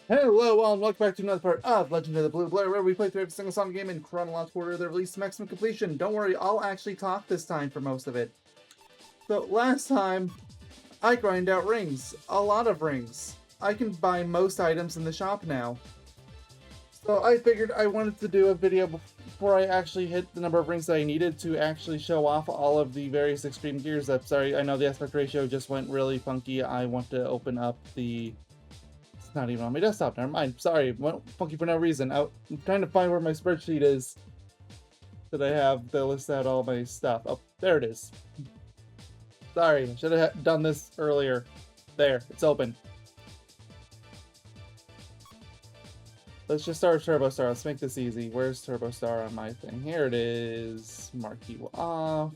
Hello, and welcome back to another part of Legend of the Blue Blur, where we play through every single song game in chronological order of their release to maximum completion. Don't worry, I'll actually talk this time for most of it. So last time, I grind out rings. A lot of rings. I can buy most items in the shop now. So I figured I wanted to do a video before I actually hit the number of rings that I needed to actually show off all of the various extreme gears. I'm sorry, I know the aspect ratio just went really funky. I want to open up the... Not even on my desktop, never mind. Sorry, went funky for no reason. I'm trying to find where my spreadsheet is that I have to list out all my stuff. Oh, there it is. Sorry, I should have done this earlier. There, it's open. Let's just start with Turbo Star. Let's make this easy. Where's Turbo Star on my thing? Here it is. Mark you off.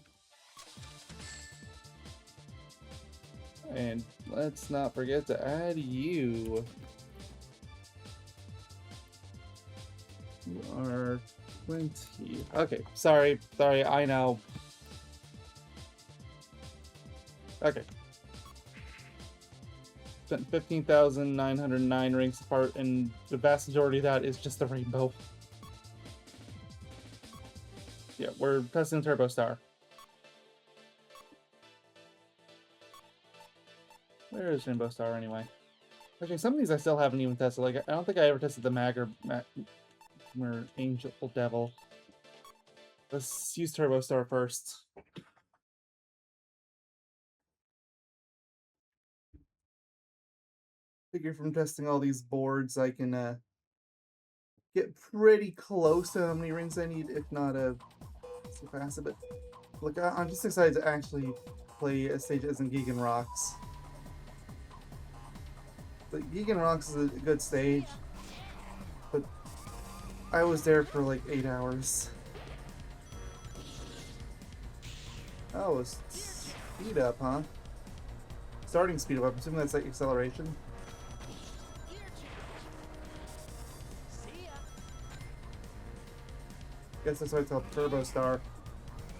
And let's not forget to add you. You are 20. Okay, sorry, I know. Okay. Spent 15,909 rings apart, and the vast majority of that is just the rainbow. Yeah, we're testing Turbo Star. Where is Rainbow Star anyway? Okay, some of these I still haven't even tested. Like, I don't think I ever tested the Mag or Angel Devil. Let's use Turbo Star first. Figure from testing all these boards, I can get pretty close to how many rings I need, if not so fast. But look, I'm just excited to actually play a stage as in Gigan Rocks. But Gigan Rocks is a good stage, but I was there for like 8 hours. Oh, speed up, huh? Starting speed up. I'm assuming that's like acceleration. Guess that's why it's called Turbo Star.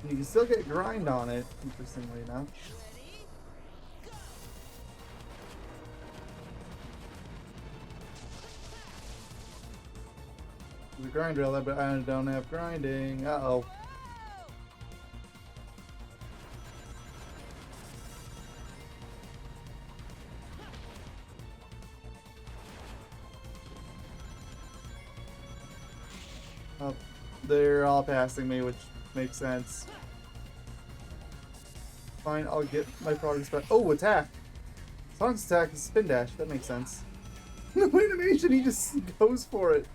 And you can still get grind on it, interestingly enough. The grind rail, but I don't have grinding. Uh-oh. Oh, they're all passing me, which makes sense. Fine, I'll get my progress back. Oh, attack! Sonic's attack is spin dash. That makes sense. No animation, he just goes for it.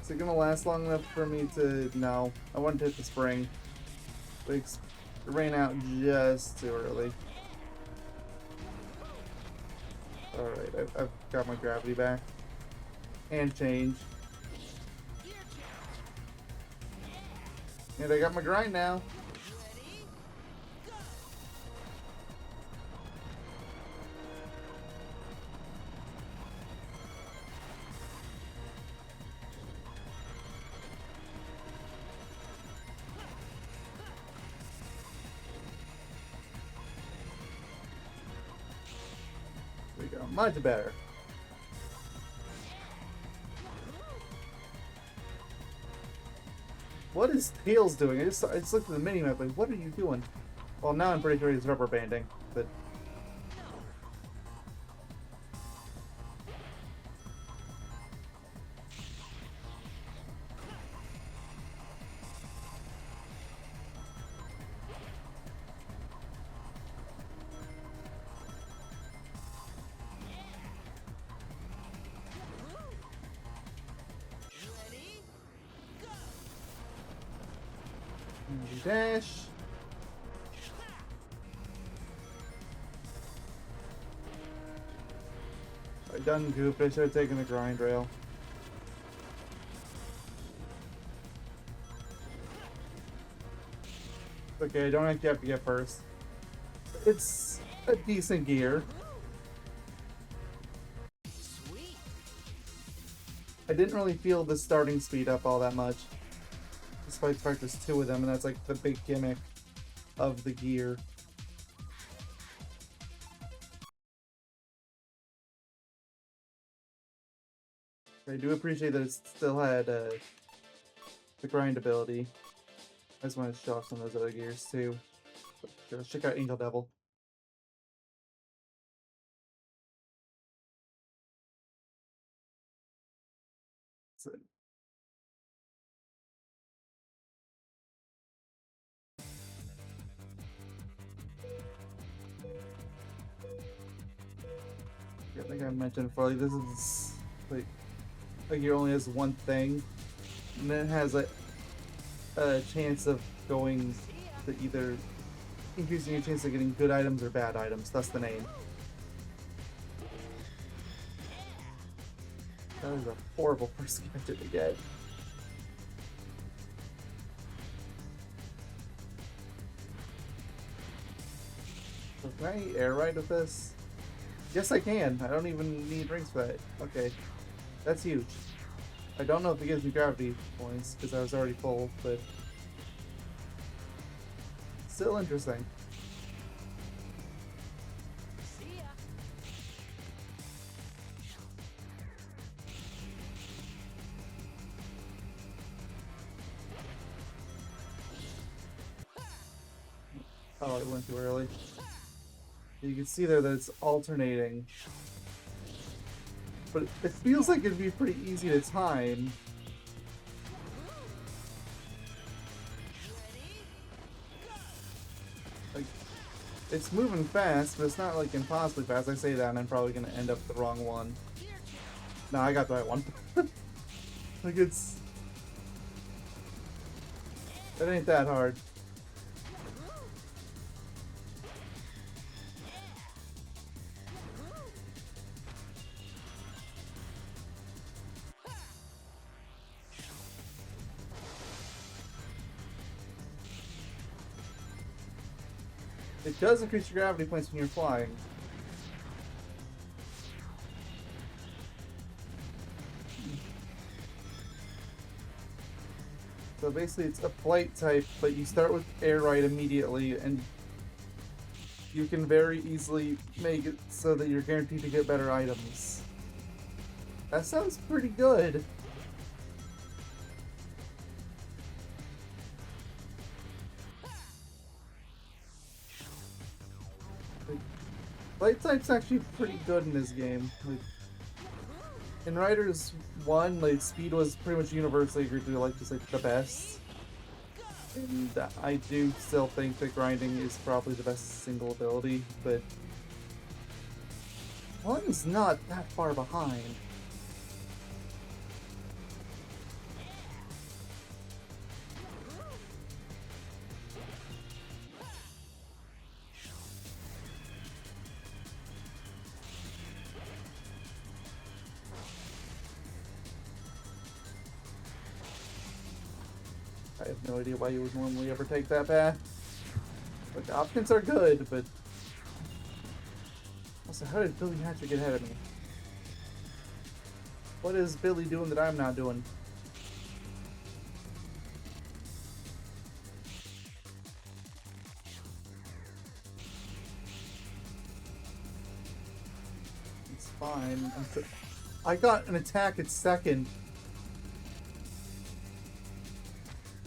Is it gonna last long enough for me to... No. I wanted to hit the spring. But it ran out just too early. Alright, I've got my gravity back. And change. And I got my grind now. There we go. Much better. What is Tails doing? I just looked at the mini-map, like, what are you doing? Well, now I'm pretty sure he's rubber banding, but... Dash. I done goofed. I should have taken the grind rail. Okay, I don't actually have to get first. It's a decent gear. I didn't really feel the starting speed up all that much. Despite the fact there's 2 of them, and that's like the big gimmick of the gear. I do appreciate that it still had the grind ability. I just want to show off some of those other gears too. But let's check out Angel Devil. So, I think I mentioned before, like, this is like a gear only has one thing, and it has a chance of going to either increasing your chance of getting good items or bad items. That's the name. That is a horrible first character to get. So can I air ride with this? Yes, I can. I don't even need rings for that. Okay, that's huge. I don't know if it gives me gravity points because I was already full, but still interesting. Oh, it went too early. You can see there that it's alternating. But it feels like it'd be pretty easy to time. Like, it's moving fast, but it's not like impossibly fast. I say that and I'm probably gonna end up the wrong one. No, I got the right one. Like, it ain't that hard. It does increase your gravity points when you're flying. So basically it's a flight type, but you start with air ride immediately, and you can very easily make it so that you're guaranteed to get better items. That sounds pretty good. Flight type's actually pretty good in this game. Like, in Riders 1, like, speed was pretty much universally agreed to like just like the best. And I do still think that grinding is probably the best single ability, but one's not that far behind. I have no idea why you would normally ever take that path. Like, the options are good, but also, how did Billy Hatcher get ahead of me? What is Billy doing that I'm not doing? It's fine. I got an attack at second.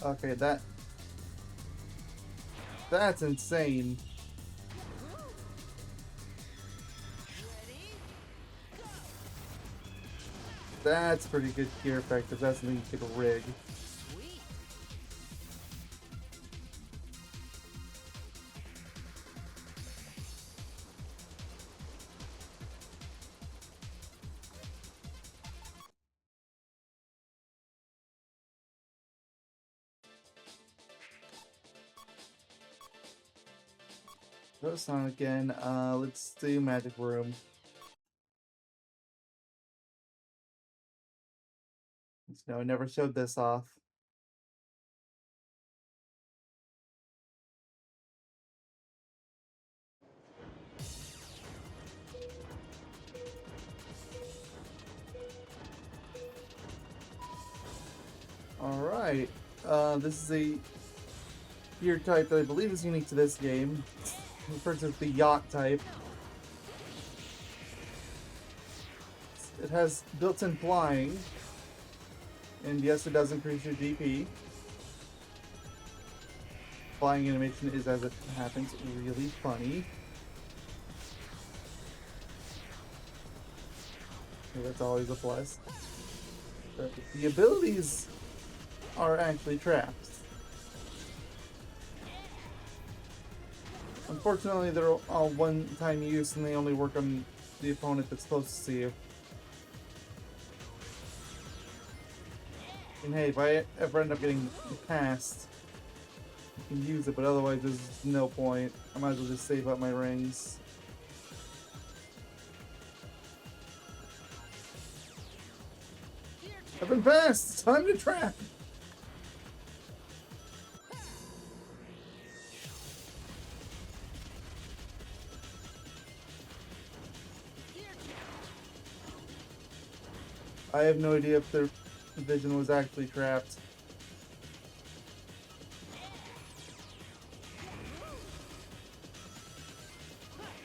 Okay, that's insane. That's pretty good gear effect if that's something you could rig. Ghost on again. Let's do Magic Room. No, I never showed this off. Alright. This is a gear type that I believe is unique to this game. It's referred to as the yacht type. It has built-in flying. And yes, it does increase your GP. Flying animation is, as it happens, really funny. So that's always a plus. But the abilities are actually traps. Unfortunately, they're all one-time use and they only work on the opponent that's closest to you. And hey, if I ever end up getting passed, you can use it, but otherwise there's no point. I might as well just save up my rings. I've been passed! It's time to trap! I have no idea if their vision was actually trapped.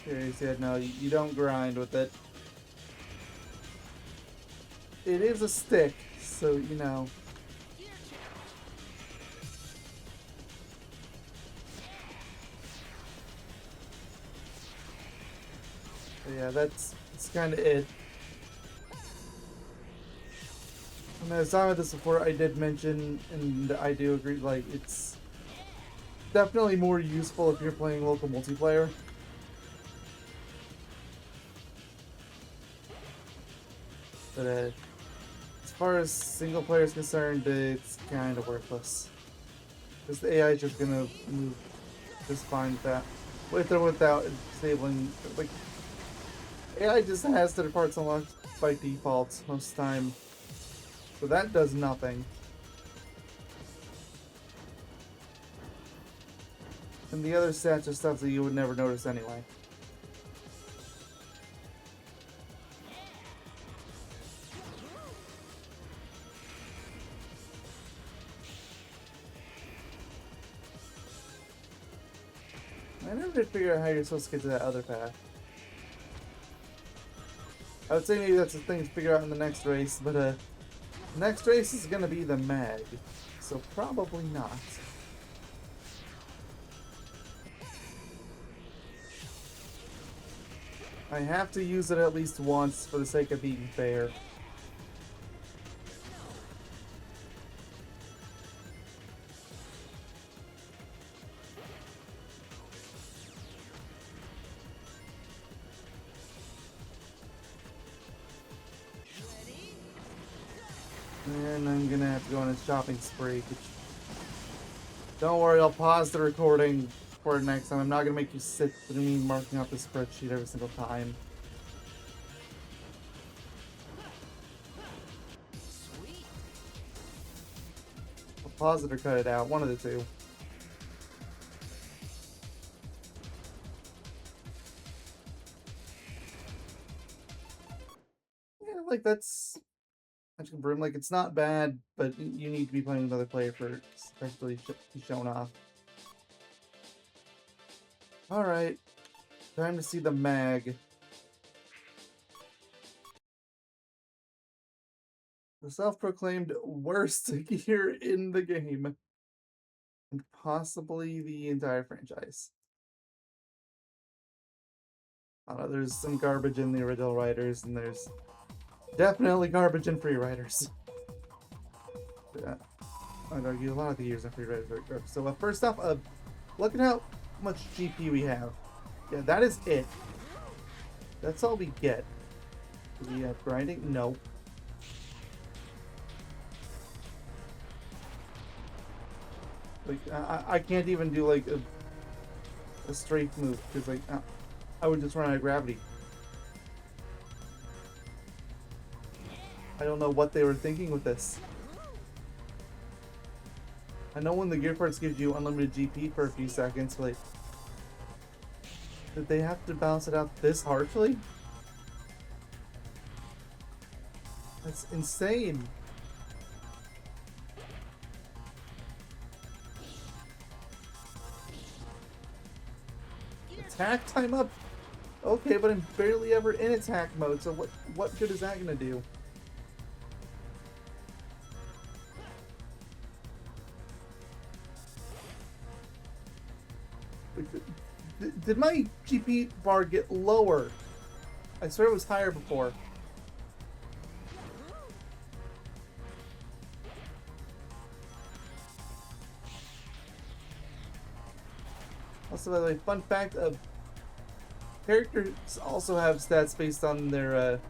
Seriously, no, you don't grind with it. It is a stick, so you know. But yeah, that's kind of it. And as I with this before, I did mention, and I do agree, like, it's definitely more useful if you're playing local multiplayer. But as far as single player is concerned, it's kind of worthless. Because the AI is just gonna move just fine with that, with or without disabling. Like, AI just has their parts unlocked by default most of the time, so that does nothing. And the other stats are stuff that you would never notice anyway. I never did figure out how you're supposed to get to that other path. I would say maybe that's a thing to figure out in the next race, but next race is gonna be the mag, so probably not. I have to use it at least once for the sake of being fair. And I'm gonna have to go on a shopping spree. Don't worry, I'll pause the recording for next time. I'm not gonna make you sit through me marking out the spreadsheet every single time. I'll pause it or cut it out, one of the two. Yeah, like that's actually Brim, like it's not bad, but you need to be playing with another player for it to actually be shown off. Alright, time to see the mag. The self-proclaimed worst gear in the game. And possibly the entire franchise. I don't know, there's some garbage in the original writers, and there's definitely garbage in free writers. Yeah, I'd argue a lot of the years in free writers are garbage. So first off, look at how much GP we have. Yeah, that is it. That's all we get. Do we have grinding? No. Like, I can't even do like a straight move, because like, I would just run out of gravity. I don't know what they were thinking with this. I know when the gear parts gives you unlimited GP for a few seconds, but like, did they have to balance it out this harshly? That's insane. Attack time up Okay, but I'm barely ever in attack mode, so what good is that gonna do? Did my GP bar get lower? I swear it was higher before. Also, by the way, fun fact of characters also have stats based on their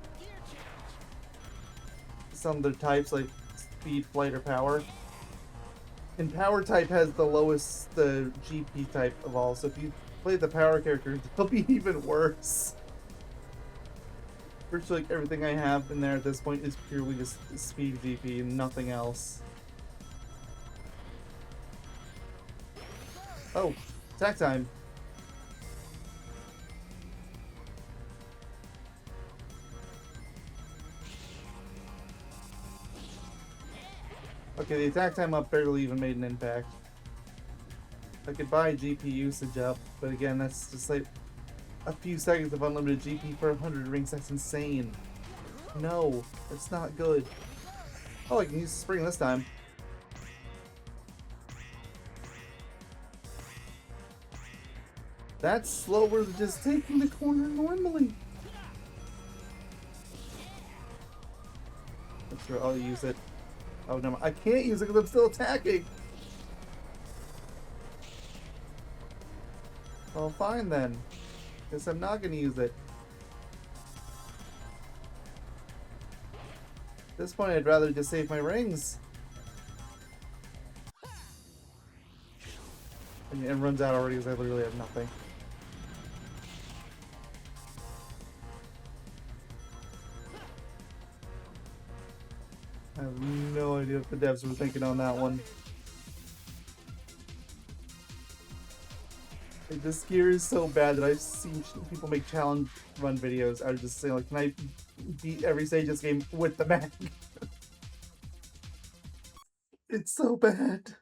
some of their types, like speed, flight, or power. And power type has the lowest the GP type of all, so if you play the power character, they'll be even worse. Virtually like everything I have in there at this point is purely just speed GP and nothing else. Oh, attack time. Okay, the attack time up barely even made an impact. I could buy GP usage up, but again, that's just like a few seconds of unlimited GP for 100 rings. That's insane. No, that's not good. Oh, I can use spring this time. That's slower than just taking the corner normally. I'm sure I'll use it. Oh no, I can't use it because I'm still attacking. Well, fine then. Guess I'm not gonna use it. At this point, I'd rather just save my rings. And it runs out already because I literally have nothing. I have no idea what the devs were thinking on that one. Like, this gear is so bad that I've seen people make challenge run videos. I was just saying, like, can I beat every stage of this game with the mag? It's so bad.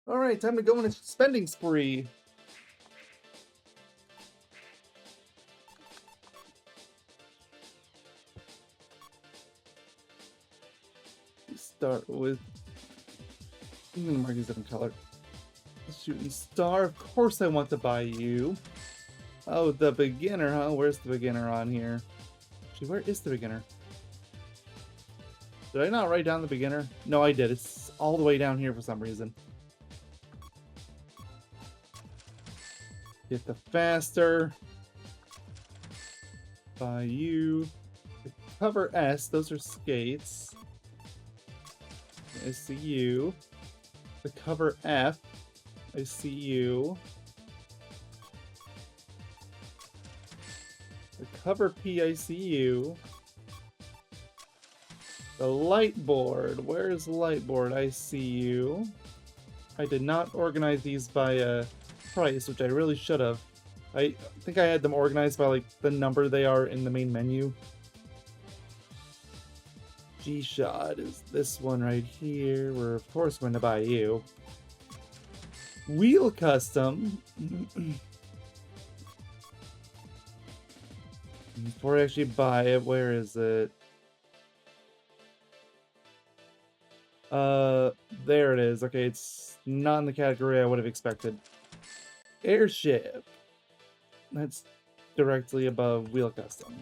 Alright, time to go on a spending spree. Start with... I'm gonna mark these different color. Shooting star, of course I want to buy you. Oh, the beginner, huh? Where's the beginner on here? Actually, where is the beginner? Did I not write down the beginner? No, I did. It's all the way down here for some reason. Get the faster. Buy you. The cover S, those are skates. I see you. The cover F, I see you. The cover P, I see you. The light board, where's light board? I see you. I did not organize these by price, which I really should have. I think I had them organized by like the number they are in the main menu. G-Shot is this one right here. We're of course going to buy you. Wheel custom. Before I actually buy it, where is it? There it is. Okay, it's not in the category I would have expected. Airship. That's directly above wheel custom.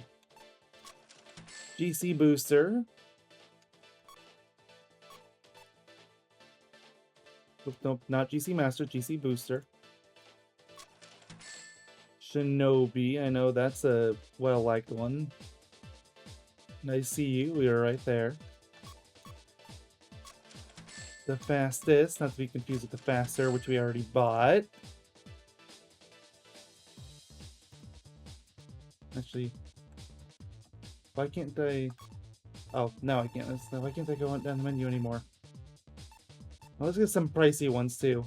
GC booster. Nope, not GC Master, GC Booster. Shinobi, I know that's a well-liked one. I see you, we are right there. The fastest, not to be confused with the faster, which we already bought. Actually, why can't I... Oh, no I can't. Why can't I go down the menu anymore? Well, let's get some pricey ones too.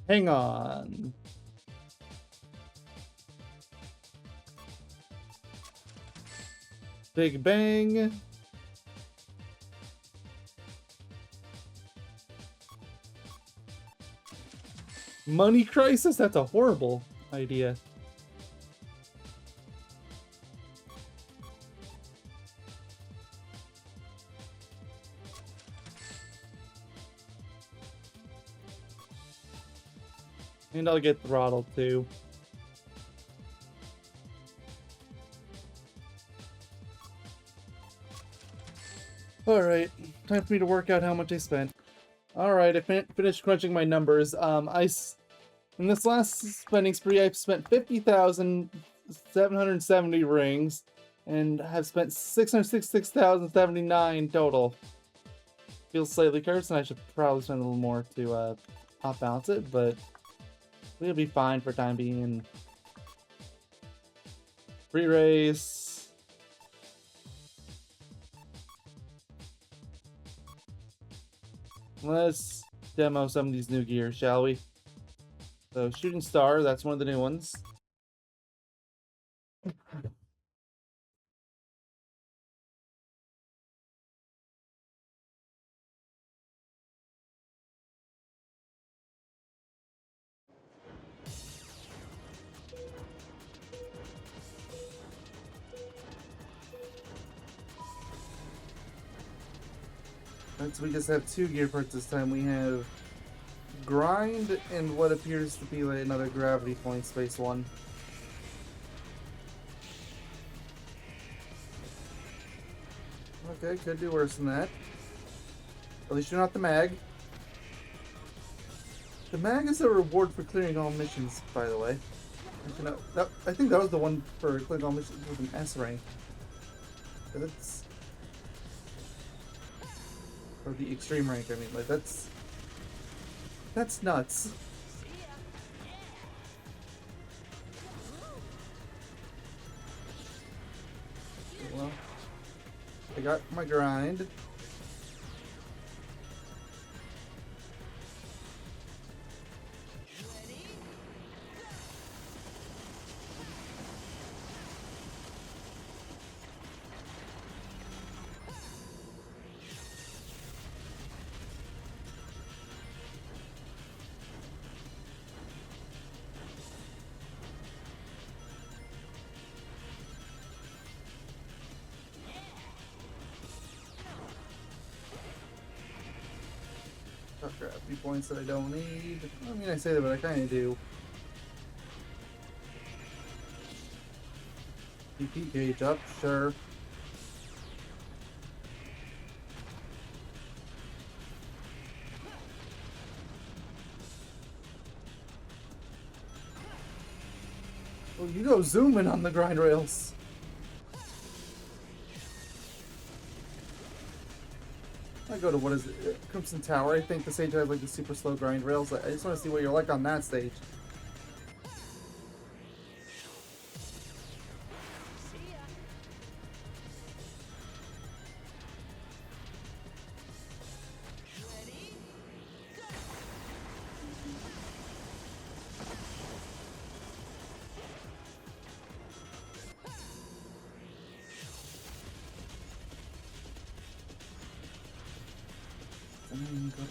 Hang on. Big Bang. Money Crisis? That's a horrible idea. And I'll get throttled too. Alright, time for me to work out how much I spent. Alright, I finished crunching my numbers. In this last spending spree, I've spent 50,770 rings and have spent 666,079 total. Feels slightly cursed, and I should probably spend a little more to off balance it, but we'll be fine for time being. Free race. Let's demo some of these new gear, shall we? So, Shooting Star, that's one of the new ones. So we just have two gear parts this time. We have Grind and what appears to be like another Gravity Point Space one. Okay, could do worse than that. At least you're not the mag. The mag is a reward for clearing all missions, by the way. I think that was the one for clearing all missions with an S rank. That's... Or the extreme rank, I mean, like, that's nuts. Well, I got my grind. I'll grab a few points that I don't need. I mean, I say that, but I kind of do. PP gauge up, sure. Oh, you go zooming on the grind rails. I go to, what is it, Crimson Tower. I think the stage has like the super slow grind rails. I just want to see what you're like on that stage.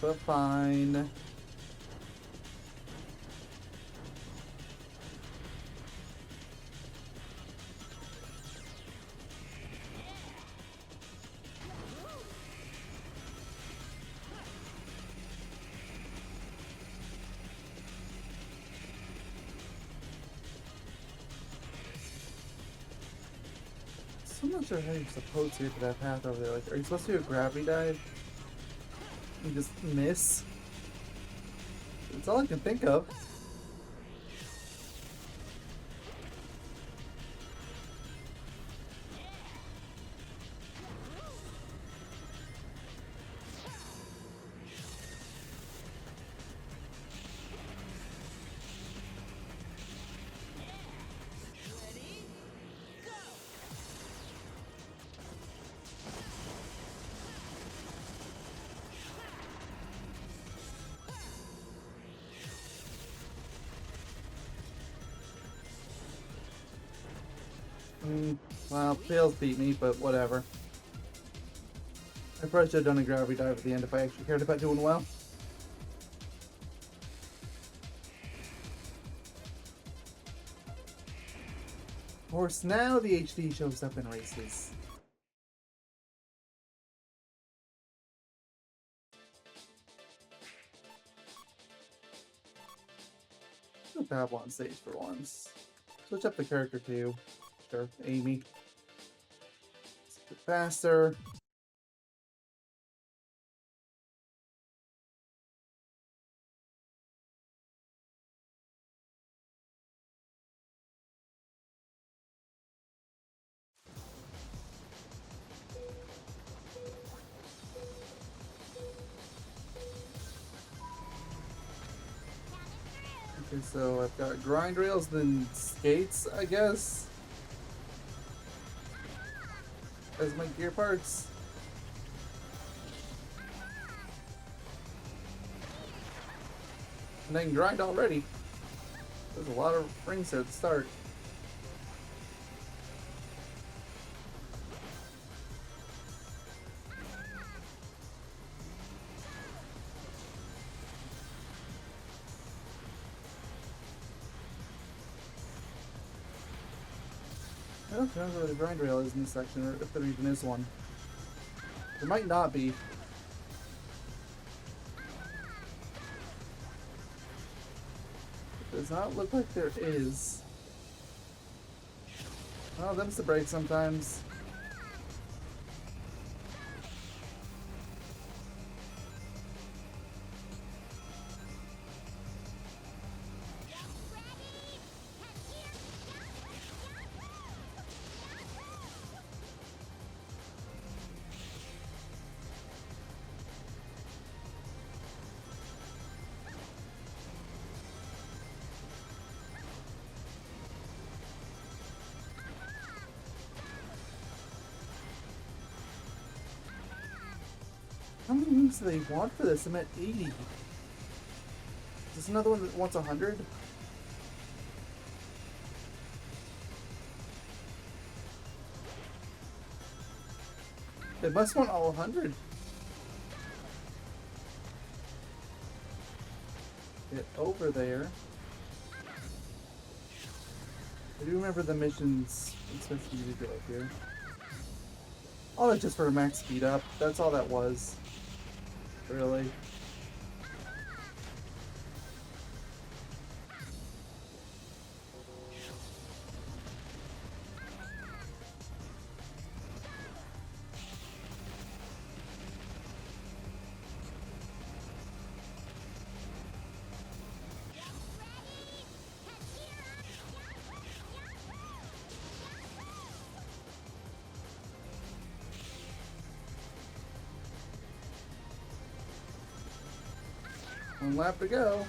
But fine. I'm not sure how you're supposed to get to that path over there. Like, are you supposed to do a gravity dive? And just miss? That's all I can think of. Well, Tails beat me, but whatever. I probably should have done a gravity dive at the end if I actually cared about doing well. Of course, now the HD shows up in races. Put Babylon on stage for once. Switch up the character too. Sure, Amy. It's a bit faster. Okay, so I've got grind rails, then skates, I guess, as my gear parts. And I can grind already. There's a lot of rings there at the start. I don't know where the grind rail is in this section, or if there even is one. There might not be. It does not look like there is. Oh, them's the break sometimes. How many moves do they want for this? I'm at 80. Is this another one that wants 100? They must want all 100. Get over there. I do remember the missions expecting you to go up here. Oh, that's just for a max speed up. That's all that was. Really. One lap to go.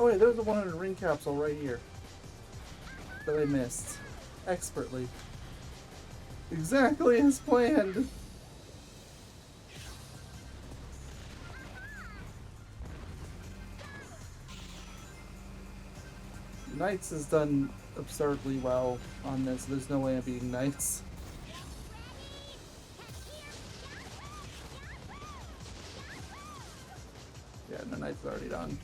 Oh wait, there's a 100 ring capsule right here that I missed expertly. Exactly as planned. Knights has done absurdly well on this. There's no way I'm beating Knights. Yeah, no, Knights is already done.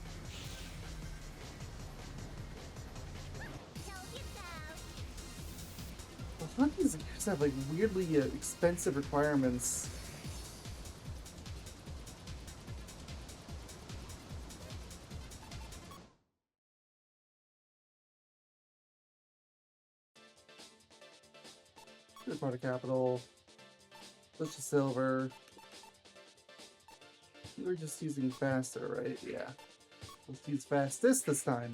A lot of these guys have like weirdly expensive requirements. Good part of capital. Let's just silver. You were just using faster, right? Yeah. Let's use fastest this time.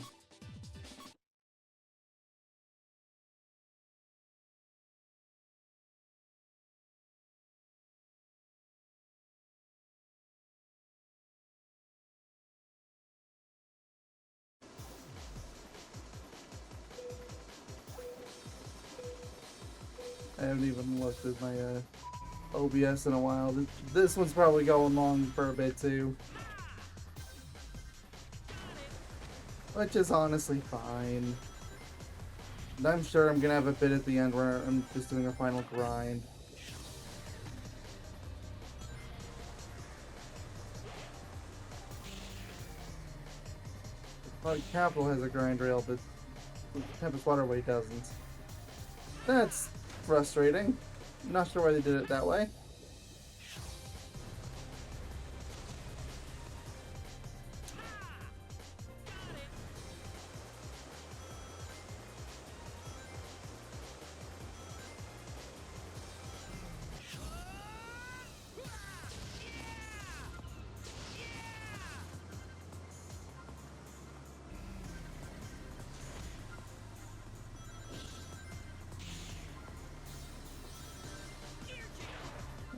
I haven't even looked at my OBS in a while. This one's probably going long for a bit too. Which is honestly fine. And I'm sure I'm gonna have a bit at the end where I'm just doing a final grind. Capital has a grind rail, but Tempest Waterway doesn't. That's frustrating. Not sure why they did it that way.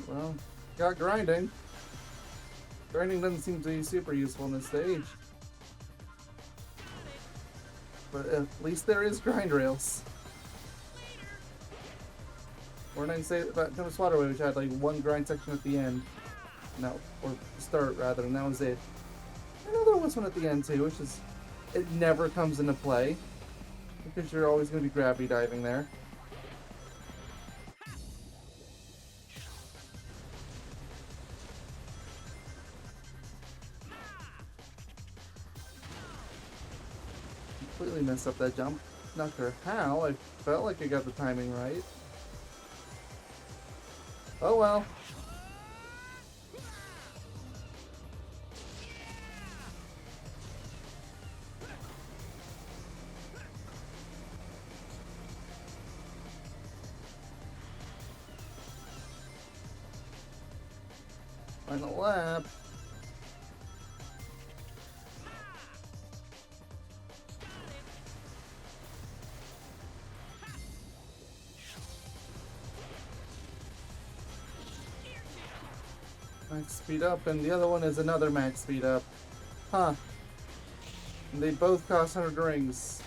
Well, got grinding. Grinding doesn't seem to be super useful in this stage. But at least there is grind rails. Or I can say about Tempest Waterway, which had like one grind section at the end. No, or start rather, and that was it. I know there was one at the end too, which is, it never comes into play. Because you're always going to be gravity diving there. Completely messed up that jump. Not sure how. I felt like I got the timing right. Oh well. Final lap. Max speed up, and the other one is another max speed up. Huh. And they both cost 100 rings.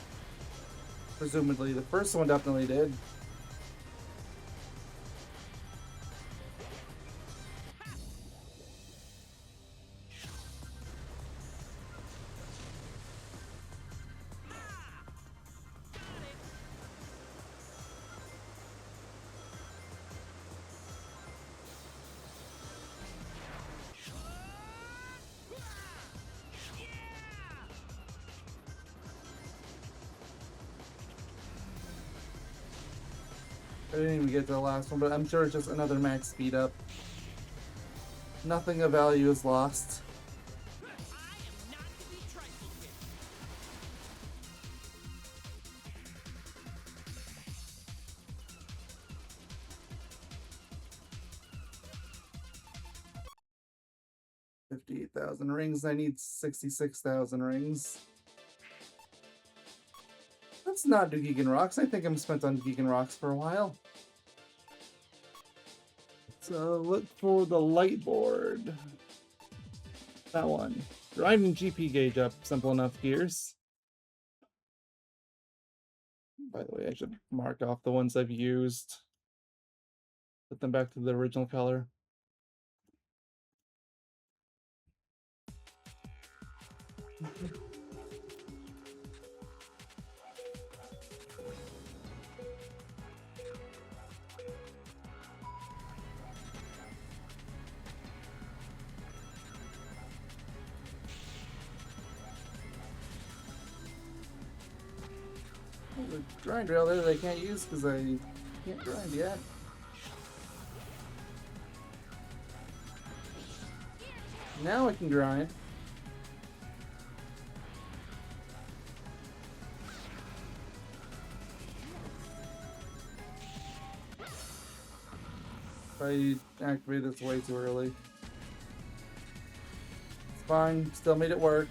Presumably. The first one definitely did. I didn't even get to the last one, but I'm sure it's just another max speed up. Nothing of value is lost. $58,000 rings. I need 66,000 rings. Let's not do Geekin Rocks. I think I'm spent on Geekin Rocks for a while. So look for the light board. That one. Grinding GP gauge up. Simple enough gears. By the way, I should mark off the ones I've used. Put them back to the original color. The grind rail there that I can't use because I can't grind yet. Now I can grind. I activated this way too early. It's fine, still made it work.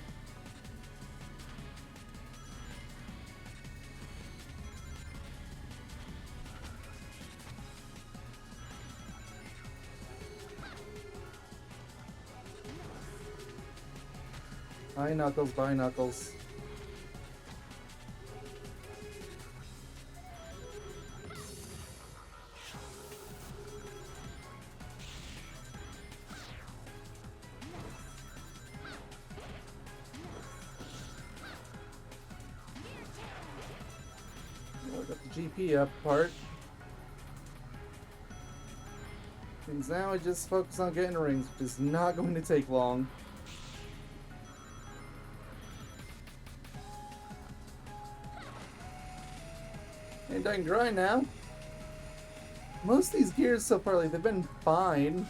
Bye Knuckles, bye Knuckles. got the GP up part. And now I just focus on getting rings, which is not going to take long. And I can grind now. Most of these gears so far, like, they've been fine.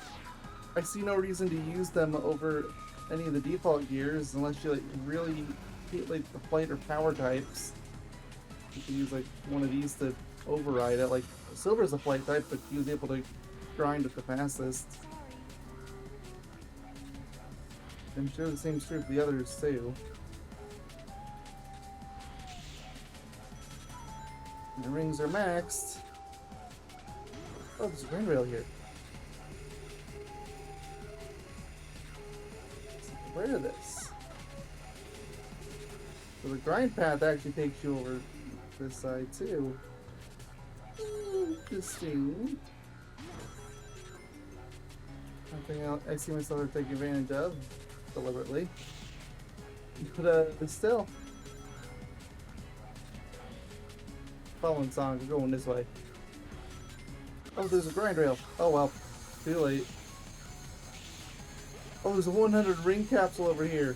I see no reason to use them over any of the default gears unless you like really hate like the flight or power types. You can use like one of these to override it. Like Silver's a flight type, but he was able to grind it the fastest. I'm sure the same is true for the others too. And the rings are maxed. Oh, there's a green rail here. Where is this? So the grind path actually takes you over this side too. Interesting. Something I see myself taking advantage of deliberately. But still. Following song, we're going this way. Oh, there's a grind rail. Oh well. Too late. Oh, there's a 100 ring capsule over here.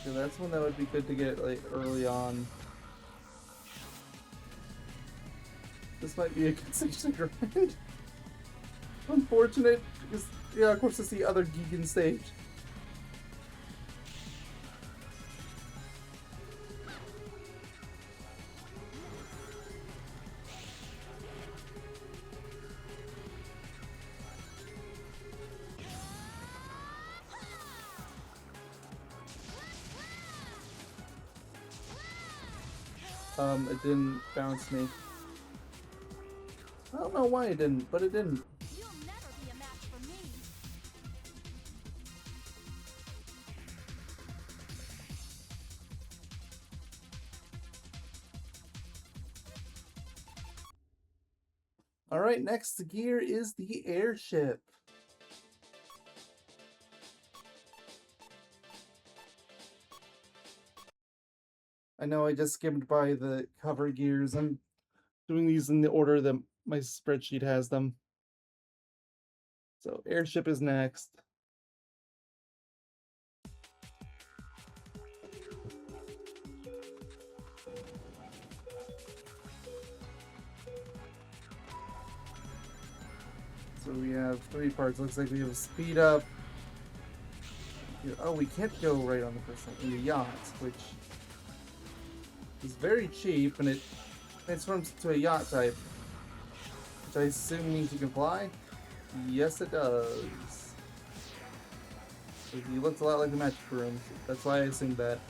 So that's one that would be good to get like early on. This might be a good station to grind. Unfortunate, because yeah, of course it's the other Geegan stage. It didn't bounce me. I don't know why it didn't, but it didn't. You'll never be a match for me. Alright, next gear is the airship. I know I just skimmed by the cover gears. I'm doing these in the order that my spreadsheet has them. So airship is next. So we have 3 parts. Looks like we have speed up. Oh, we can't go right on the first one. In the yacht, which is very cheap, and it transforms to a yacht type, which I assume means you can fly. Yes, it does. He looks a lot like the magic room. That's why I assumed that.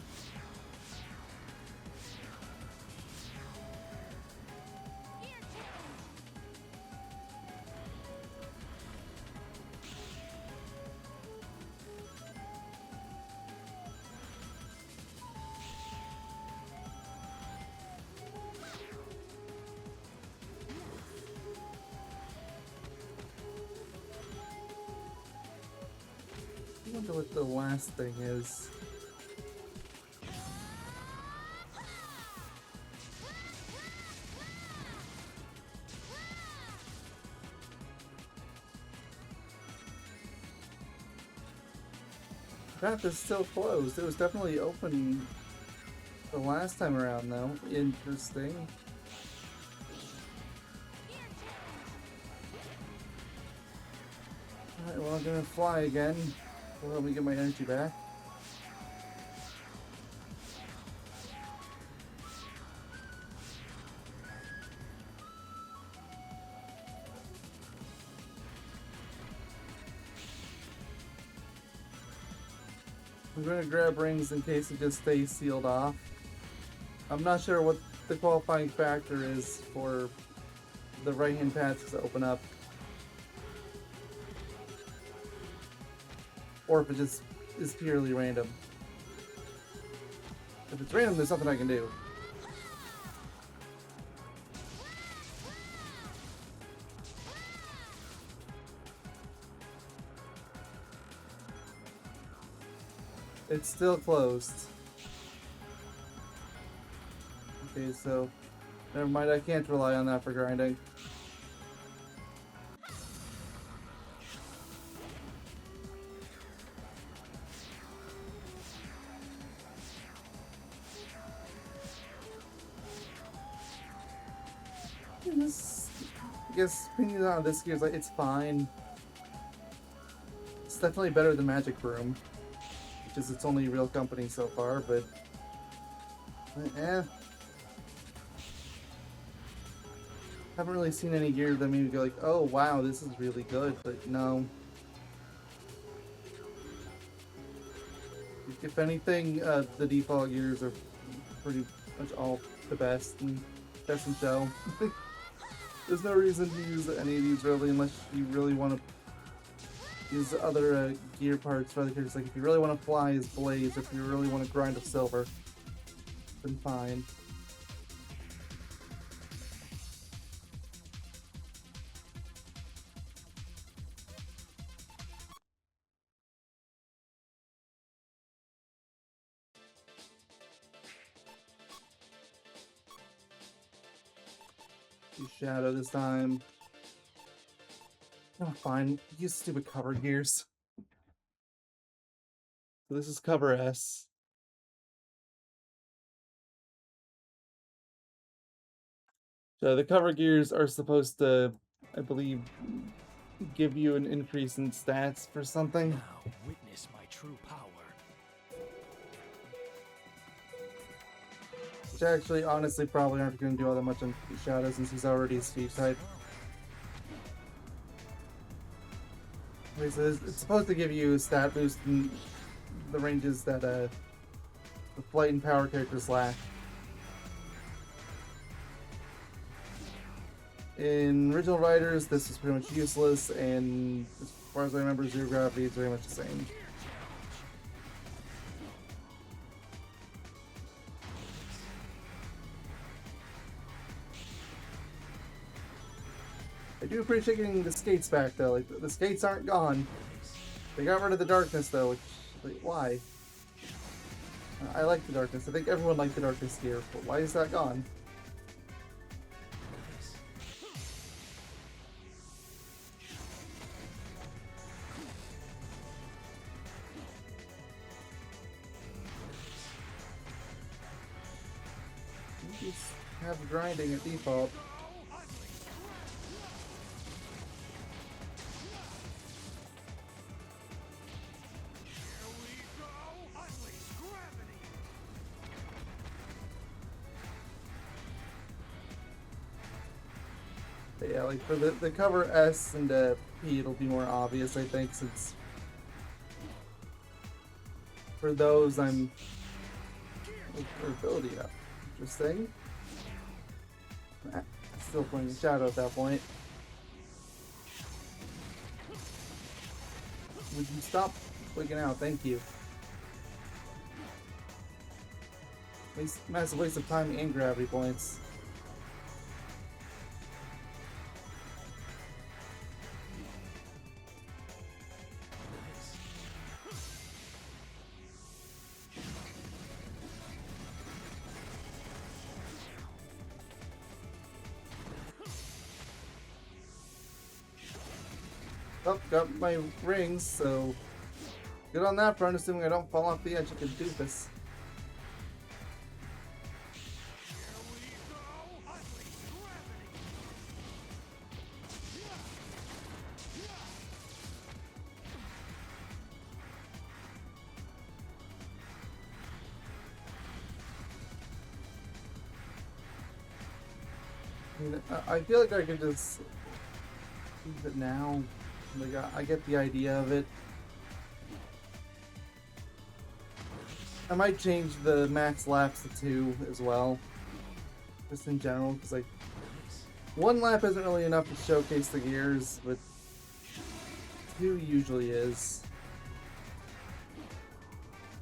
I wonder what the last thing is. The path is still closed. It was definitely open the last time around, though. Interesting. Alright, well, I'm gonna fly again. Will help me get my energy back. I'm going to grab rings in case it just stays sealed off. I'm not sure what the qualifying factor is for the right-hand paths to open up. Or if it just is purely random. If it's random, there's nothing I can do. It's still closed. Okay, so never mind, I can't rely on that for grinding. I guess opinion on this gear is like it's fine. It's definitely better than Magic Broom, which is its only real company so far, but haven't really seen any gear that made me go like, oh wow, this is really good, but no. If anything, the default gears are pretty much all the best and best in show. There's no reason to use any of these really unless you really want to use other gear parts for other characters. Like if you really want to fly as Blaze, or if you really want to grind with Silver, then fine. Use Shadow this time. Oh, fine. Use stupid cover gears. So this is cover S. So the cover gears are supposed to, I believe, give you an increase in stats for something. Now witness my true power. Which actually, honestly, probably aren't going to do all that much on Shadow since he's already a Steve type. Okay, so it's supposed to give you a stat boost in the ranges that the flight and power characters lack. In Original Riders, this is pretty much useless, and as far as I remember, Zero Gravity is very much the same. I do appreciate getting the skates back, though. Like, the skates aren't gone. They got rid of the darkness, though, which, like, why? I like the darkness. I think everyone liked the darkness gear, but why is that gone? You just have grinding at default. But yeah, like for the cover S and P, it'll be more obvious, I think, since for those I'm ability up. Interesting. Still playing Shadow at that point. Would you stop wigging out? Thank you. Massive waste of time and gravity points. Oh, got my rings, so good on that front, assuming I don't fall off the edge like a doofus. I feel like I could just use it now. Like, I get the idea of it. I might change the max laps to 2 as well. Just in general, because like 1 lap isn't really enough to showcase the gears, but 2 usually is.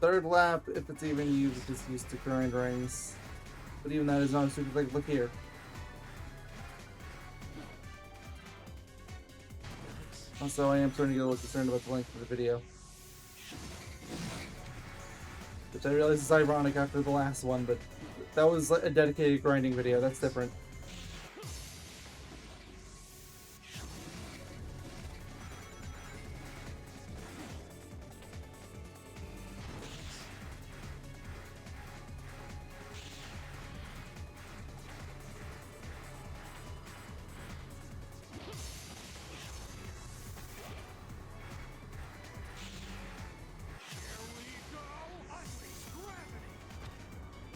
3rd lap, if it's even used, is just used to grind rings. But even that is not super. Like, look here. Also, I am starting to get a little concerned about the length of the video. I realize it's ironic after the last one, but that was a dedicated grinding video. That's different.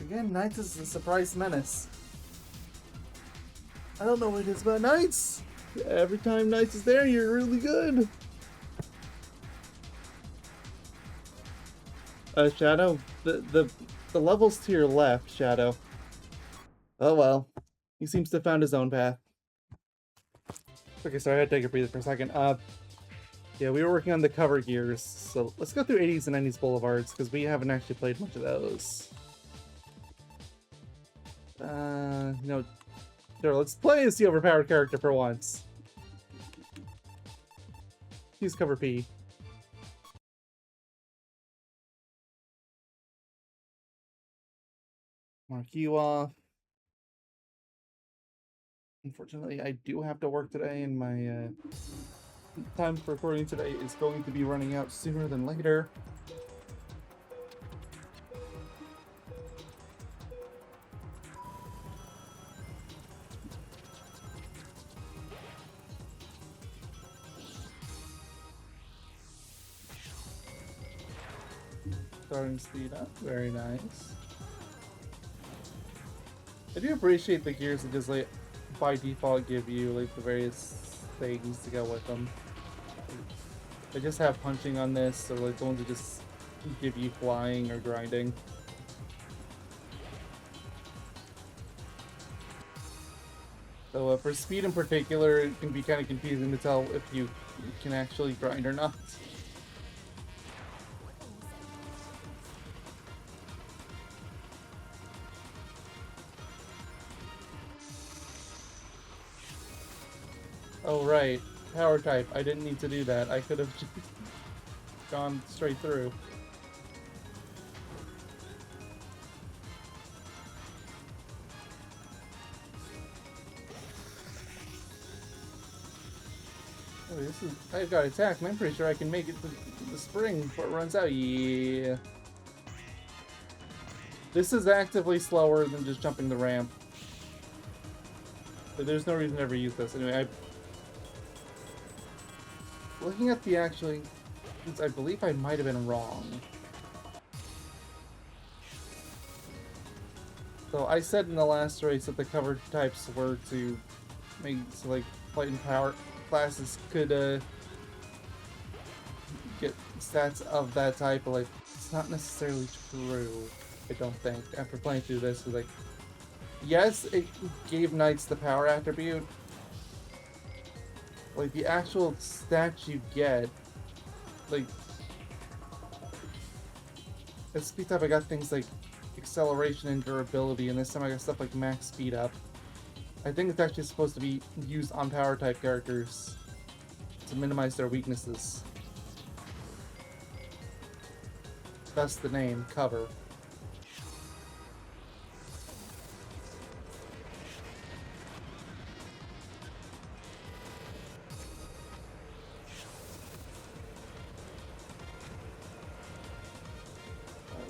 Again, Knights is a surprise menace. I don't know what it is about Knights. Every time Knights is there, you're really good. Shadow, the levels to your left, Shadow. Oh well, he seems to have found his own path. Okay, sorry, I had to take a breather for a second. Yeah, we were working on the cover gears, so let's go through 80s and 90s boulevards because we haven't actually played much of those. Sure, let's play as the overpowered character for once. Use cover P. Mark you off. Unfortunately, I do have to work today, and my time for recording today is going to be running out sooner than later. Starting speed up, very nice. I do appreciate the gears that just like by default give you like the various things to go with them. I just have punching on this, or like the ones that just give you flying or grinding. So for speed in particular, it can be kind of confusing to tell if you can actually grind or not. Oh right, power type. I didn't need to do that. I could have just gone straight through. Oh, this is. I've got attack, and I'm pretty sure I can make it to the spring before it runs out. Yeah. This is actively slower than just jumping the ramp. So there's no reason to ever use this. Anyway, looking at the actually, I believe I might have been wrong. So I said in the last race that the cover types were to make so like fight and power classes could get stats of that type, but like it's not necessarily true. I don't think after playing through this, like yes, it gave Knights the power attribute. Like the actual stats you get, like at speed type I got things like acceleration and durability, and this time I got stuff like max speed up. I think it's actually supposed to be used on power type characters to minimize their weaknesses. That's the name, cover.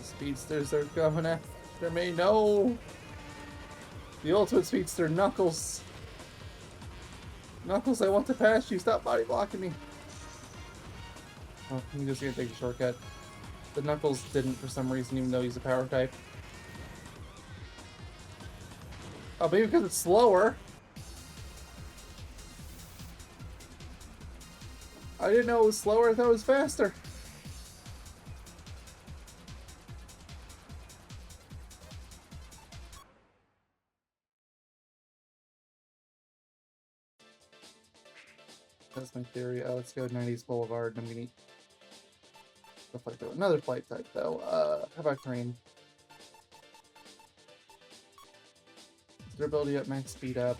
Speedsters are coming after me. No! The ultimate speedster, Knuckles. Knuckles, I want to pass you. Stop body blocking me. Oh, I'm just gonna take a shortcut. The Knuckles didn't for some reason, even though he's a power type. Oh, maybe because it's slower. I didn't know it was slower. I thought it was faster. That's my theory. Let's go 90s Boulevard. I'm gonna eat stuff like that. Another flight type though. How about Cream? Durability up, max speed up.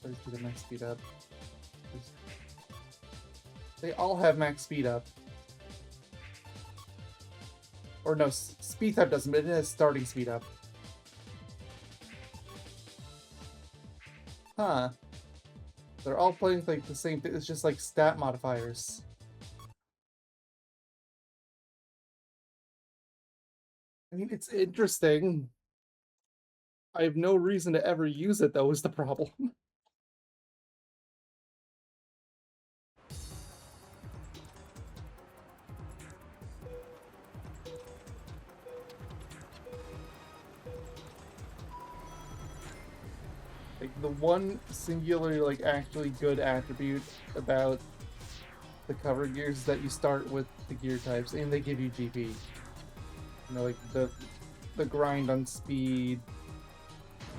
30% max speed up. They all have max speed up. Or no, speed type doesn't, but it has starting speed up. Huh. They're all playing like the same thing. It's just like stat modifiers. I mean, it's interesting. I have no reason to ever use it, though, is the problem. Like, the one singular, like, actually good attribute about the cover gears is that you start with the gear types, and they give you GP. You know, like, the grind on speed,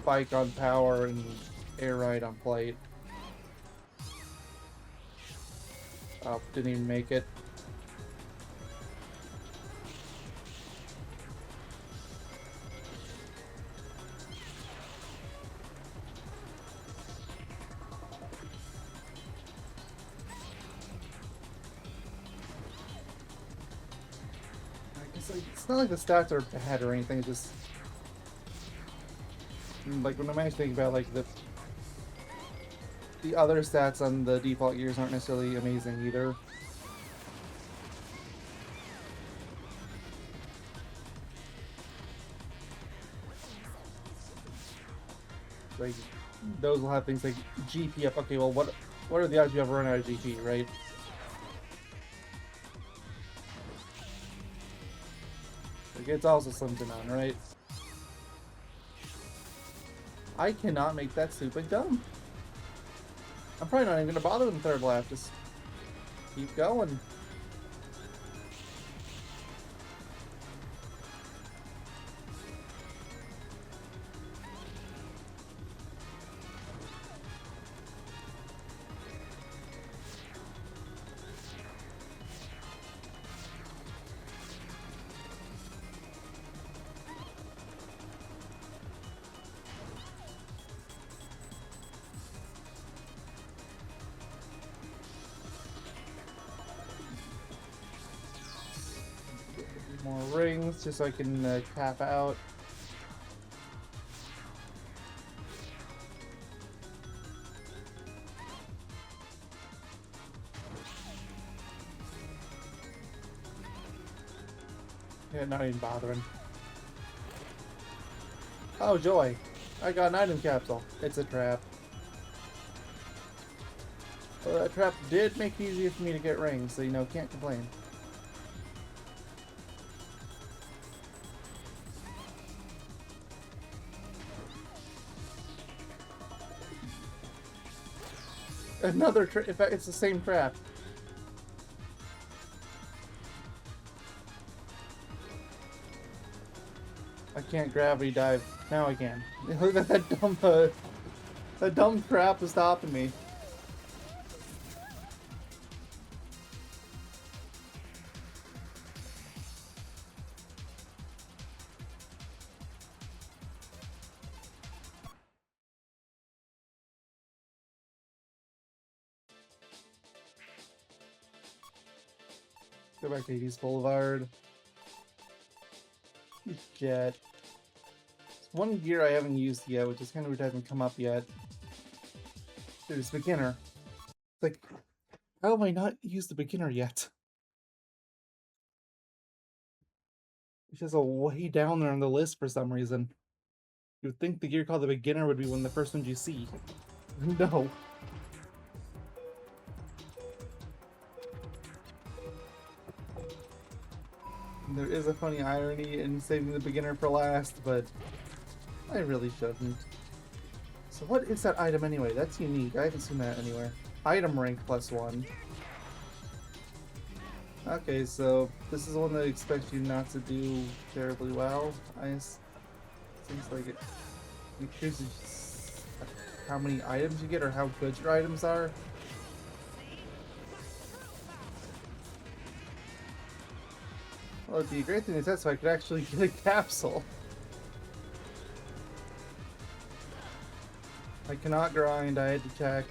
bike on power, and air ride on flight. Oh, didn't even make it. It's not like the stats are bad or anything, it's just like when I'm actually thinking about like the other stats on the default gears aren't necessarily amazing either. Like those will have things like GP up. Okay, well what are the odds you ever run out of GP, right? Like it's also slim to none, right? I cannot make that stupid jump. I'm probably not even gonna bother with the third lap, just keep going. More rings just so I can cap out. Yeah, not even bothering. Oh joy! I got an item capsule. It's a trap. Well, that trap did make it easier for me to get rings, so you know, can't complain. Another trap. In fact, it's the same trap. I can't gravity dive. Now I can. Look at that dumb trap is stopping me. Go back to 80s Boulevard. Jet. There's one gear I haven't used yet, which is kind of weird, hasn't come up yet. There's beginner. It's like, how have I not used the beginner yet? It's just a way down there on the list for some reason. You would think the gear called the beginner would be one of the first ones you see. No. There is a funny irony in saving the beginner for last, but I really shouldn't. So what is that item anyway? That's unique. I haven't seen that anywhere. Item rank +1. Okay, so this is one that expects you not to do terribly well. Seems like it chooses how many items you get or how good your items are. Well, it'd be a great thing to test so I could actually get a capsule. I cannot grind, I had to check.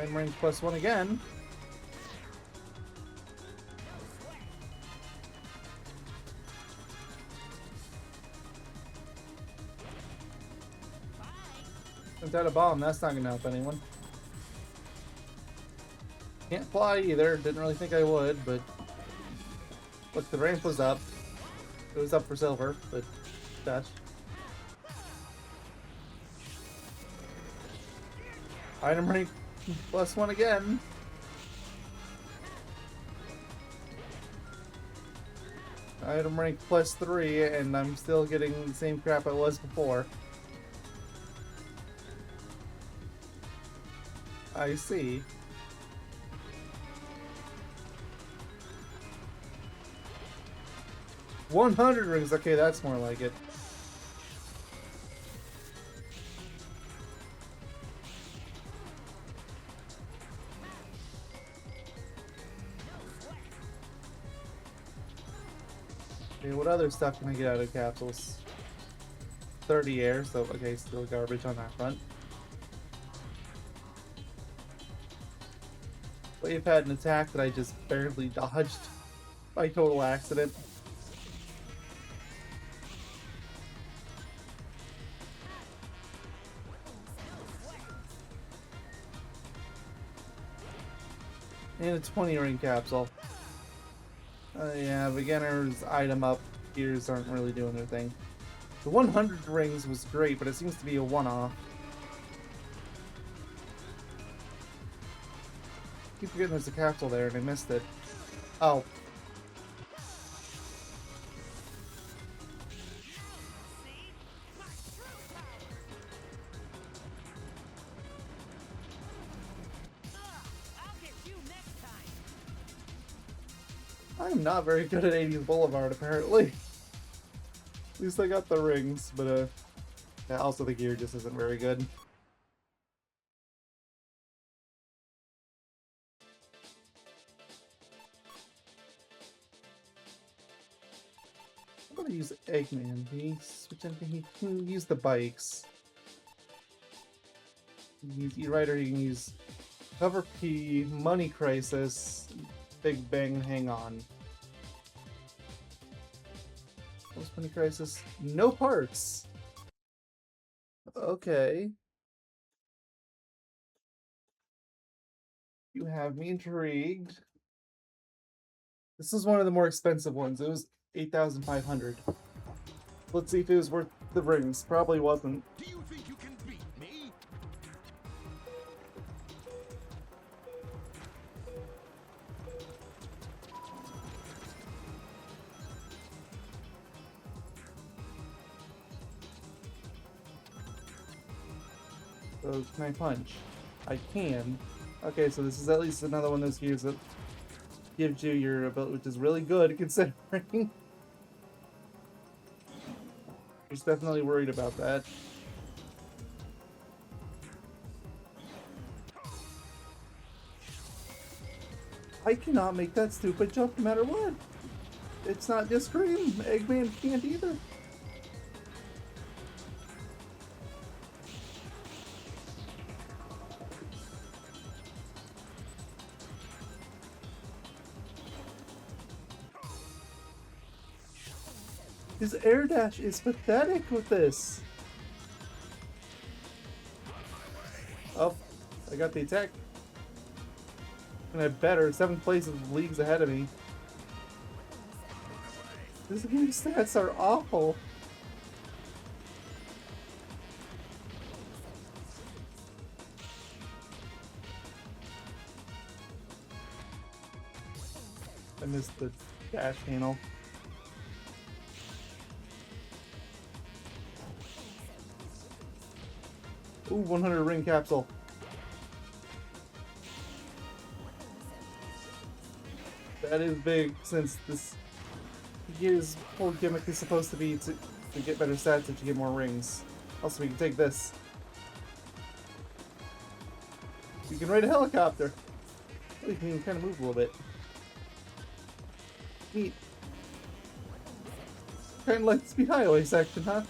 Item range +1 again. Without a bomb, that's not gonna help anyone. Can't fly either. Didn't really think I would, but look, the ramp was up. It was up for silver, but dash. Item rank +1 again. Item rank +3, and I'm still getting the same crap I was before. I see. $100 rings. Okay, that's more like it. Okay, what other stuff can I get out of capsules? 30 air, so okay, still garbage on that front. We've had an attack that I just barely dodged by total accident. And a 20 ring capsule. Yeah, beginner's item up gears aren't really doing their thing. The 100 rings was great, but it seems to be a one-off. Keep forgetting there's a capsule there and I missed it. Oh. I'm not very good at 80s Boulevard, apparently. At least I got the rings, but yeah, also the gear just isn't very good. I'm gonna use Eggman. Can he switch anything? He can use the bikes. He can use E-Rider, he can use Cover P, Money Crisis, Big Bang, Hang On. Post Money Crisis, no parts. Okay. You have me intrigued. This is one of the more expensive ones. It was 8,500. Let's see if it was worth the rings. Probably wasn't. Do you think you can beat me? So can I punch? I can. Okay, so this is at least another one of those gears that gives you your ability, which is really good considering. He's definitely worried about that. I cannot make that stupid jump no matter what. It's not just Cream. Eggman can't either. His air dash is pathetic with this. Oh, I got the attack. And I better. 7th place is leagues ahead of me. This game's stats are awful. I missed the dash panel. Ooh, 100 ring capsule. That is big, since this gear's whole gimmick is supposed to be to get better stats if you get more rings. Also, we can take this. You can ride a helicopter. Oh, you can kind of move a little bit. Neat. Kind of like the Speed Highway section, huh?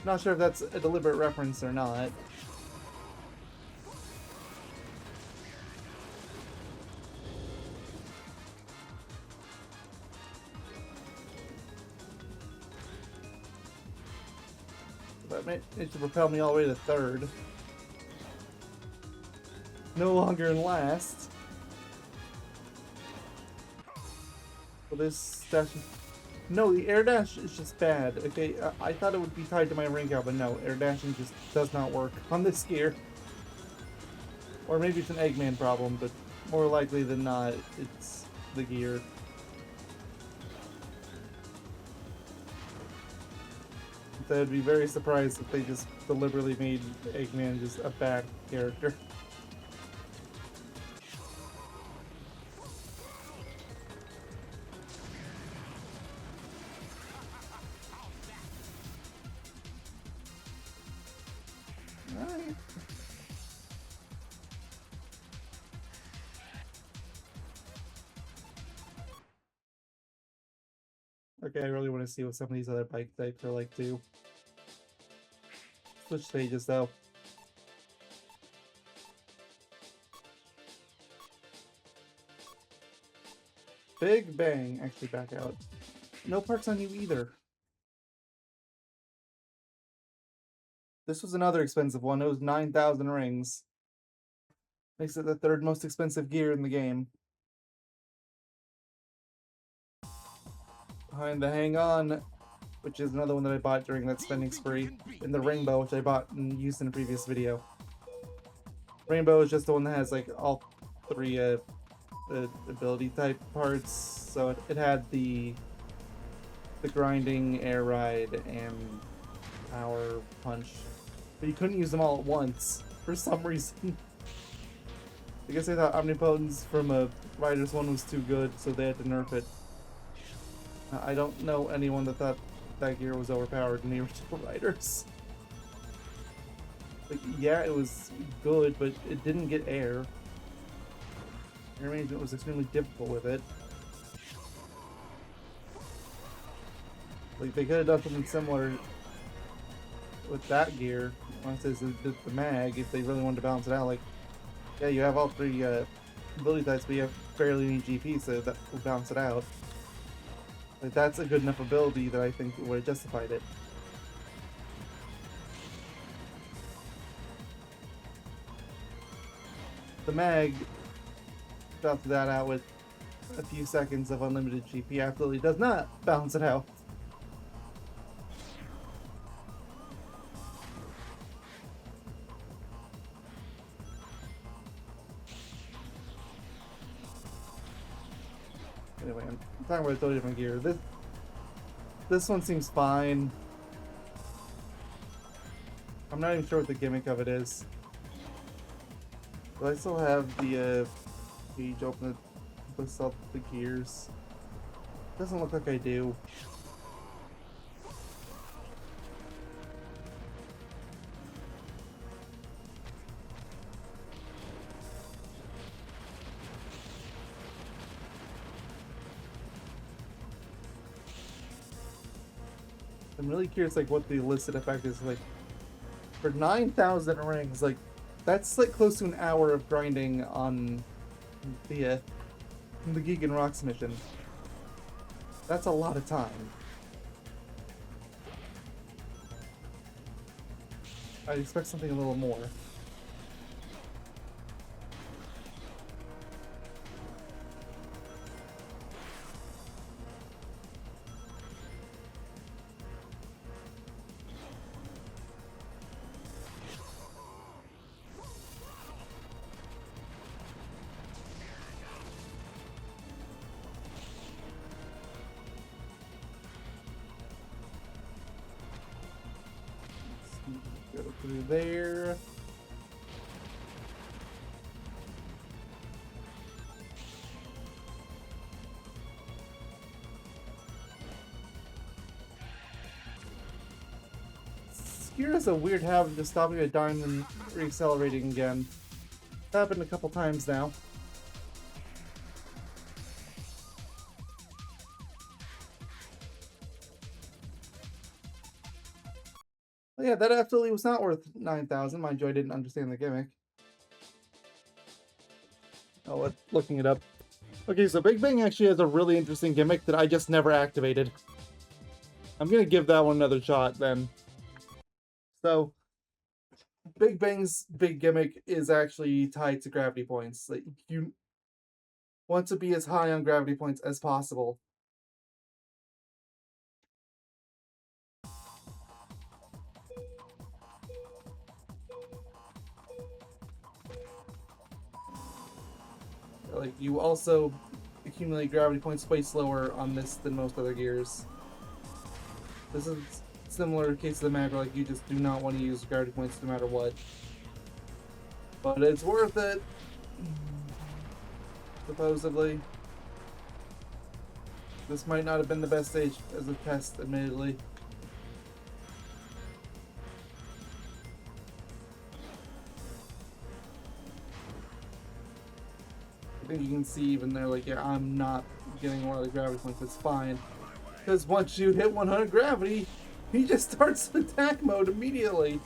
Not sure if that's a deliberate reference or not. that managed to propel me all the way to third. No longer in last. So this dash... No, the air dash is just bad. Okay, I thought it would be tied to my rank out, but no, air dashing just does not work on this gear. Or maybe it's an Eggman problem, but more likely than not, it's the gear. So I'd be very surprised if they just deliberately made Eggman just a bad character. Alright. Okay, I really want to see what some of these other bike types are like too. Switch stages though. Big Bang, actually back out. No parts on you either. This was another expensive one. It was 9,000 rings. Makes it the third most expensive gear in the game. Behind the Hang On, which is another one that I bought during that spending spree. And the Rainbow, which I bought and used in a previous video. Rainbow is just the one that has like all three ability type parts. So it had the grinding, air ride, and power punch. But you couldn't use them all at once for some reason. I guess they thought Omnipotence from a Riders 1 was too good, so they had to nerf it. I don't know anyone that thought that gear was overpowered in the original Riders. Like, yeah, it was good, but it didn't get air. Air management was extremely difficult with it. Like, they could have done something similar with that gear. When it says the mag, if they really wanted to balance it out, like, yeah, you have all three ability types, but you have barely any GP, so that will balance it out. Like, that's a good enough ability that I think would have justified it. The mag balances that out with a few seconds of unlimited GP. Absolutely does not balance it out. Anyway, I'm talking about a totally different gear. This one seems fine. I'm not even sure what the gimmick of it is. But I still have the page open to list up the gears. Doesn't look like I do. I'm really curious, like, what the listed effect is. Like, for 9,000 rings, like, that's like close to an hour of grinding on the Geek and Rocks mission. That's a lot of time. I'd expect something a little more. Go through there. Skier has a weird habit of stopping a dime and reaccelerating again. It's happened a couple times now. Well, yeah, that absolutely was not worth 9,000. Mind you, I didn't understand the gimmick. Oh, looking it up. Okay, so Big Bang actually has a really interesting gimmick that I just never activated. I'm gonna give that one another shot then. So Big Bang's big gimmick is actually tied to gravity points. Like you want to be as high on gravity points as possible. Like you also accumulate gravity points way slower on this than most other gears. This is similar case of the map where like you just do not want to use gravity points no matter what. But it's worth it. Supposedly. This might not have been the best stage as a test, admittedly. I think you can see even there, like, yeah, I'm not getting one of the gravity points, it's fine. Because once you hit 100 gravity, he just starts attack mode immediately.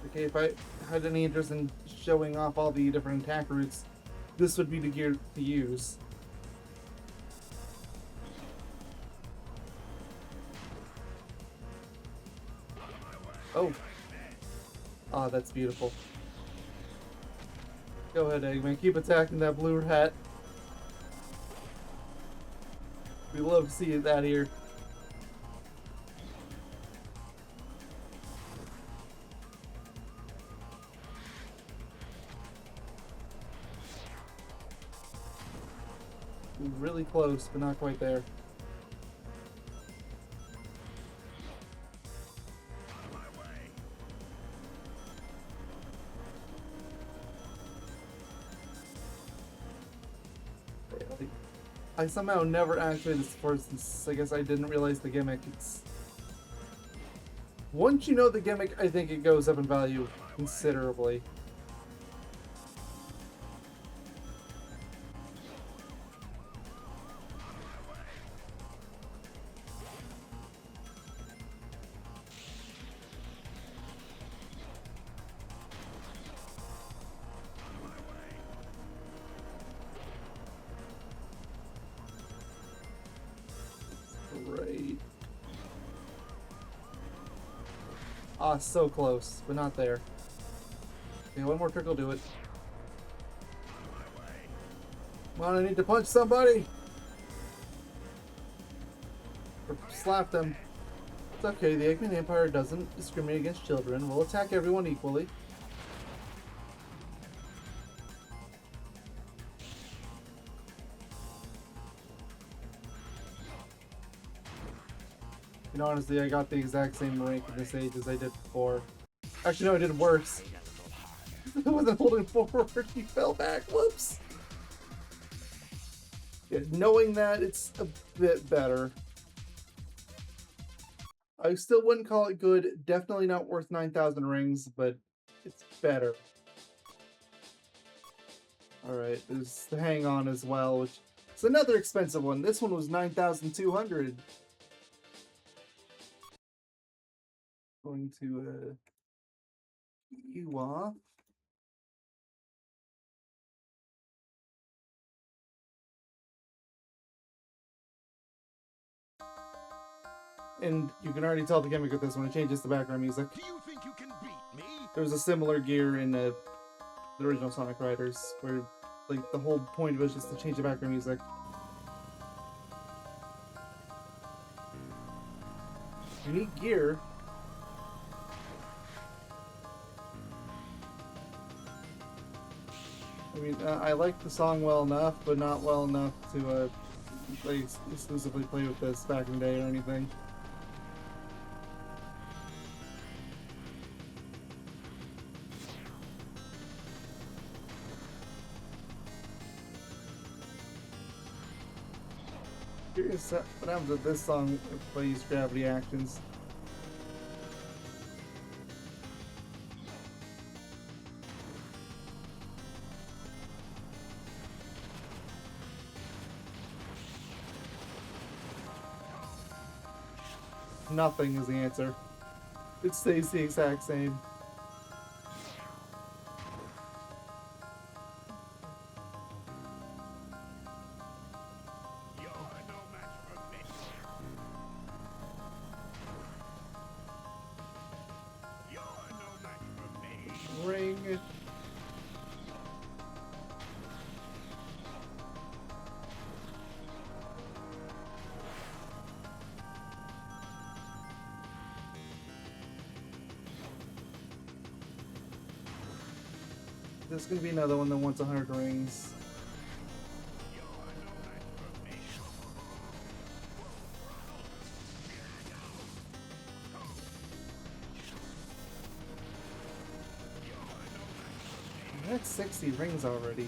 Okay, if I had any interest in showing off all the different attack routes, this would be the gear to use. Oh. Ah, that's beautiful. Go ahead, Eggman. Keep attacking that blue hat. We love seeing that here. Really close, but not quite there. I somehow never activated this first. I guess I didn't realize the gimmick. It's once you know the gimmick, I think it goes up in value considerably. Great. Ah, so close, but not there. Okay, one more trick will do it. Come on, I need to punch somebody! Or slap them. It's okay, the Eggman Empire doesn't discriminate against children. We'll attack everyone equally. And honestly, I got the exact same rank in this age as I did before. Actually, no, I did worse. I wasn't holding forward, he fell back. Whoops! Yeah, knowing that, it's a bit better. I still wouldn't call it good. Definitely not worth 9,000 rings, but it's better. Alright, there's the Hang On as well, which is another expensive one. This one was 9,200. Going to you off. And you can already tell the gimmick with this one. It changes the background music. Do you think you can beat me? There was a similar gear in the original Sonic Riders, where like the whole point of it was just to change the background music. Unique gear. I mean, I like the song well enough, but not well enough to exclusively play with this back in the day or anything. Curious what happens with this song if I use gravity actions. Nothing is the answer. It stays the exact same. there's gonna be another one that wants 100 rings. That's 60 rings already.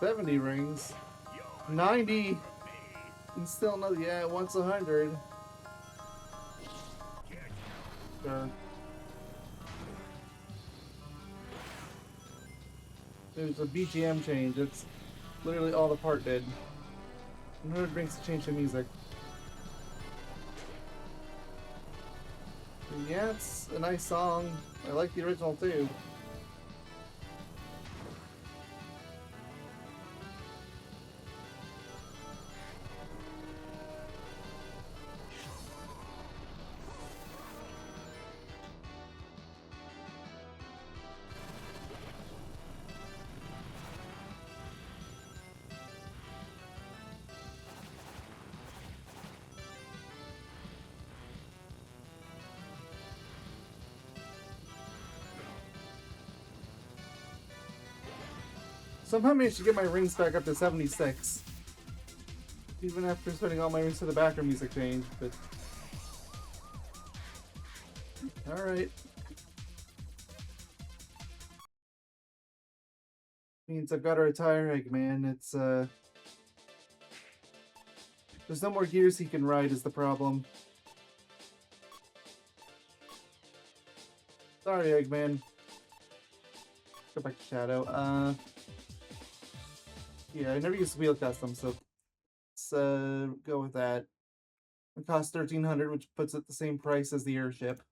$70 rings. 90. And still another, yeah, it wants 100. Sure. There's a BGM change. It's literally all the part did. 100 rings to change the music. And yeah, it's a nice song. I like the original too. Somehow I managed to get my rings back up to 76. Even after spending all my rings to the background music change, but... Alright. Means I've got to retire Eggman. It's, there's no more gears he can ride is the problem. Sorry, Eggman. Go back to Shadow. Yeah, I never used Wheel Custom, so let's go with that. It costs 1,300, which puts it the same price as the airship.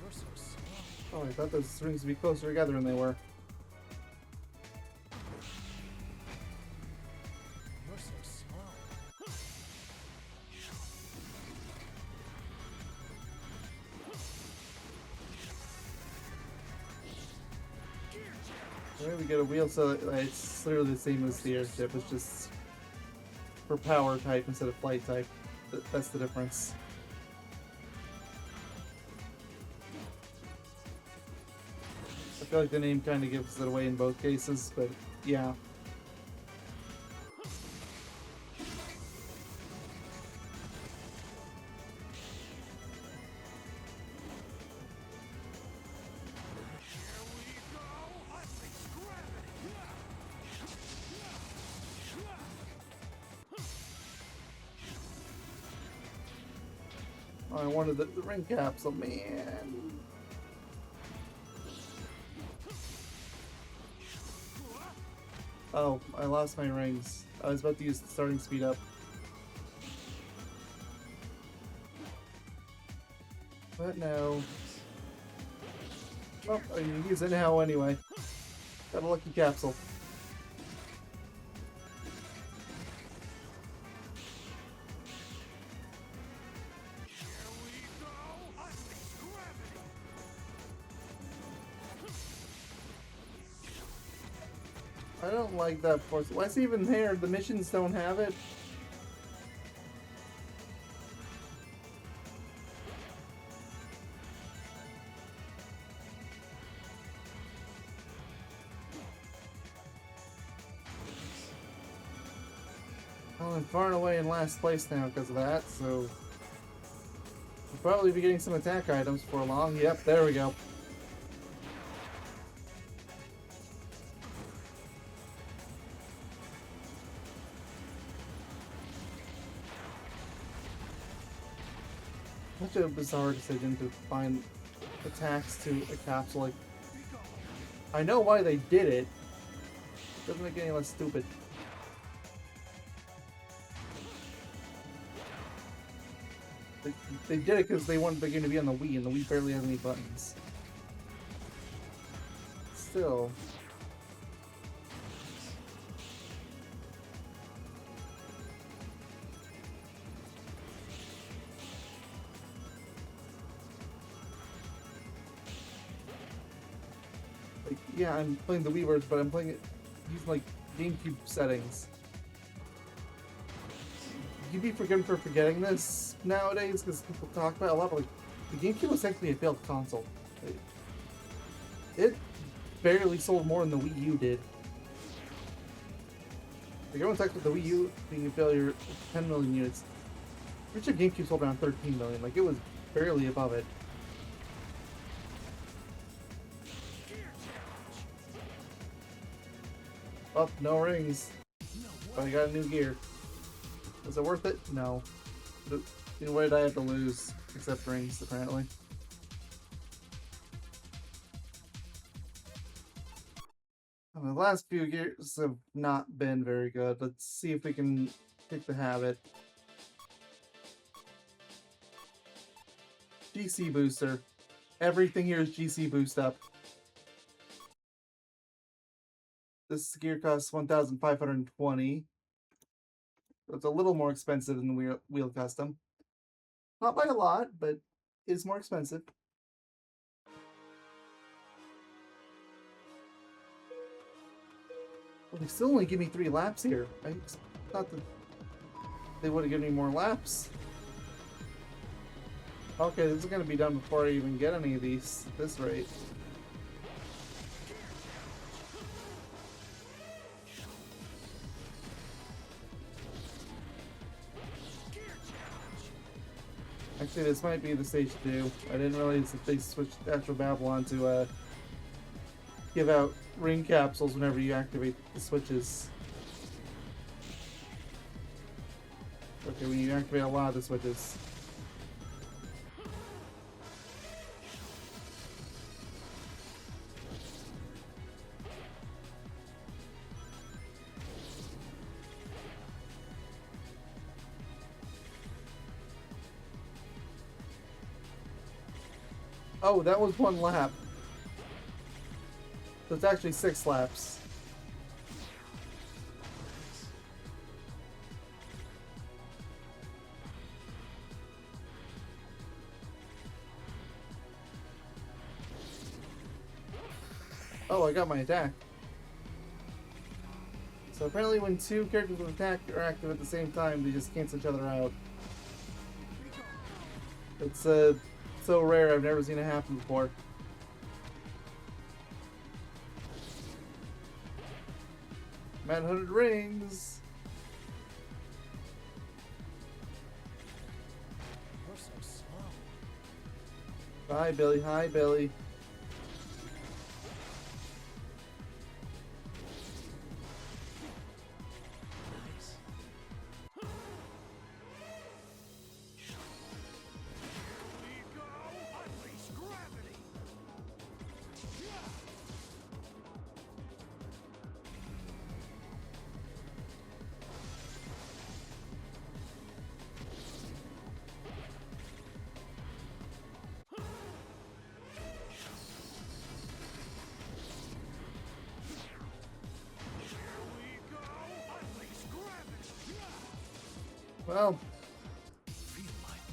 You're so slow. Oh, I thought those rings would be closer together than they were. You're so slow. There we get a wheel, so it's literally the same as the airship. It's just for power type instead of flight type. That's the difference. I feel like the name kind of gives it away in both cases, but yeah. Oh, I wanted the ring capsule, man. Oh, I lost my rings. I was about to use the starting speed up. But no. Oh, I can use it now anyway. Got a lucky capsule. I don't like that force. Why is it even there? The missions don't have it. Well, I'm far and away in last place now because of that, so we'll probably be getting some attack items for long. Yep, there we go. Such a bizarre decision to find attacks to a capsule. Like, I know why they did it. Doesn't make it any less stupid. They did it because they wanted the game to be on the Wii, and the Wii barely has any buttons. Still. Like, yeah, I'm playing the Wii version, but I'm playing it using like GameCube settings. You'd be forgiven for forgetting this nowadays because people talk about it a lot, but like, the GameCube was technically a failed console. It barely sold more than the Wii U did. Like, everyone talks about the Wii U being a failure, 10 million units. Richard GameCube sold around 13 million. Like, it was barely above it. Oh, no rings. But I got a new gear. Is it worth it? No. What did I have to lose? Except rings, apparently. The last few years have not been very good. Let's see if we can kick the habit. GC booster. Everything here is GC boost up. This gear costs 1,520. So it's a little more expensive than the wheel custom. Not by a lot, but is more expensive. Well, they still only give me 3 laps here. I thought that they would have given me more laps. Okay, this is going to be done before I even get any of these at this rate. Actually, this might be the stage to do. I didn't realize that they switched Astro Babylon to give out ring capsules whenever you activate the switches. Okay, when you activate a lot of the switches. Oh, that was 1 lap. So it's actually 6 laps. Oh, I got my attack. So apparently when 2 characters with attack are active at the same time, they just cancel each other out. It's so rare, I've never seen it happen before. I'm at 100 rings. You're so slow. Hi, Billy. Hi, Billy. Nice. We go unleash gravity. Well,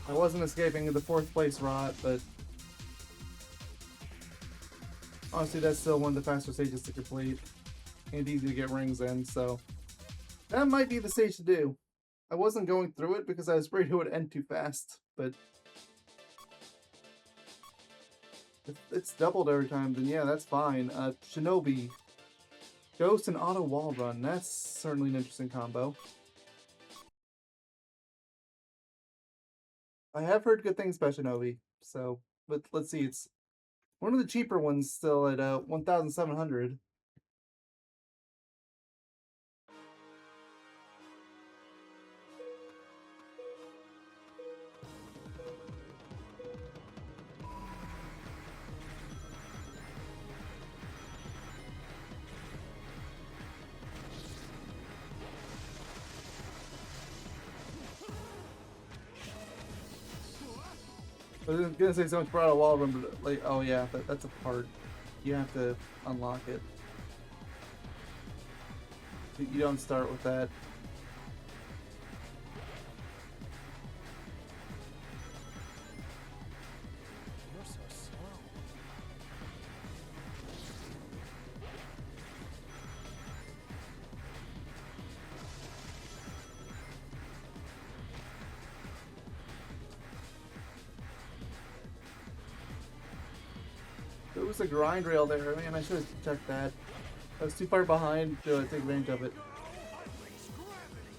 I wasn't escaping the 4th place rot, but honestly, that's still one of the faster stages to complete and easy to get rings in, so that might be the stage to do. I wasn't going through it because I was afraid it would end too fast, but if it's doubled every time, then yeah, that's fine. Shinobi, Ghost, and Auto Wall Run. That's certainly an interesting combo. I have heard good things about Shinobi, so but let's see. It's one of the cheaper ones still at 1,700. I was gonna say so much about a wall run, but like, oh yeah, that's a part. You have to unlock it. You don't start with that. You're so slow. was a grind rail there. Man, I should have checked that. I was too far behind to take advantage of it. Unleash gravity.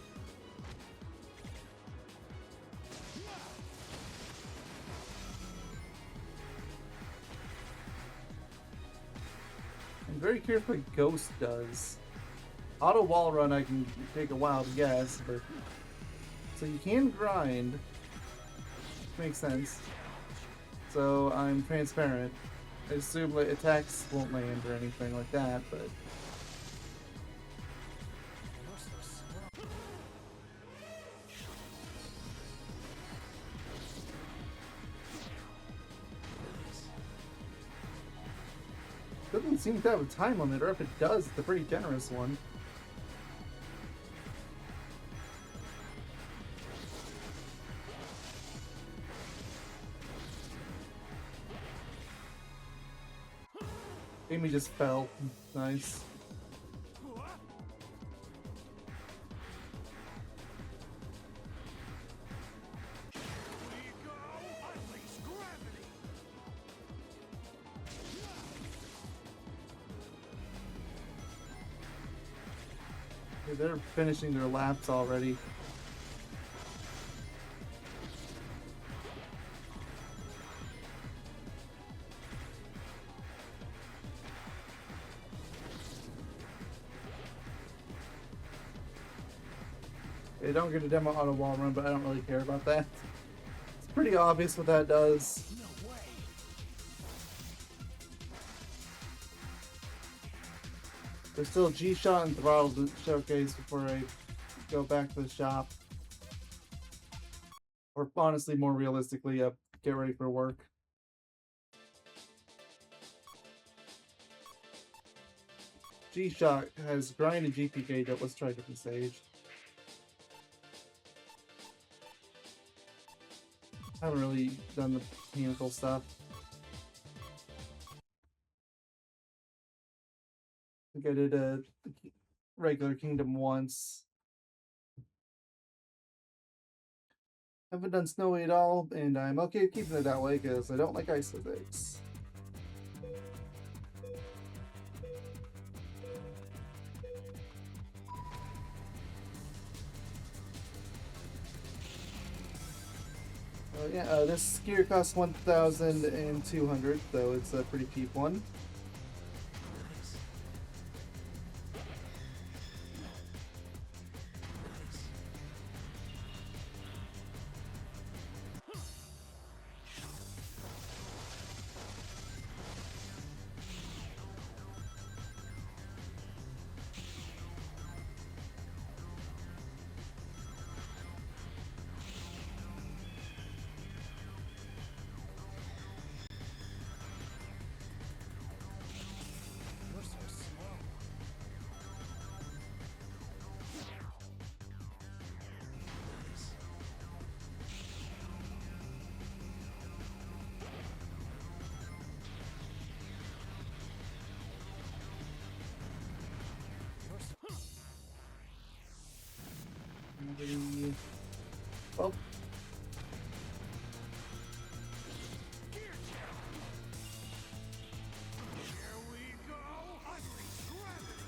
I'm very curious what Ghost does. Auto wall run I can take a while to guess, but so you can grind. Makes sense. So I'm transparent. I assume like attacks won't land or anything like that, but You're so slow. doesn't seem to have a time limit, or if it does, it's a pretty generous one. Amy just fell. Nice. We go. Unleash gravity. Yeah, they're finishing their laps already. They don't get a demo auto wall run, but I don't really care about that. It's pretty obvious what that does. No way. There's still G-Shot and Throttle to showcase before I go back to the shop. Or honestly, more realistically, get ready for work. G-Shot has grind and GP gauge up. Let's try a different stage. Haven't really done the mechanical stuff. I think I did a regular kingdom once. Haven't done snowy at all, and I'm okay keeping it that way because I don't like ice physics. Yeah, this gear costs 1,200, so it's a pretty cheap one. You're so slow. You're so Well, Here we go. Unleash gravity.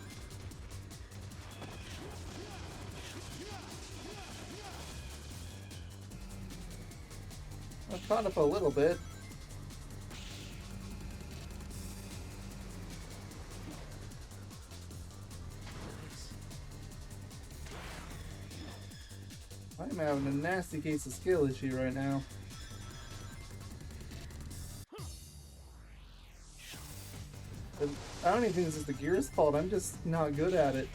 I caught up a little bit. I'm having a nasty case of skill issue right now. But I don't even think this is the gear's fault, I'm just not good at it.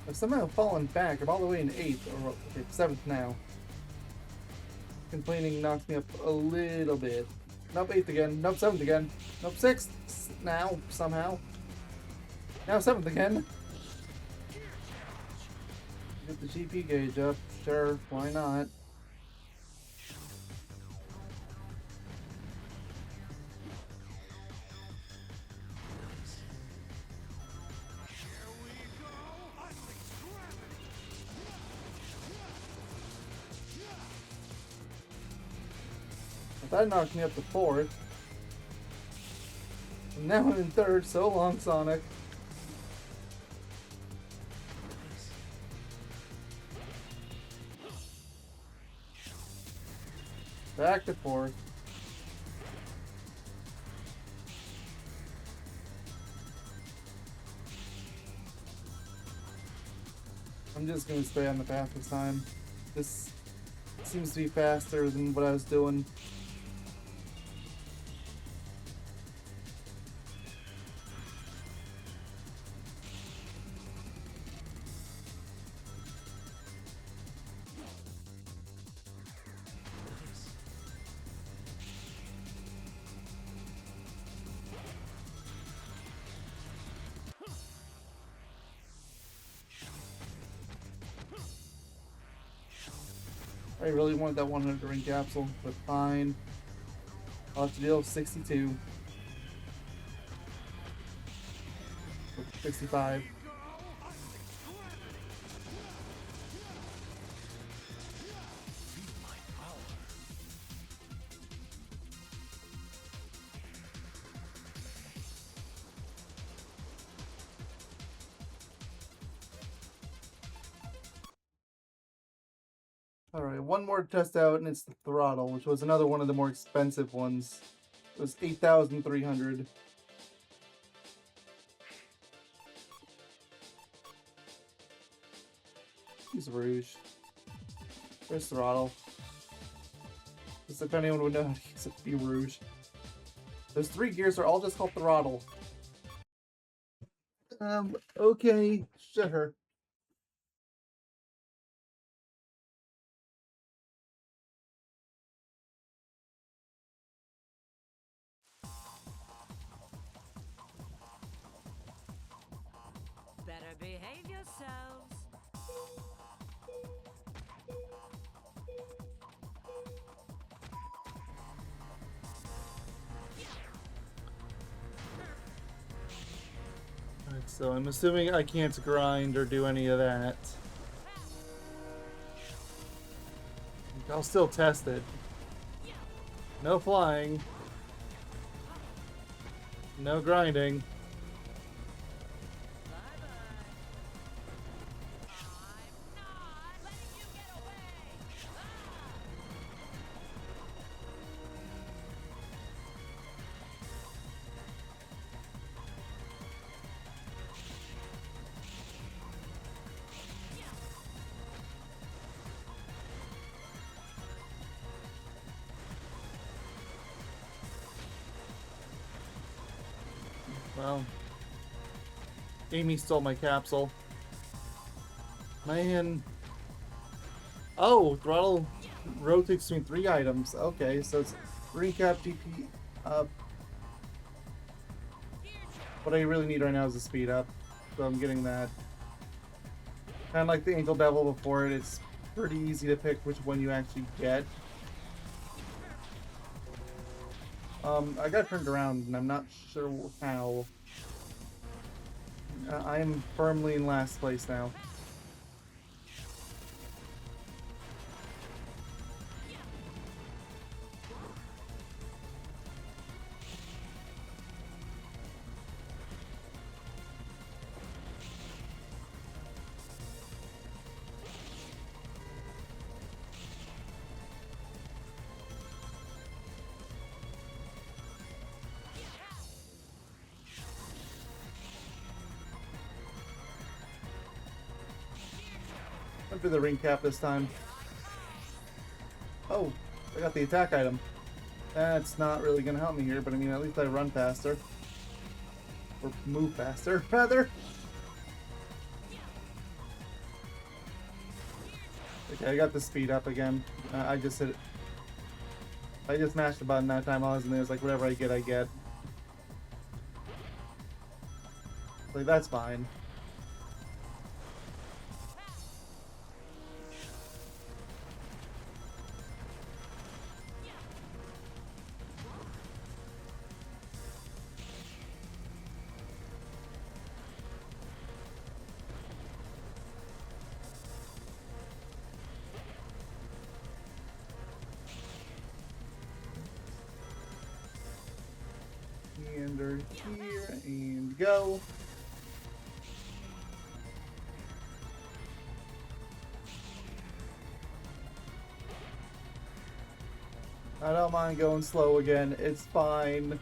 I've somehow fallen back. I'm all the way in 8th, or okay, 7th now. Complaining knocks me up a little bit. Nope, 8th again. Nope, 7th again. Nope, 6th now, somehow. Now 7th again. Get the GP gauge up. Sure, why not? That knocked me up to 4th. And now I'm in 3rd. So long, Sonic. Back to 4th. I'm just gonna stay on the path this time. This seems to be faster than what I was doing. I really wanted that 100 ring capsule, but fine. I'll have to deal with 62. 65. Alright, one more test out, and it's the throttle, which was another one of the more expensive ones. It was 8,300. Use Rouge. Where's throttle? Just if anyone would know how to use it, be Rouge. Those 3 gears are all just called throttle. Okay, sure. Better behave yourselves. Alright, so I'm assuming I can't grind or do any of that. I'll still test it. No flying. No grinding. Well, Amy stole my capsule. Man. Oh, throttle rotates between 3 items. Okay, so it's recap, GP up. What I really need right now is a speed up. So I'm getting that. Kind of like the Angel Devil before it, it's pretty easy to pick which one you actually get. I got turned around and I'm not sure how. I am firmly in last place now. Went for the ring cap this time. Oh, I got the attack item. That's not really going to help me here, but I mean, at least I run faster. Or move faster, rather. Okay, I got the speed up again. I just hit it. I just mashed the button that time. I was in there. It's like, whatever I get, I get. Like, that's fine. here and go. I don't mind going slow again. It's fine.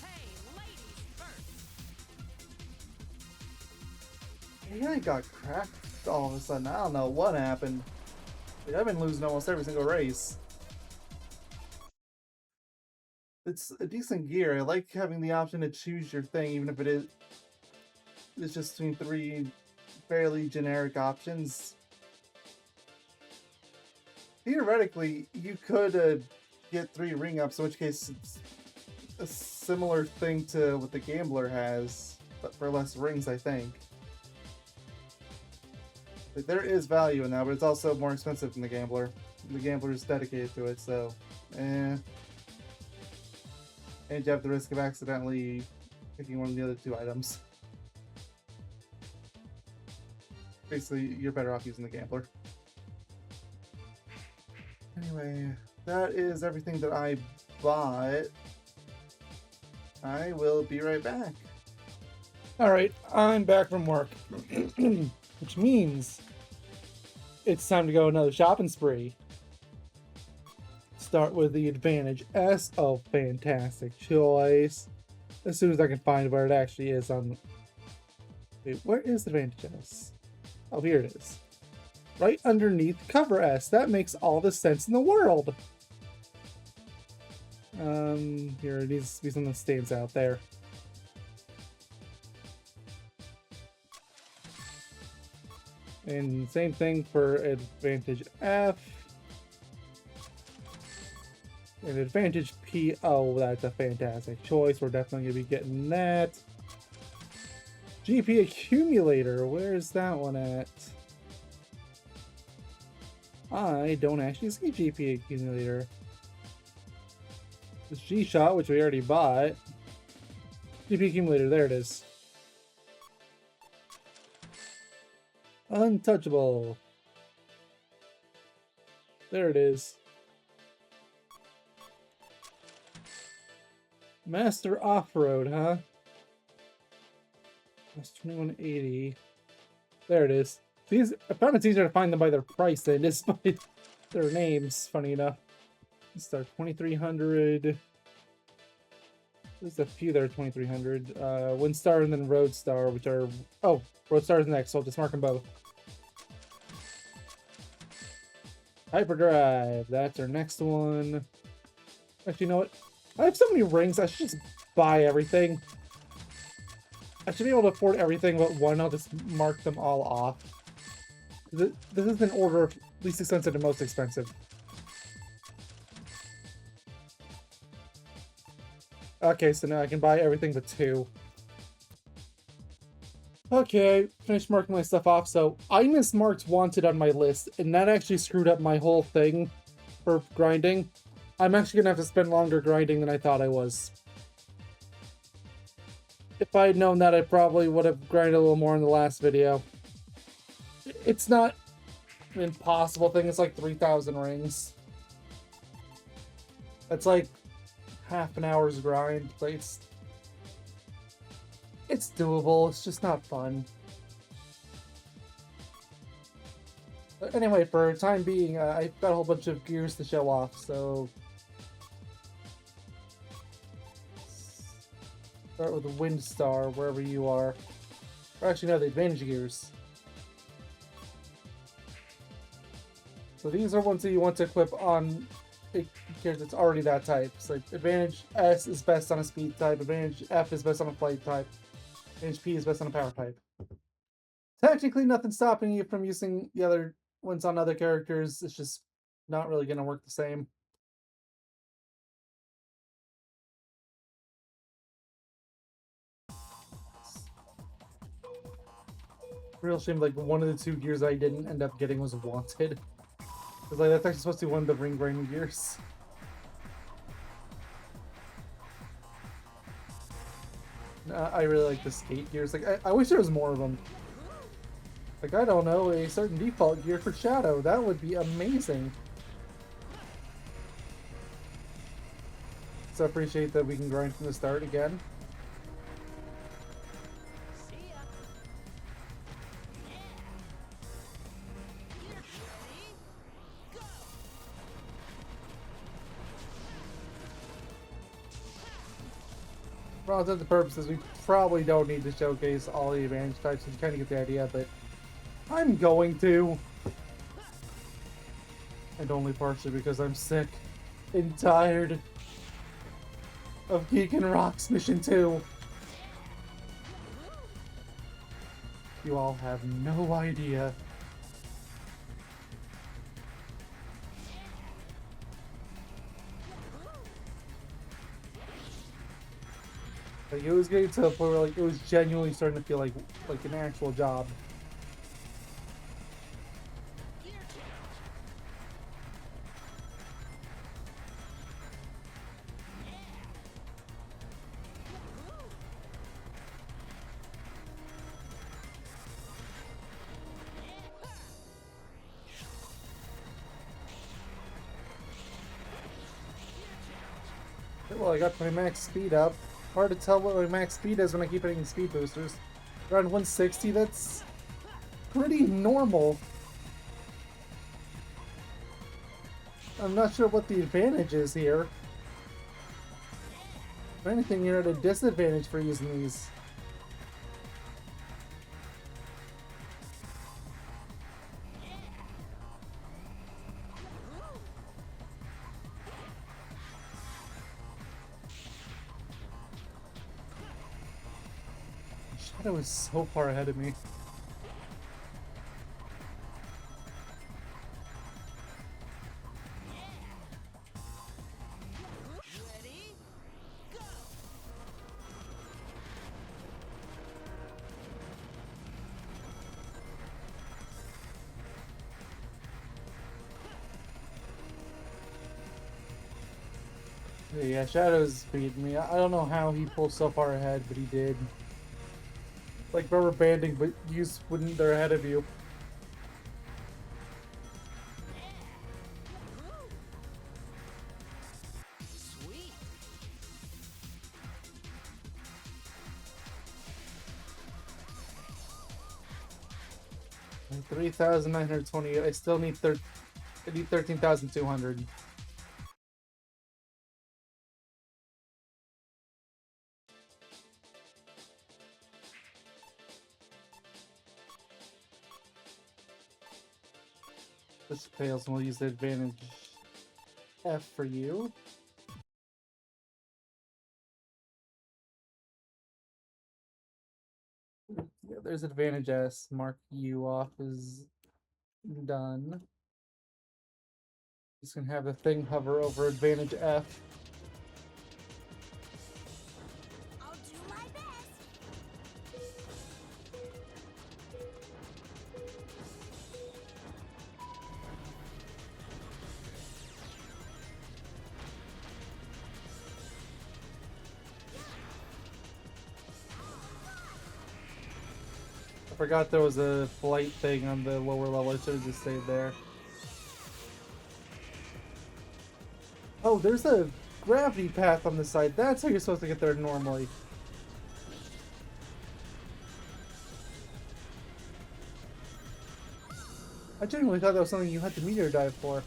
Hey, ladies first. Yeah, I got cracked all of a sudden. I don't know what happened. Like, I've been losing almost every single race. It's a decent gear. I like having the option to choose your thing, even if it's just between three fairly generic options. Theoretically, you could get 3 ring ups, in which case it's a similar thing to what the Gambler has, but for less rings, I think. Like, there is value in that, but it's also more expensive than the Gambler. The Gambler is dedicated to it, so and you have the risk of accidentally picking one of the other 2 items. Basically, you're better off using the Gambler. Anyway, that is everything that I bought. I will be right back. Alright, I'm back from work. Which means it's time to go another shopping spree. Start with the Advantage S. Oh, fantastic choice. As soon as I can find where it actually is on... Wait, where is the Advantage S? Oh, here it is. Right underneath Cover S. That makes all the sense in the world. Here, it needs to be something that stands out there. And same thing for Advantage F. And Advantage P. Oh, that's a fantastic choice. We're definitely going to be getting that. GP Accumulator. Where's that one at? I don't actually see GP Accumulator. This G-Shot, which we already bought. GP Accumulator. There it is. Untouchable. There it is. Master Off-Road, huh? That's 2180. There it is. These, I found it's easier to find them by their price than it is by their names, funny enough. Let's start 2300. There's a few that are 2300. Windstar and then Roadstar, which are... Oh, Roadstar's next, so I'll just mark them both. Hyperdrive, that's our next one. Actually, you know what? I have so many rings, I should just buy everything. I should be able to afford everything but one, I'll just mark them all off. This is in order of least expensive to most expensive. Okay, so now I can buy everything but 2. Okay, finished marking my stuff off, so I mismarked Wanted on my list, and that actually screwed up my whole thing for grinding. I'm actually gonna have to spend longer grinding than I thought I was. If I had known that, I probably would have grinded a little more in the last video. It's not an impossible thing, it's like 3,000 rings. That's like half an hour's grind. Like, it's doable, it's just not fun. But anyway, for the time being, I've got a whole bunch of gears to show off, so... Start with the Windstar, wherever you are. Or actually, no, the Advantage gears. So these are ones that you want to equip on a gear that's already that type. So Advantage S is best on a speed type, Advantage F is best on a flight type, Advantage P is best on a power type. Technically, nothing's stopping you from using the other ones on other characters. It's just not really going to work the same. Real shame, like, one of the 2 gears I didn't end up getting was Wanted. Because, like, that's actually supposed to be one of the ring grinding gears. I really like the skate gears. Like, I wish there was more of them. Like, I don't know, a certain default gear for Shadow. That would be amazing. So I appreciate that we can grind from the start again. See ya. Ready? Go. For all intents and purposes, we probably don't need to showcase all the advantage types. You kind of get the idea, but I'm going to. And only partially because I'm sick and tired of Geek and Rocks Mission 2. You all have no idea. Like, it was getting to a point where, like, it was genuinely starting to feel like an actual job. Well, I got my max speed up. Hard to tell what my max speed is when I keep hitting speed boosters. Around 160, that's pretty normal. I'm not sure what the advantage is here. If anything, you're at a disadvantage for using these. Shadow is so far ahead of me. Ready? Go. 'Yeah, Shadow's beating me. I don't know how he pulled so far ahead, but he did. Like rubber banding, but use when they're ahead of you. Sweet. 3,928. I still need I need 13,200. This fails, and we'll use the advantage F for you. Yeah, there's advantage S. Mark you off is done. Just gonna have the thing hover over advantage F. I'll do my best. I forgot there was a flight thing on the lower level. I should have just stayed there. Oh, there's a gravity path on the side. That's how you're supposed to get there normally. I genuinely thought that was something you had to meteor dive for.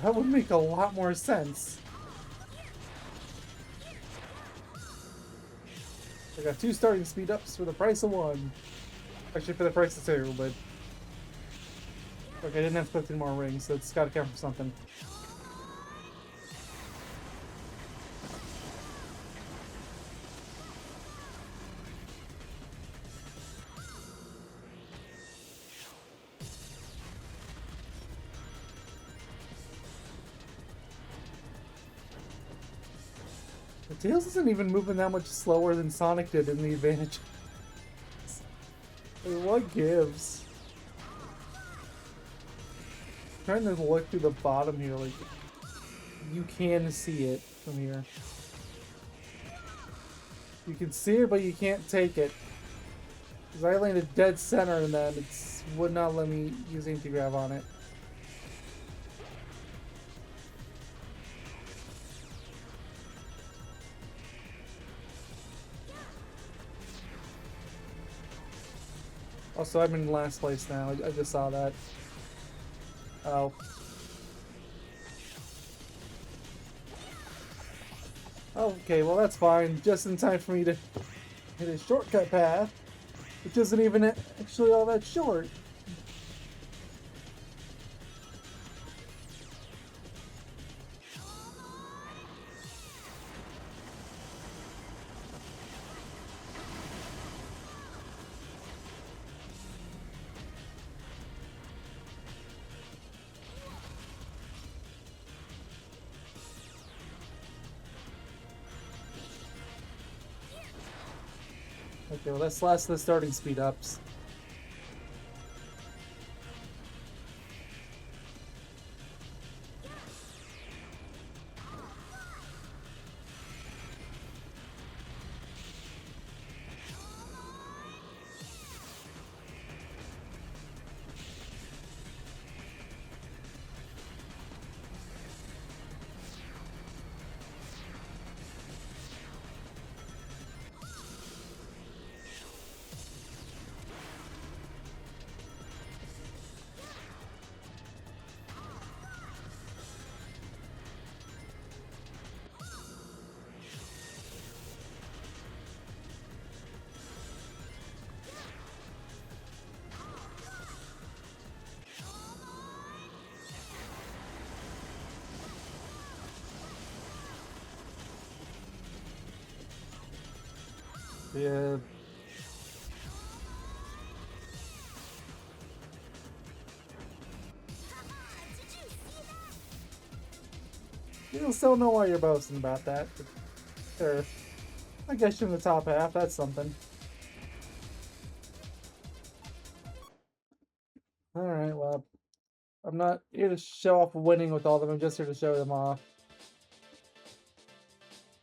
That would make a lot more sense. I got 2 starting speed ups for the price of 1. Actually, for the price of 2, but... Okay, I didn't have 15 more rings, so it's gotta count for something. The Tails isn't even moving that much slower than Sonic did in the advantage. What gives? I'm trying to look through the bottom here, like you can see it. from here. You can see it, but you can't take it. Because I landed dead center and then it would not let me use anti-grav on it. Also, I'm in last place now. I just saw that. Oh. Okay, well that's fine. Just in time for me to hit a shortcut path, which isn't even actually all that short. Okay, well that's last of the starting speed ups. Yeah. You still know why you're boasting about that. But sure. I guess you're in the top half. That's something. Alright, well. I'm not here to show off winning with all of them. I'm just here to show them off.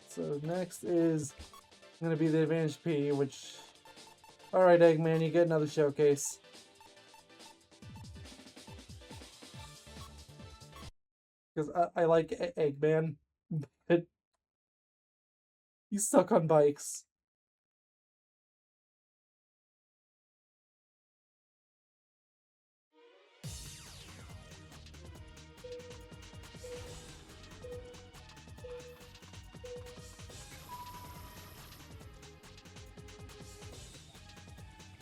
So next is going to be the Advantage P, which... Alright, Eggman, you get another showcase. Because I like Eggman, but he's stuck on bikes.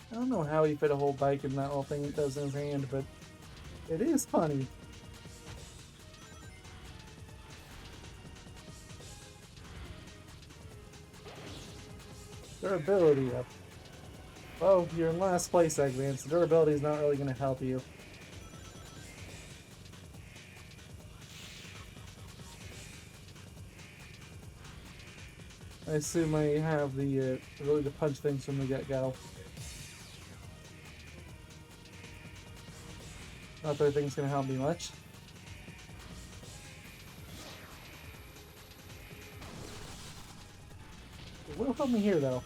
I don't know how he fit a whole bike in that little thing he does in his hand, but it is funny. Durability up. Oh, you're in last place, Eggman, so durability is not really going to help you. I assume I have the ability to punch things from the get-go. Not that I think it's going to help me much. It will help me here, though.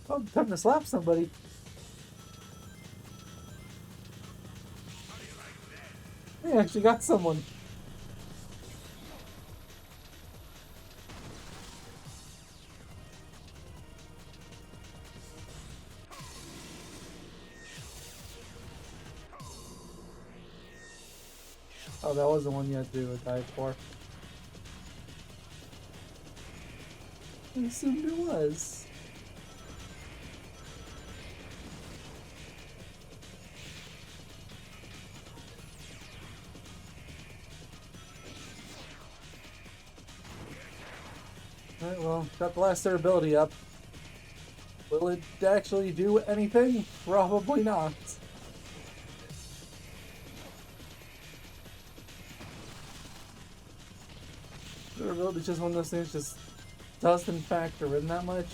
Oh, time to slap somebody. Hey, I actually got someone. Oh, that was the one you had to dive for. I assumed it was. Alright, well, got the last durability up. Will it actually do anything? Probably not. It's just one of those things just doesn't factor in that much.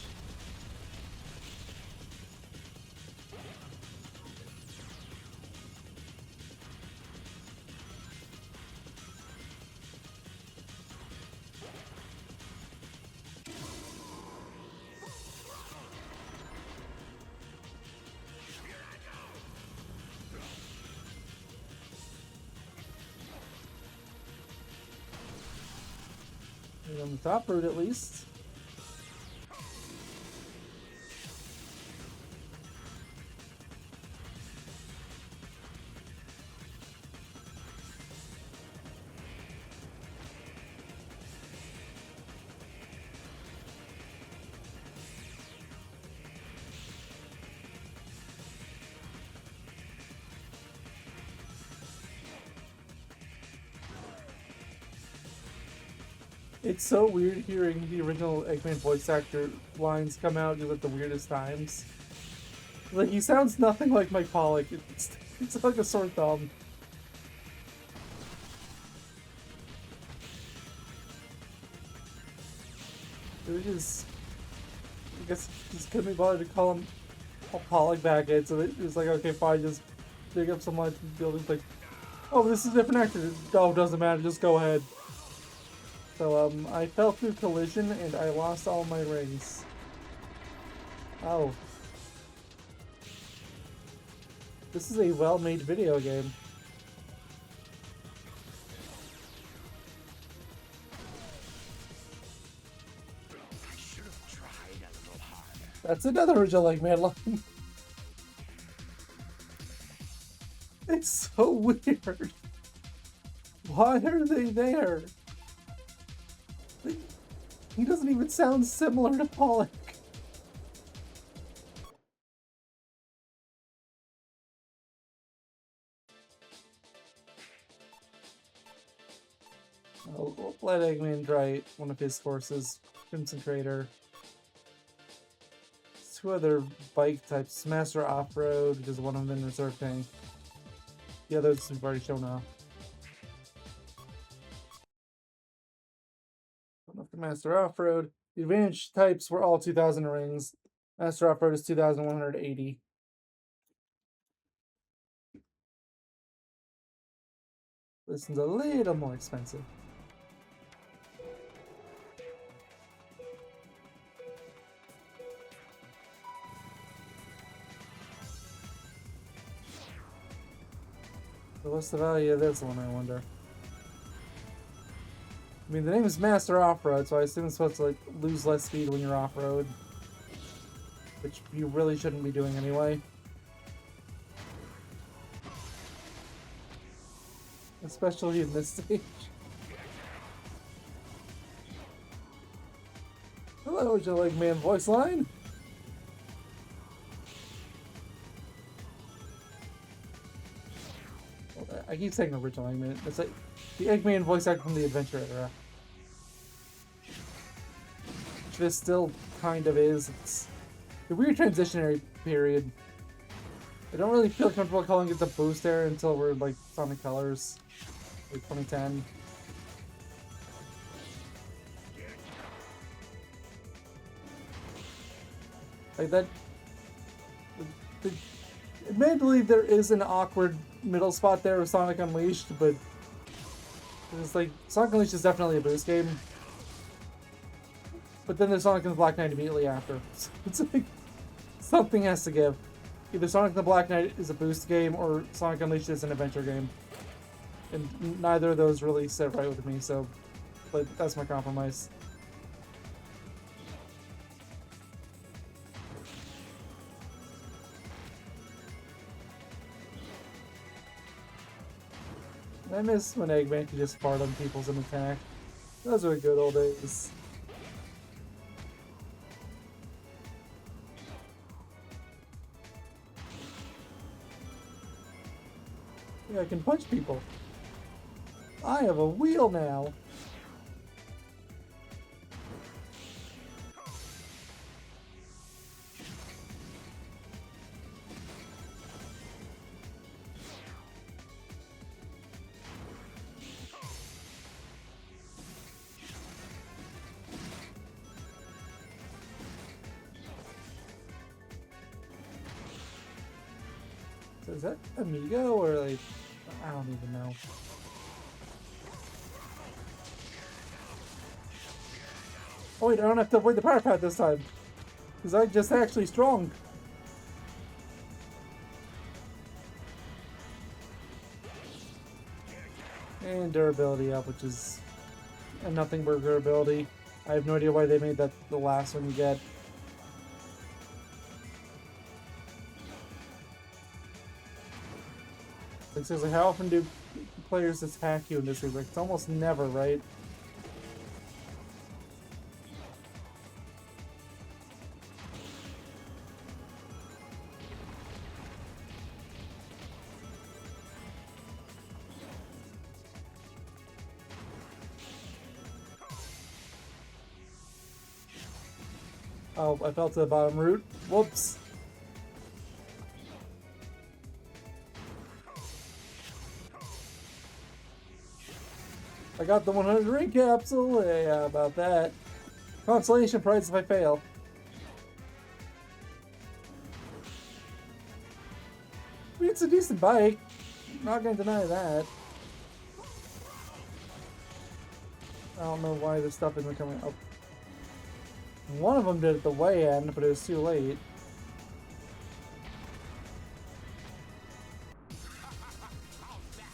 On the top route, at least. It's so weird hearing the original Eggman voice actor lines come out just at the weirdest times. Like, he sounds nothing like Mike Pollock. It's like a sore thumb. It just, I guess, just couldn't be bothered to call him Pollock back in, so it was like, okay, fine, just dig up some lines from the building. Like, oh, this is a different actor. Oh, doesn't matter, just go ahead. So, I fell through collision and I lost all my rings. Oh. This is a well-made video game. I should have tried a little harder. That's another original Eggman line. It's so weird. Why are they there? He doesn't even sound similar to Pollock. I'll let Eggman try one of his courses. Crimson Crater. Two other bike types. Master Off-Road, which is one of them in Reserve Tank. The others we've already shown off. Master Off-Road. The advantage types were all 2,000 rings. Master Off-Road is 2,180. This one's a little more expensive. So what's the value of this one, I wonder? I mean, the name is Master Off-Road, so I assume it's supposed to, like, lose less speed when you're off-road. Which you really shouldn't be doing anyway. Especially in this stage. Hello, would you like man voice line? Well, I keep saying original Eggman. It's like the Eggman voice actor from the Adventure era. Which this still kind of is. It's a weird transitionary period. I don't really feel comfortable calling it the boost era until we're like Sonic Colors, like 2010. Like that. Admittedly, there is an awkward middle spot there with Sonic Unleashed, but it's like Sonic Unleashed is definitely a boost game. But then there's Sonic and the Black Knight immediately after. So it's like something has to give. Either Sonic and the Black Knight is a boost game or Sonic Unleashed is an adventure game. And neither of those really sit right with me, so but that's my compromise. I miss when Eggman could just fart on people's an attack. Those were good old days. Yeah, I can punch people. I have a wheel now. So is that Amigo or like I don't even know. Oh wait, I don't have to avoid the power pad this time. Because I'm just actually strong. And durability up, which is a nothing but durability. I have no idea why they made that the last one you get. Like seriously, how often do players attack you in this game? Like it's almost never, right? Oh, I fell to the bottom root. Whoops. I got the 100 ring capsule. Yeah, about that. Consolation prize if I fail. I mean, it's a decent bike. Not gonna deny that. I don't know why this stuff isn't coming up. One of them did at the way end, but it was too late.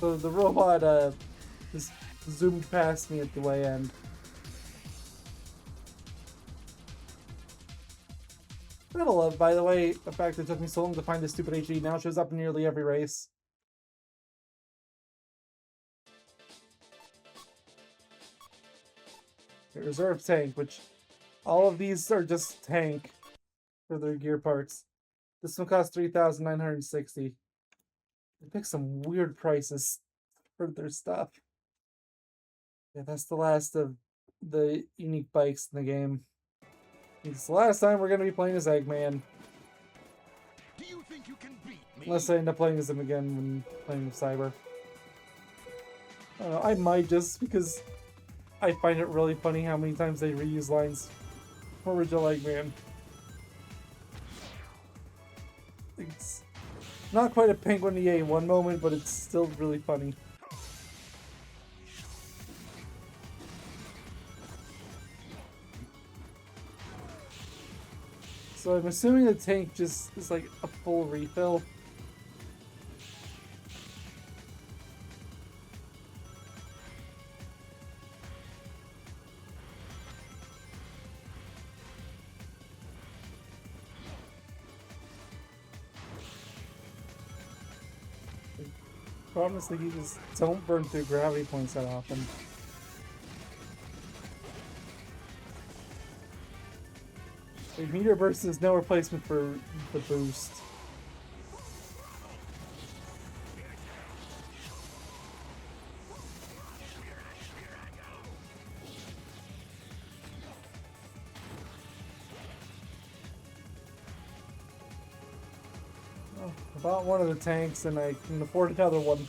So the robot just zoomed past me at the way end. I love, by the way, the fact that it took me so long to find this stupid HD now shows up in nearly every race. The reserve tank, which all of these are just tank for their gear parts. This one costs 3,960. They pick some weird prices for their stuff. Yeah, that's the last of the unique bikes in the game. It's the last time we're gonna be playing as Eggman. Do you think you can beat me? Unless I end up playing as him again when playing with Cyber. I don't know, I might just because I find it really funny how many times they reuse lines from original Eggman. It's not quite a Penguin EA one moment, but it's still really funny. So I'm assuming the tank just is like a full refill. Problem is that you just don't burn through gravity points that often. Like, meteor burst is no replacement for the boost. Oh, I bought one of the tanks and I can afford another one.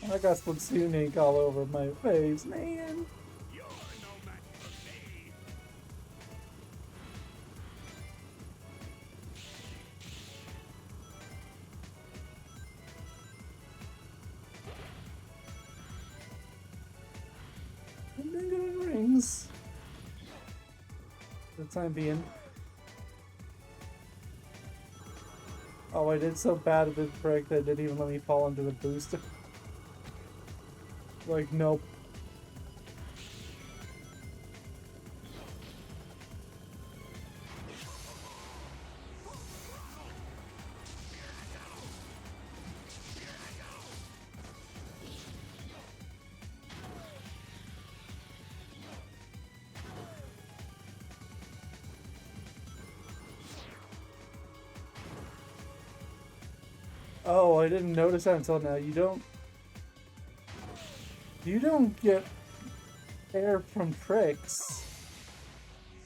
I got Splatoon ink all over my face, man. You're no match for me. I'm doing good in rings. For the time being. Oh, I did so bad at the break that it didn't even let me fall into the boost. Like, nope. Oh, I didn't notice that until now. You don't get air from tricks.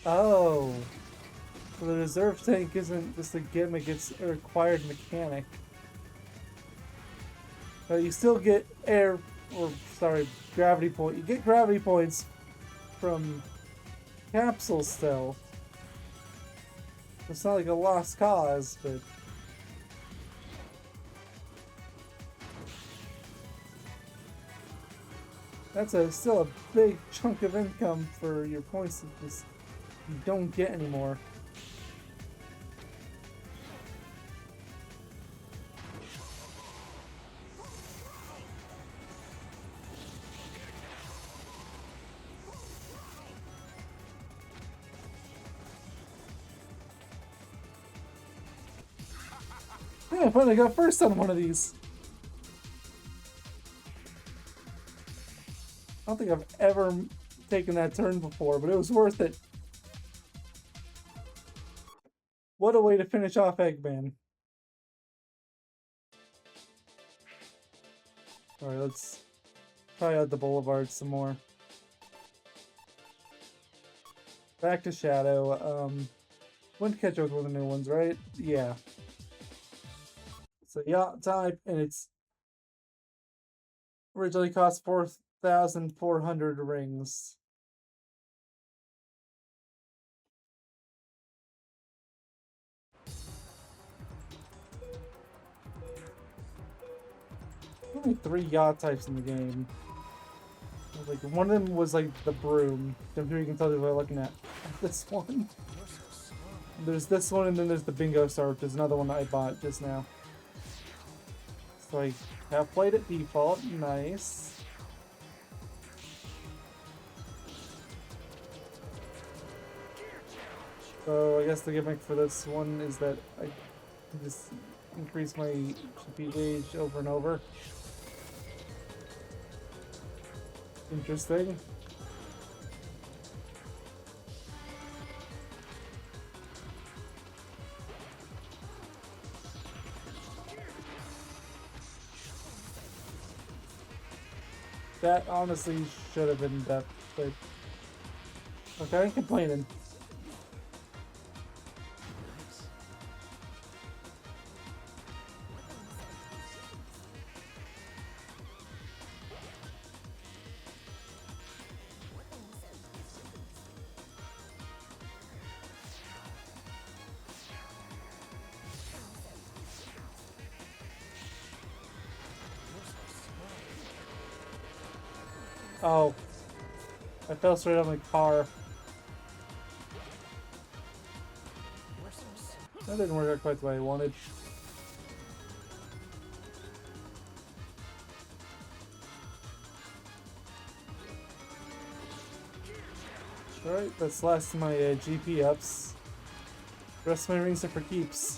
Oh. So the reserve tank isn't just a gimmick, it's a required mechanic. But you still get air or sorry, gravity point. You get gravity points from capsules still. It's not like a lost cause, but that's still a big chunk of income for your points that just you don't get anymore. Yeah, I finally got first on one of these. I don't think I've ever taken that turn before, but it was worth it. What a way to finish off Eggman. Alright, let's try out the Boulevard some more. Back to Shadow. Wind Catcher was one of the new ones, right? Yeah. So yacht type, and it's originally cost 4,400 rings. Only 3 yacht types in the game. Like one of them was like the broom. I'm sure you can tell by looking at this one. There's this one, and then there's the Bingo Star, which is another one that I bought just now. So I have played at default. Nice. So I guess the gimmick for this one is that I just increase my GP gauge over and over. Interesting. That honestly should have been depth, but okay, I ain't complaining. Oh, I fell straight on my car. That didn't work out quite the way I wanted. Alright, that's last of my GP ups. The rest of my rings are for keeps.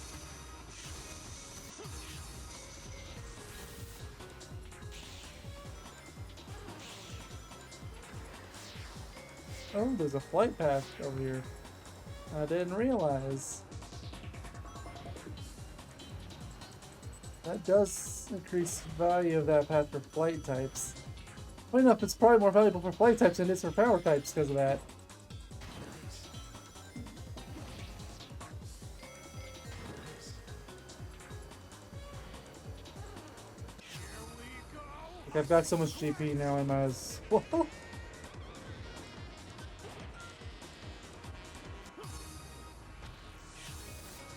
Oh, there's a flight path over here. I didn't realize. That does increase the value of that path for flight types. Funny enough, it's probably more valuable for flight types than it is for power types because of that. Like I've got so much GP now, I might as well.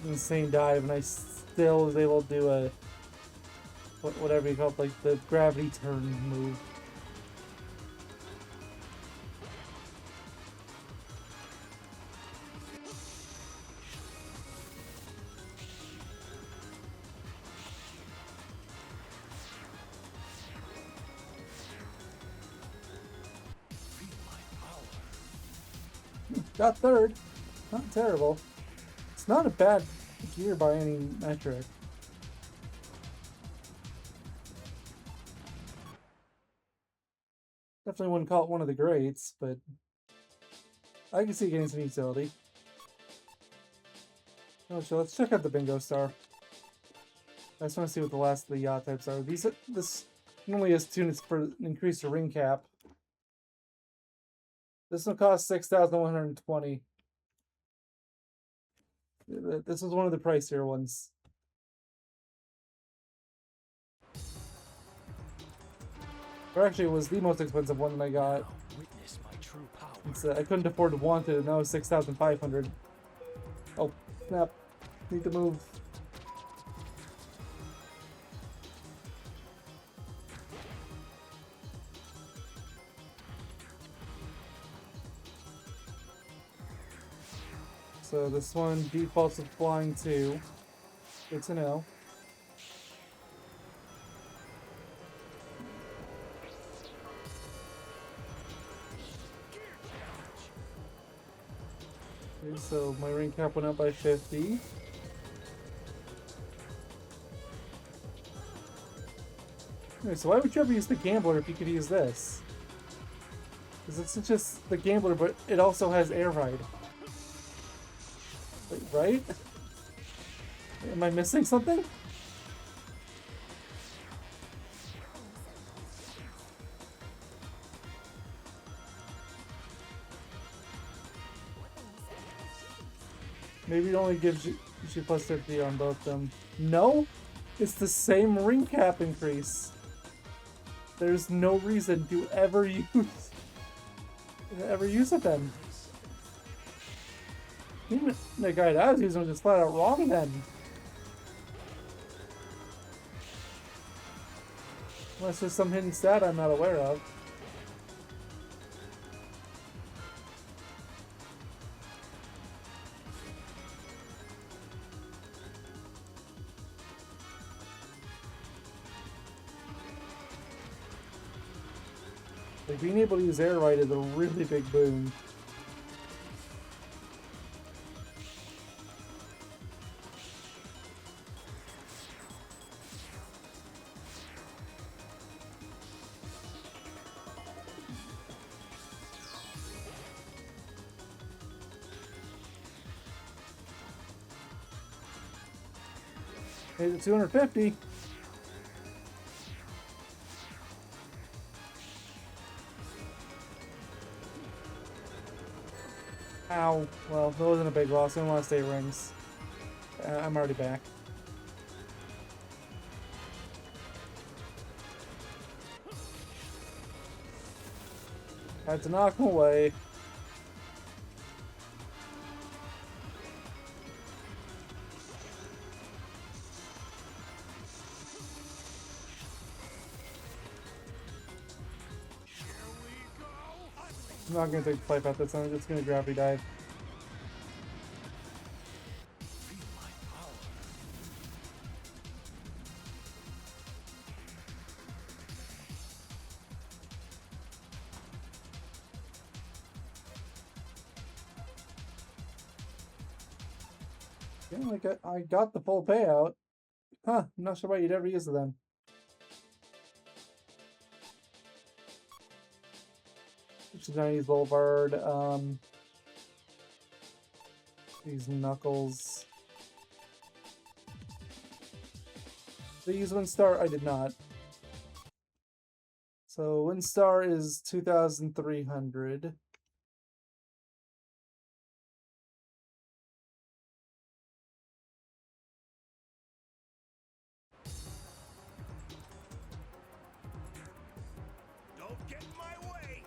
Insane dive, and I still was able to do a whatever you call it, like the gravity turn move. Got third. Not terrible. It's not a bad gear by any metric. Definitely wouldn't call it one of the greats, but I can see getting some utility. Oh, so let's check out the Bingo Star. I just want to see what the last of the yacht types are. This normally has tunits for an increase to ring cap. This one costs 6,120. This was one of the pricier ones. Or actually, it was the most expensive one that I got. Now witness my true power. Since I couldn't afford to want it, and that was 6,500. Oh, snap. Need to move. So this one defaults with flying 2. Good to know. Okay, so my ring cap went up by 50. Okay, so why would you ever use the Gambler if you could use this? Because it's just the Gambler, but it also has Air Ride. Wait, right? Am I missing something? Maybe it only gives you plus 50 on both them. No? It's the same ring cap increase. There's no reason to ever use it then. Even the guy that I was using was just flat out wrong then. Unless there's some hidden stat I'm not aware of. Like, being able to use air ride is a really big boon. Made it 250. Ow. Well, that wasn't a big loss. I only lost 8 rings. I'm already back. Had to knock him away. I'm not gonna take the fight path this time, I'm just gonna gravity dive. Feel my power. Yeah, like I got the full payout. Huh, I'm not sure why you'd ever use it then. Chinese Boulevard, these Knuckles. Did I use Windstar? I did not. So Windstar is 2,300. Don't get in my way.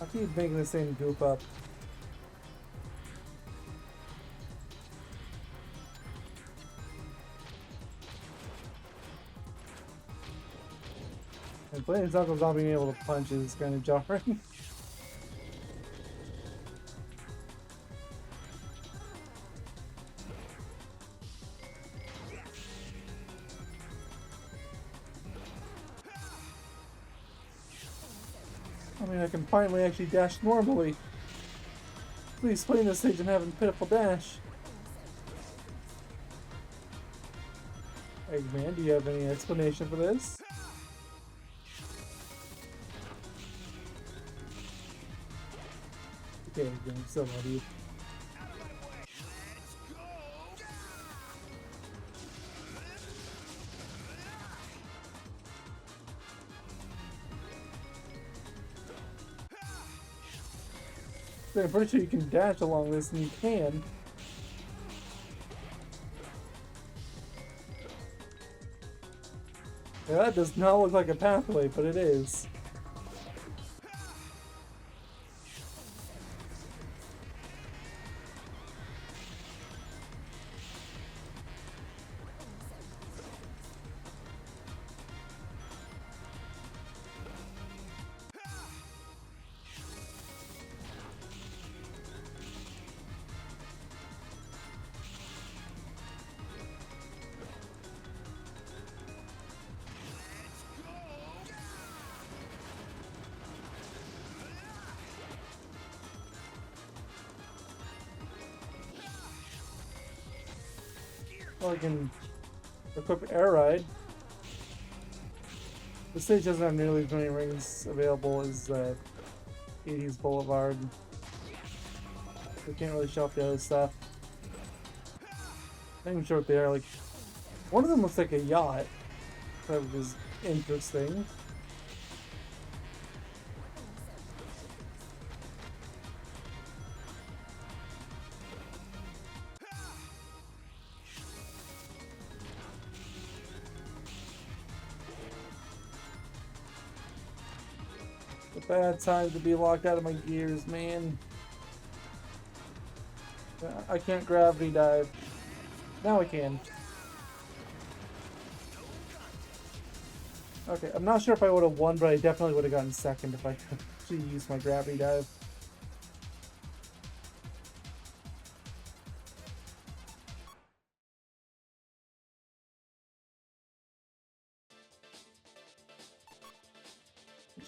I keep making the same goof up. And playing Knuckles not being able to punch is kind of jarring. I mean, I can finally actually dash normally. Please playing this stage and having pitiful dash. Eggman, do you have any explanation for this? Okay, Eggman, so love you. I'm pretty sure you can dash along this, and you can. Yeah, that does not look like a pathway, but it is. Well, I can equip Air Ride. The stage doesn't have nearly as many rings available as 80s Boulevard. We can't really show off the other stuff. Not even sure what they are. Like, one of them looks like a yacht, which is interesting. A bad time to be locked out of my gears, man. I can't gravity dive. Now I can. Okay, I'm not sure if I would have won, but I definitely would have gotten second if I could actually use my gravity dive.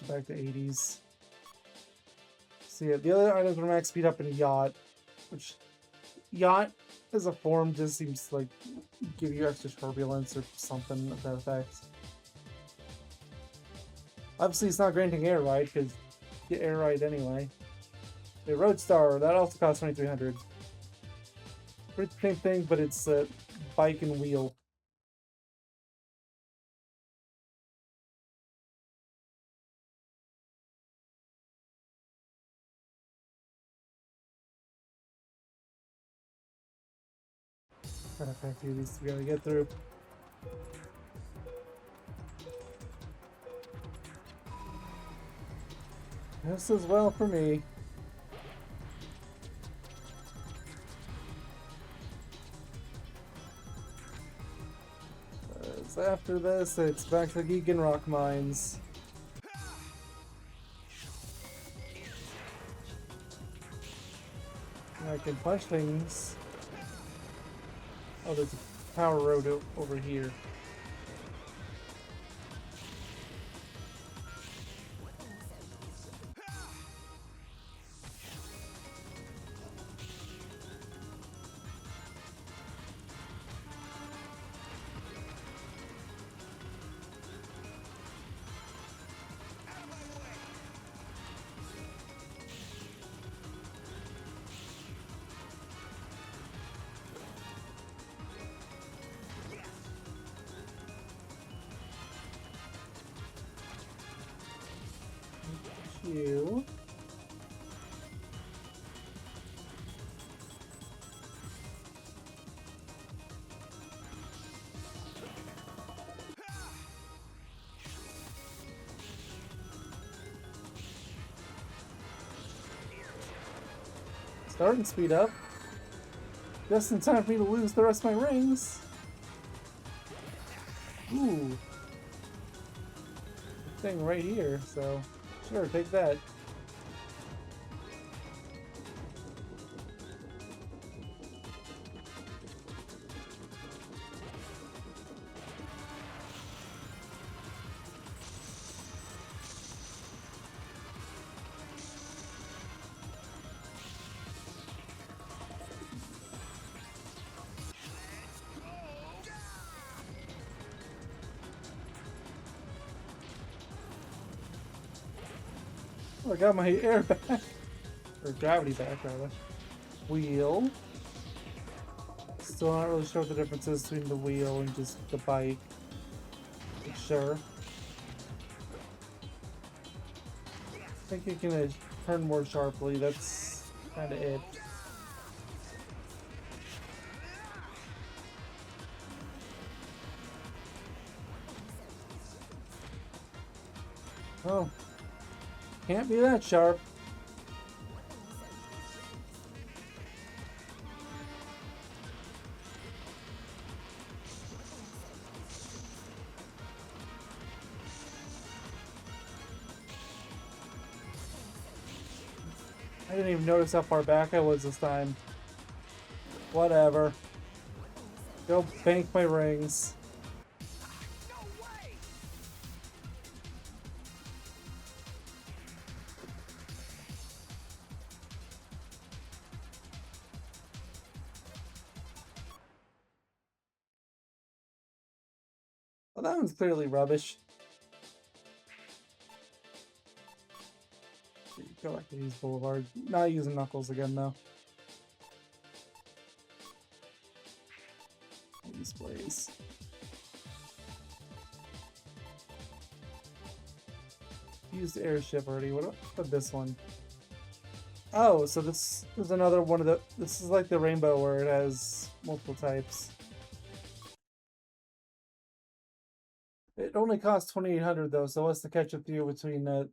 Back to 80s. So yeah, the other items were max speed up in Yacht, which Yacht as a form just seems to like give you extra turbulence or something of that effect. Obviously it's not granting Air Ride because you get Air Ride anyway. The Roadstar, that also costs 2,300. Pretty same thing, but it's a bike and wheel. Perfect, these we gotta get through. This is well for me. After this, it's back to the Geegan Rock Mines. I can punch things. Oh, there's a power road over here. You. Starting to speed up. Just in time for me to lose the rest of my rings. Ooh. Thing right here, so sure, take that. Oh, I got my air back. Or gravity back, rather. Wheel. Still not really sure what the difference is between the wheel and just the bike. But sure. I think you can turn more sharply. That's kind of it. Oh, can't be that sharp. I didn't even notice how far back I was this time. Whatever. Go bank my rings. No way! Well, that one's clearly rubbish. Go back to use Boulevard. Not using Knuckles again, though. These plays. Used airship already. What about this one? Oh, so this is another one of the. This is like the rainbow where it has multiple types. It only costs 2,800 though, so what's the catch up here between the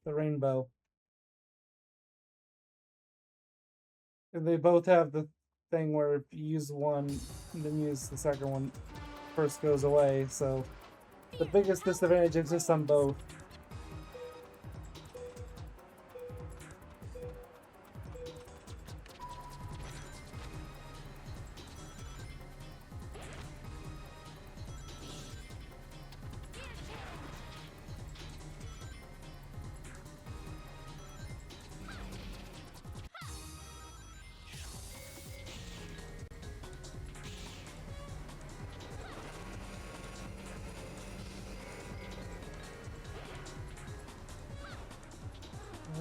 rainbow? And they both have the thing where if you use one, and then use the second one, first goes away. So the biggest disadvantage exists on both.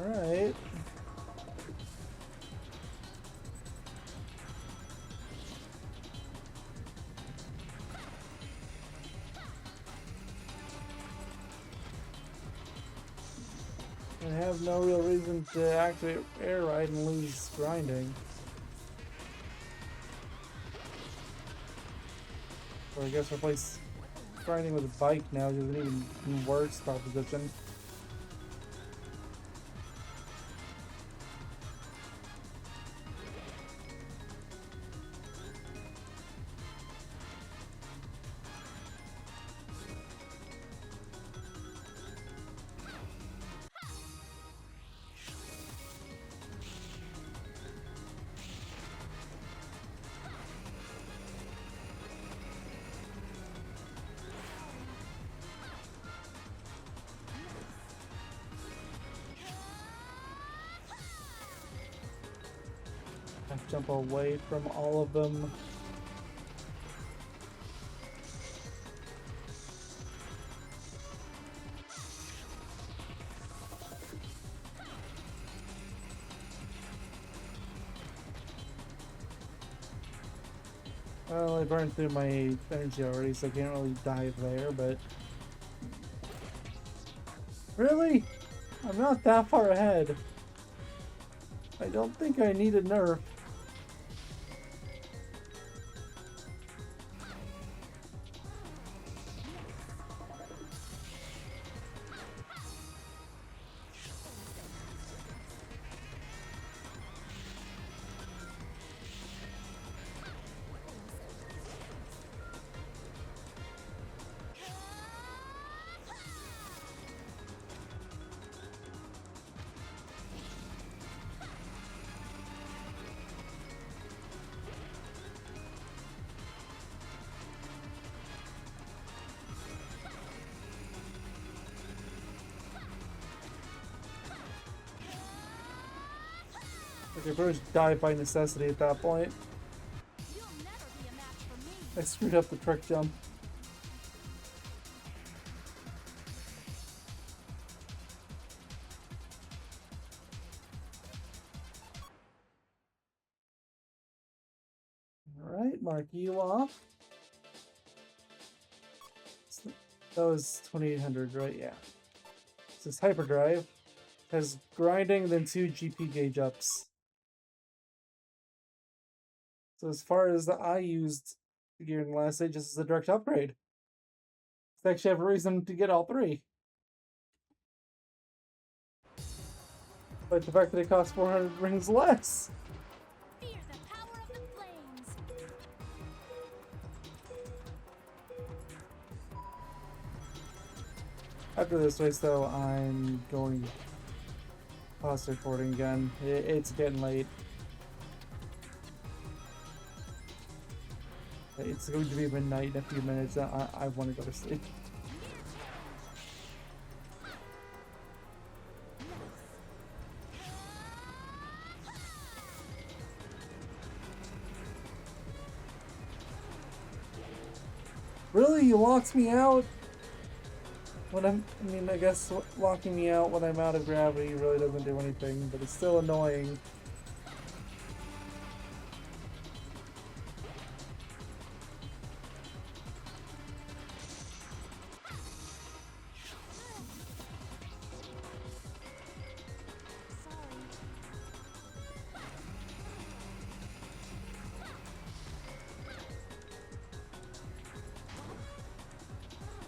Alright. I have no real reason to activate air ride and lose grinding. Or I guess replace grinding with a bike now is an even worse proposition. I jump away from all of them. Well, I burned through my energy already, so I can't really dive there, but... Really? I'm not that far ahead. I don't think I need a nerf. Okay, probably just dive by necessity at that point. You'll never be a match for me. I screwed up the trick jump. Alright, mark you off. So that was 2,800, right? Yeah. This is hyperdrive. Has grinding, then 2 GP gauge ups. So as far as I used the gear in the last stage, this is a direct upgrade. I actually have a reason to get all 3. But the fact that it costs 400 rings less. Fear the power of the flames. After this race, though, I'm going pause recording again. It's getting late. It's going to be midnight in a few minutes. I want to go to sleep. Really? You locked me out? When I mean, I guess locking me out when I'm out of gravity really doesn't do anything, but it's still annoying.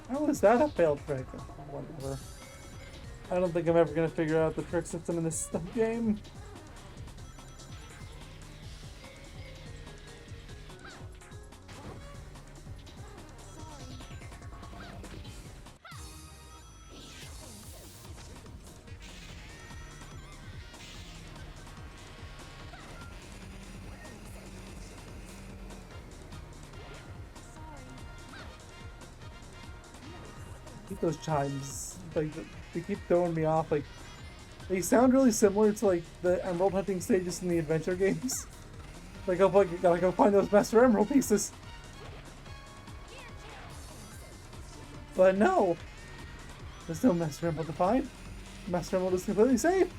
How is that a failed trick? Whatever. I don't think I'm ever gonna figure out the trick system in this game. Keep those chimes, like, they keep throwing me off. Like, they sound really similar to like the emerald hunting stages in the adventure games. Like, oh, like, you gotta go find those master emerald pieces. But no, there's no master emerald to find. Master emerald is completely safe.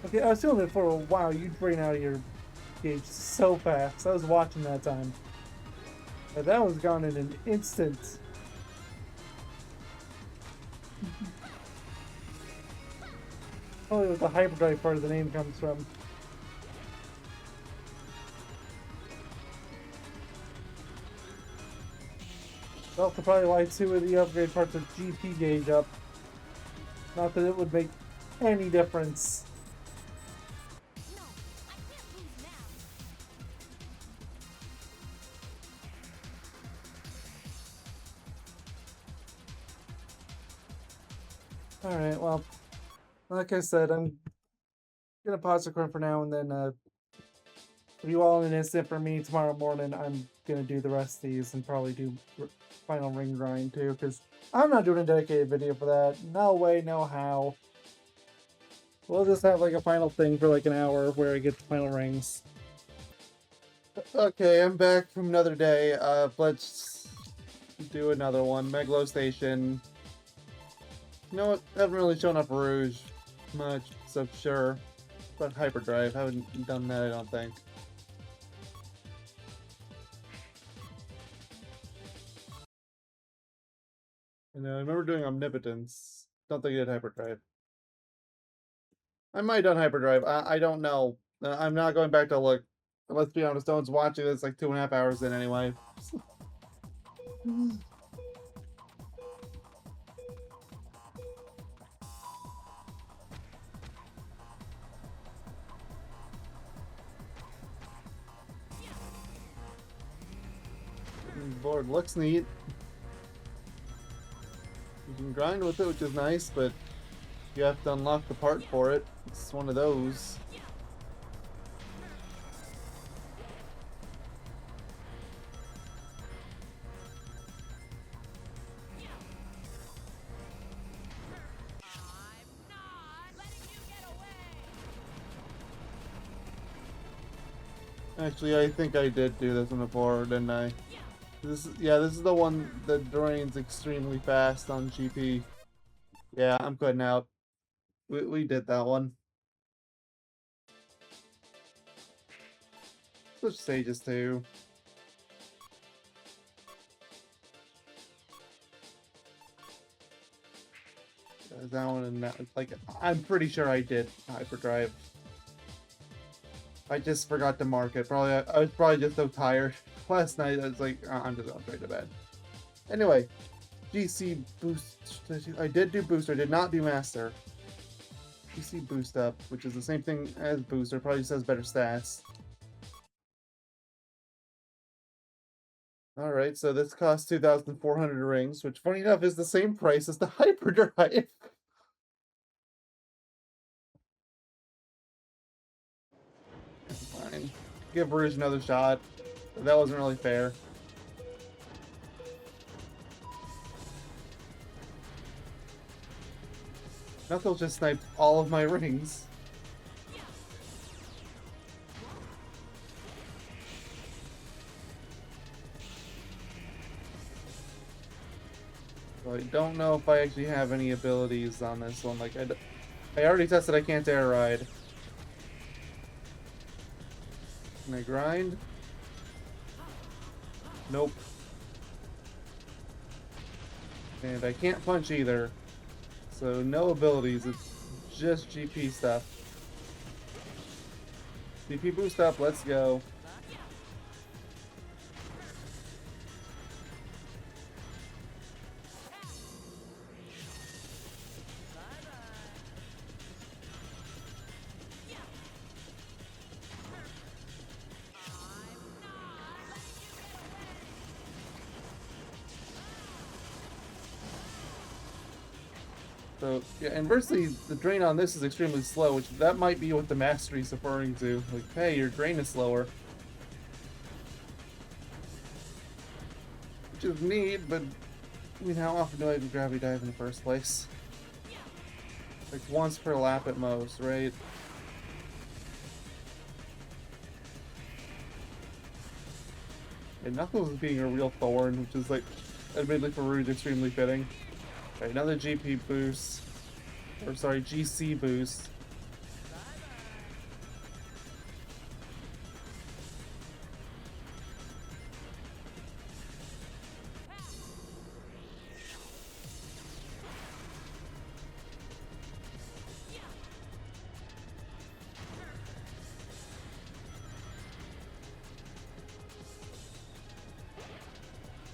Okay, I was feeling it for a while. You drain out of your gauge so fast. I was watching that time. But that was gone in an instant. Probably what the hyperdrive part of the name comes from. Also probably why two of the upgrade parts of GP gauge up. Not that it would make any difference. No, I can't lose now. Alright, well, like I said, I'm gonna pause the recording for now and then for you all in an instant. For me, tomorrow morning, I'm gonna do the rest of these and probably do final ring grind too, because I'm not doing a dedicated video for that. No way, no how. We'll just have like a final thing for like an hour where I get the final rings. Okay, I'm back from another day. Let's do another one. Megalo Station. You know what? I haven't really shown up Rouge much, so sure. But Hyperdrive, haven't done that, I don't think. And I remember doing Omnipotence. Don't think I did Hyperdrive. I might have done Hyperdrive. I don't know. I'm not going back to look. Let's be honest, no one's watching this like 2.5 hours in anyway. Board looks neat. You can grind with it, which is nice, but you have to unlock the part for it. It's one of those. I'm not letting you get away. Actually, I think I did do this one before, didn't I? This is the one that drains extremely fast on GP. Yeah, I'm cutting out. We did that one. switch stages too. That one and that, like, I'm pretty sure I did hyperdrive. I just forgot to mark it. Probably I was probably just so tired last night. I was like, I'm just going straight to bed. Anyway, GC boost. I did do booster. I did not do master. GC boost up, which is the same thing as booster. Probably just has better stats. All right, so this costs 2,400 rings, which, funny enough, is the same price as the hyperdrive. Fine. Give Rouge another shot. That wasn't really fair. Knuckles just sniped all of my rings. So I don't know if I actually have any abilities on this one. Like, I already tested I can't air ride. Can I grind? Nope. And I can't punch either. So no abilities, it's just GP stuff. GP boost up, let's go. So, yeah, inversely, the drain on this is extremely slow, which that might be what the mastery is referring to. Like, hey, your drain is slower. Which is neat, but, I mean, how often do I even gravity dive in the first place? Like, once per lap at most, right? And Knuckles is being a real thorn, which is, like, admittedly for Rouge, extremely fitting. Right, another GP boost. Or, sorry, GC boost.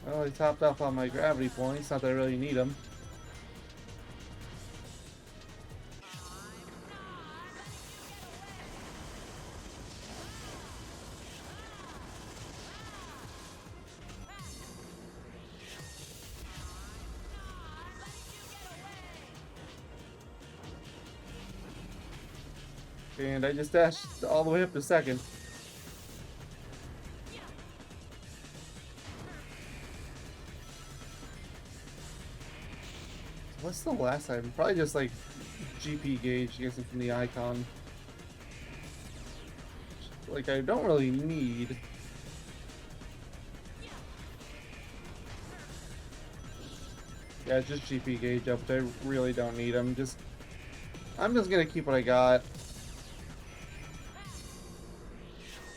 Well, he topped off on my gravity points, not that I really need them. And I just dashed all the way up to second. What's the last item? Probably just like GP gauge, guessing from the icon. Like, I don't really need. Yeah, it's just GP gauge up, which I really don't need. I'm just gonna keep what I got.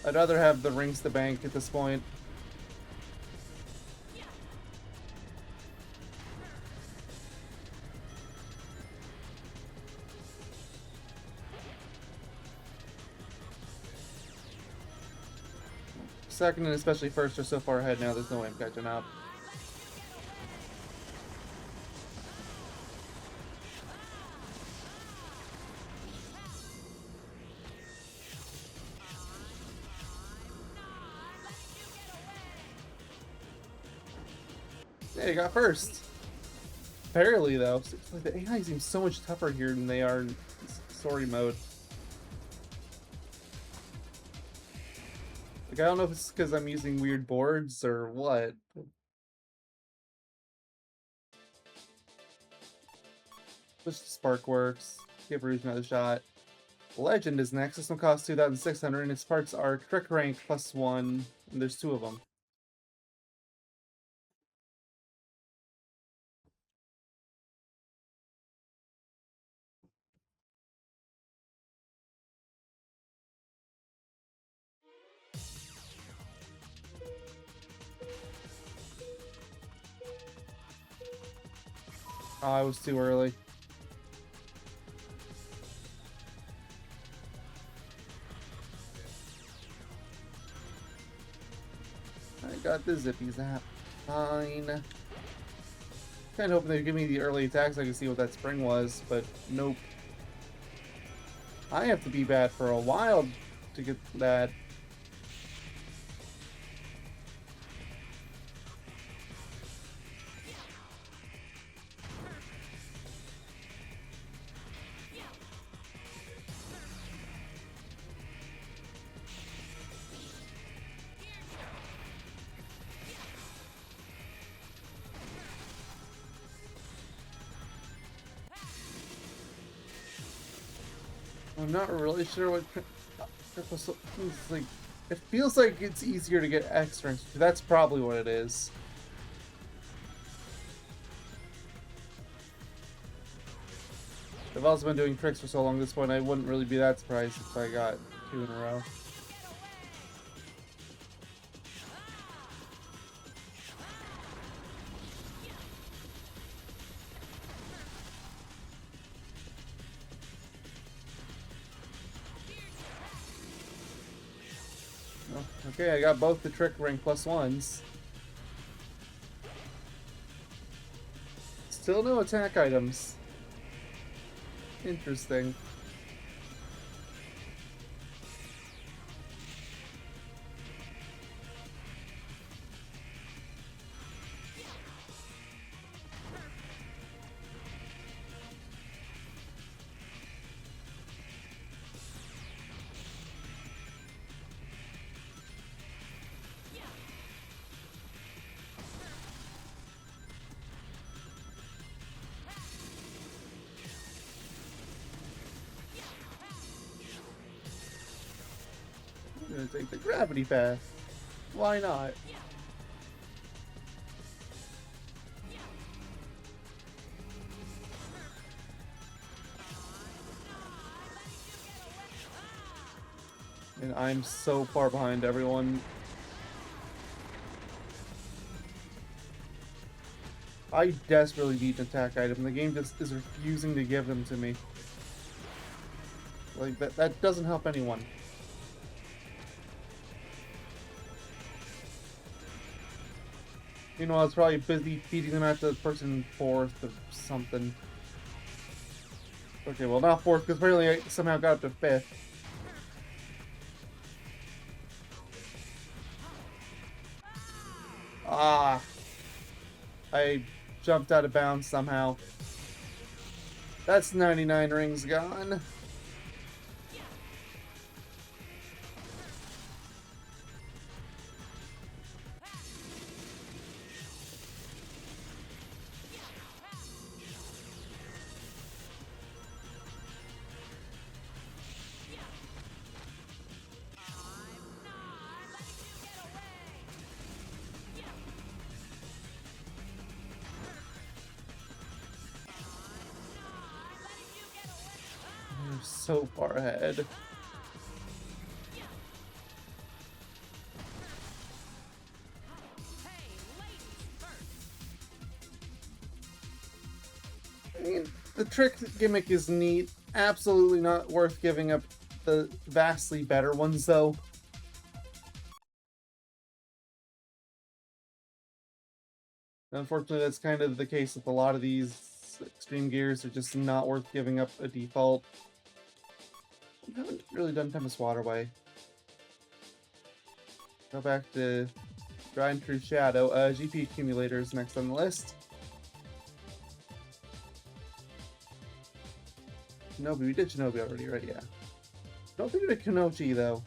I'd rather have the rings to bank at this point. Second and especially first are so far ahead now, there's no way I'm catching up. Yeah, you got first. Barely, though. Like, the AI seems so much tougher here than they are in story mode. Like, I don't know if it's because I'm using weird boards or what. Push the Spark works. Give Rouge another shot. Legend is next. This one costs 2,600, and its parts are Trick Rank +1, and there's 2 of them. Oh, I was too early. I got the zippy zap. Fine. Kind of hoping they'd give me the early attacks so I could see what that spring was, but nope. I have to be bad for a while to get that. I'm not really sure what it's like. It feels like it's easier to get extra. That's probably what it is. I've also been doing tricks for so long at this point, I wouldn't really be that surprised if I got 2 in a row. Okay, I got both the trick ring +1s. Still no attack items. Interesting. I'm gonna take the gravity path. Why not? And I'm so far behind everyone. I desperately need an attack item. The game just is refusing to give them to me. Like, that doesn't help anyone. Meanwhile, I was probably busy feeding them at the person 4th or something. Okay, well, not 4th, because apparently I somehow got up to 5th. Ah! I jumped out of bounds somehow. That's 99 rings gone. You're so far ahead. I mean, the trick gimmick is neat. Absolutely not worth giving up the vastly better ones, though. Unfortunately, that's kind of the case with a lot of these extreme gears. They're just not worth giving up a default. I haven't really done Tempest Waterway. Go back to Grind Through Shadow. GP Accumulator is next on the list. Shinobi, we did Shinobi already, right? Yeah. Don't think we did Kenochi, though.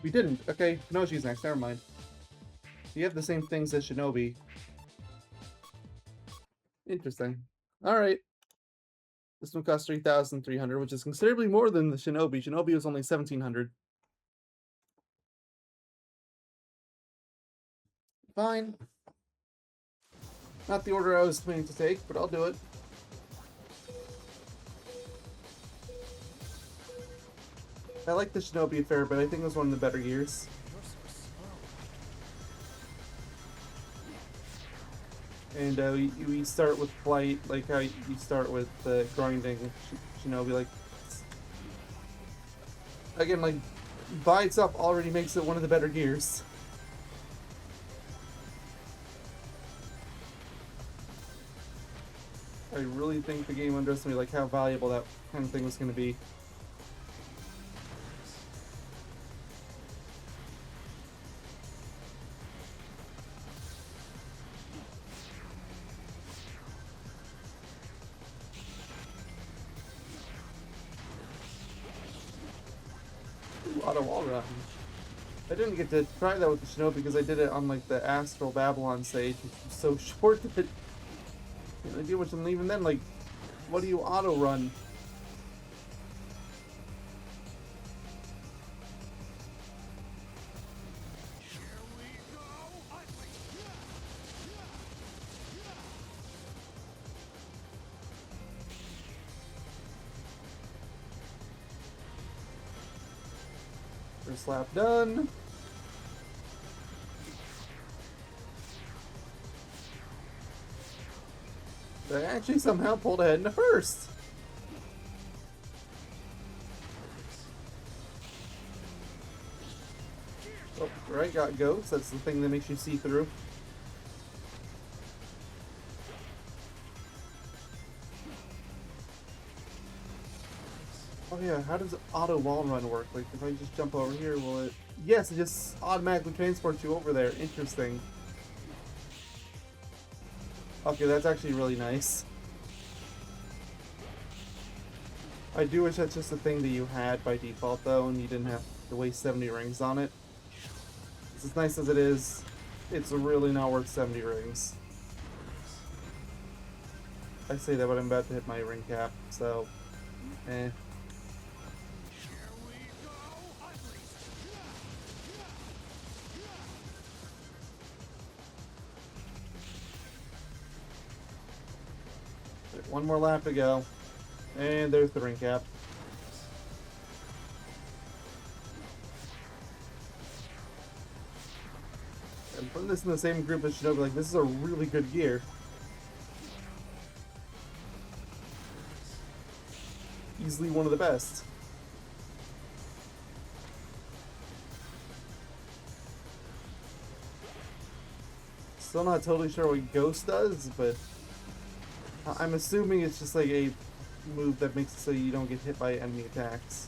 We didn't. Okay, Kenochi's next, never mind. You have the same things as Shinobi. Interesting. Alright. This one costs 3,300, which is considerably more than the Shinobi. Shinobi was only 1,700. Fine. Not the order I was planning to take, but I'll do it. I like the Shinobi affair, but I think it was one of the better years. And we start with flight, like how you start with grinding Shinobi. Like again, like by itself already makes it one of the better gears. I really think the game underestimated like how valuable that kind of thing was going to be. Auto wall run. I didn't get to try that with the Shinobi because I did it on like the Astral Babylon stage, which was so short that it didn't really do much. And even then, like, what do you auto run? First lap done. I actually somehow pulled ahead in the first. Oh, right, got ghosts. That's the thing that makes you see through. Oh yeah, how does auto wall run work? Like, if I just jump over here, will it... Yes, it just automatically transports you over there. Interesting. Okay, that's actually really nice. I do wish that's just a thing that you had by default, though, and you didn't have to waste 70 rings on it. It's as nice as it is, it's really not worth 70 rings. I say that, but I'm about to hit my ring cap, so... eh. One more lap to go. And there's the ring cap. I'm putting this in the same group as Shinobi, like, this is a really good gear. Easily one of the best. Still not totally sure what Ghost does, but I'm assuming it's just like a move that makes it so you don't get hit by enemy attacks.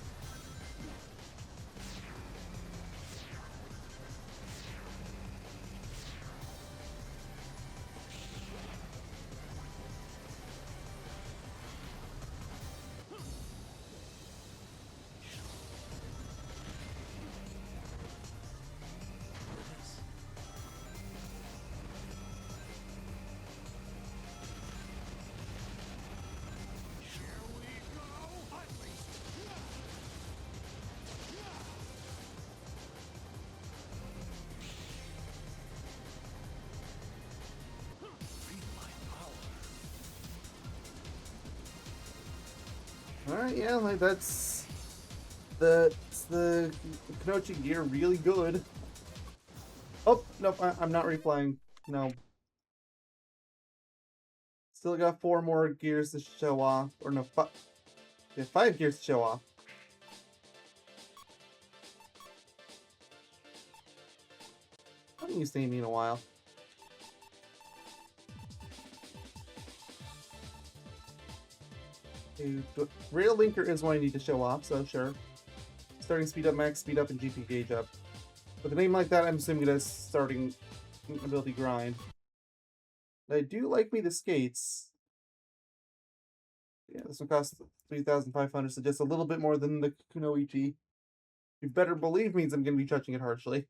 Alright, yeah, like that's the Kanochi gear really good. Oh, nope, I'm not replaying. No. Still got 4 more gears to show off. Or no, 5 gears to show off. I haven't used Amy in a while. Rail Linker is what I need to show off, so sure. Starting speed up, max speed up, and GP gauge up. With a name like that, I'm assuming that's starting ability grind. But I do like me the skates. Yeah, this one costs 3,500, so just a little bit more than the Kunoichi. You better believe means I'm going to be judging it harshly.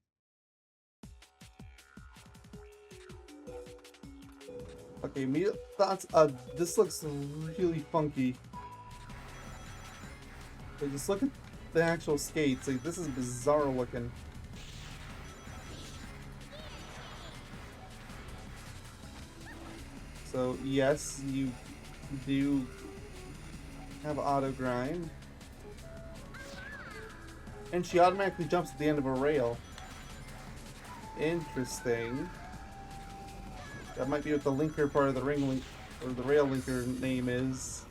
Okay, me thoughts. This looks really funky. So just look at the actual skates. Like, this is bizarre looking. So yes, you do have auto grind, and she automatically jumps at the end of a rail. Interesting. That might be what the linker part of the ring link or the rail linker name is.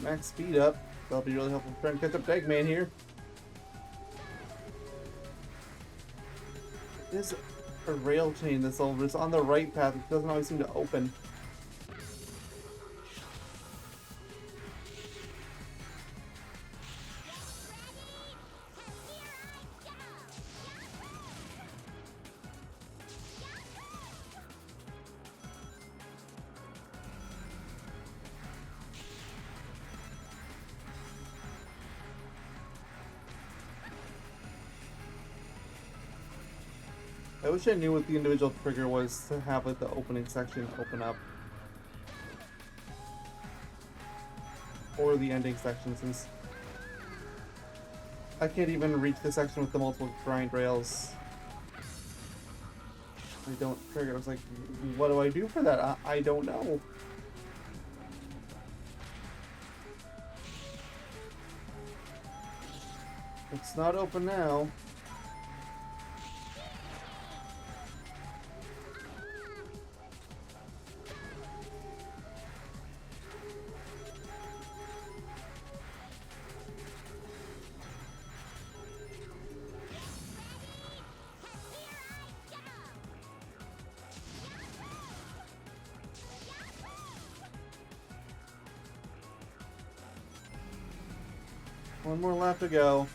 Max speed up. That'll be really helpful trying to catch up to Eggman here. There's a rail chain that's over. It's on the right path. It doesn't always seem to open. I wish I knew what the individual trigger was to have like the opening section open up. Or the ending section, since I can't even reach the section with the multiple grind rails. I don't trigger. I was like, what do I do for that? I don't know. It's not open now. One more lap to go.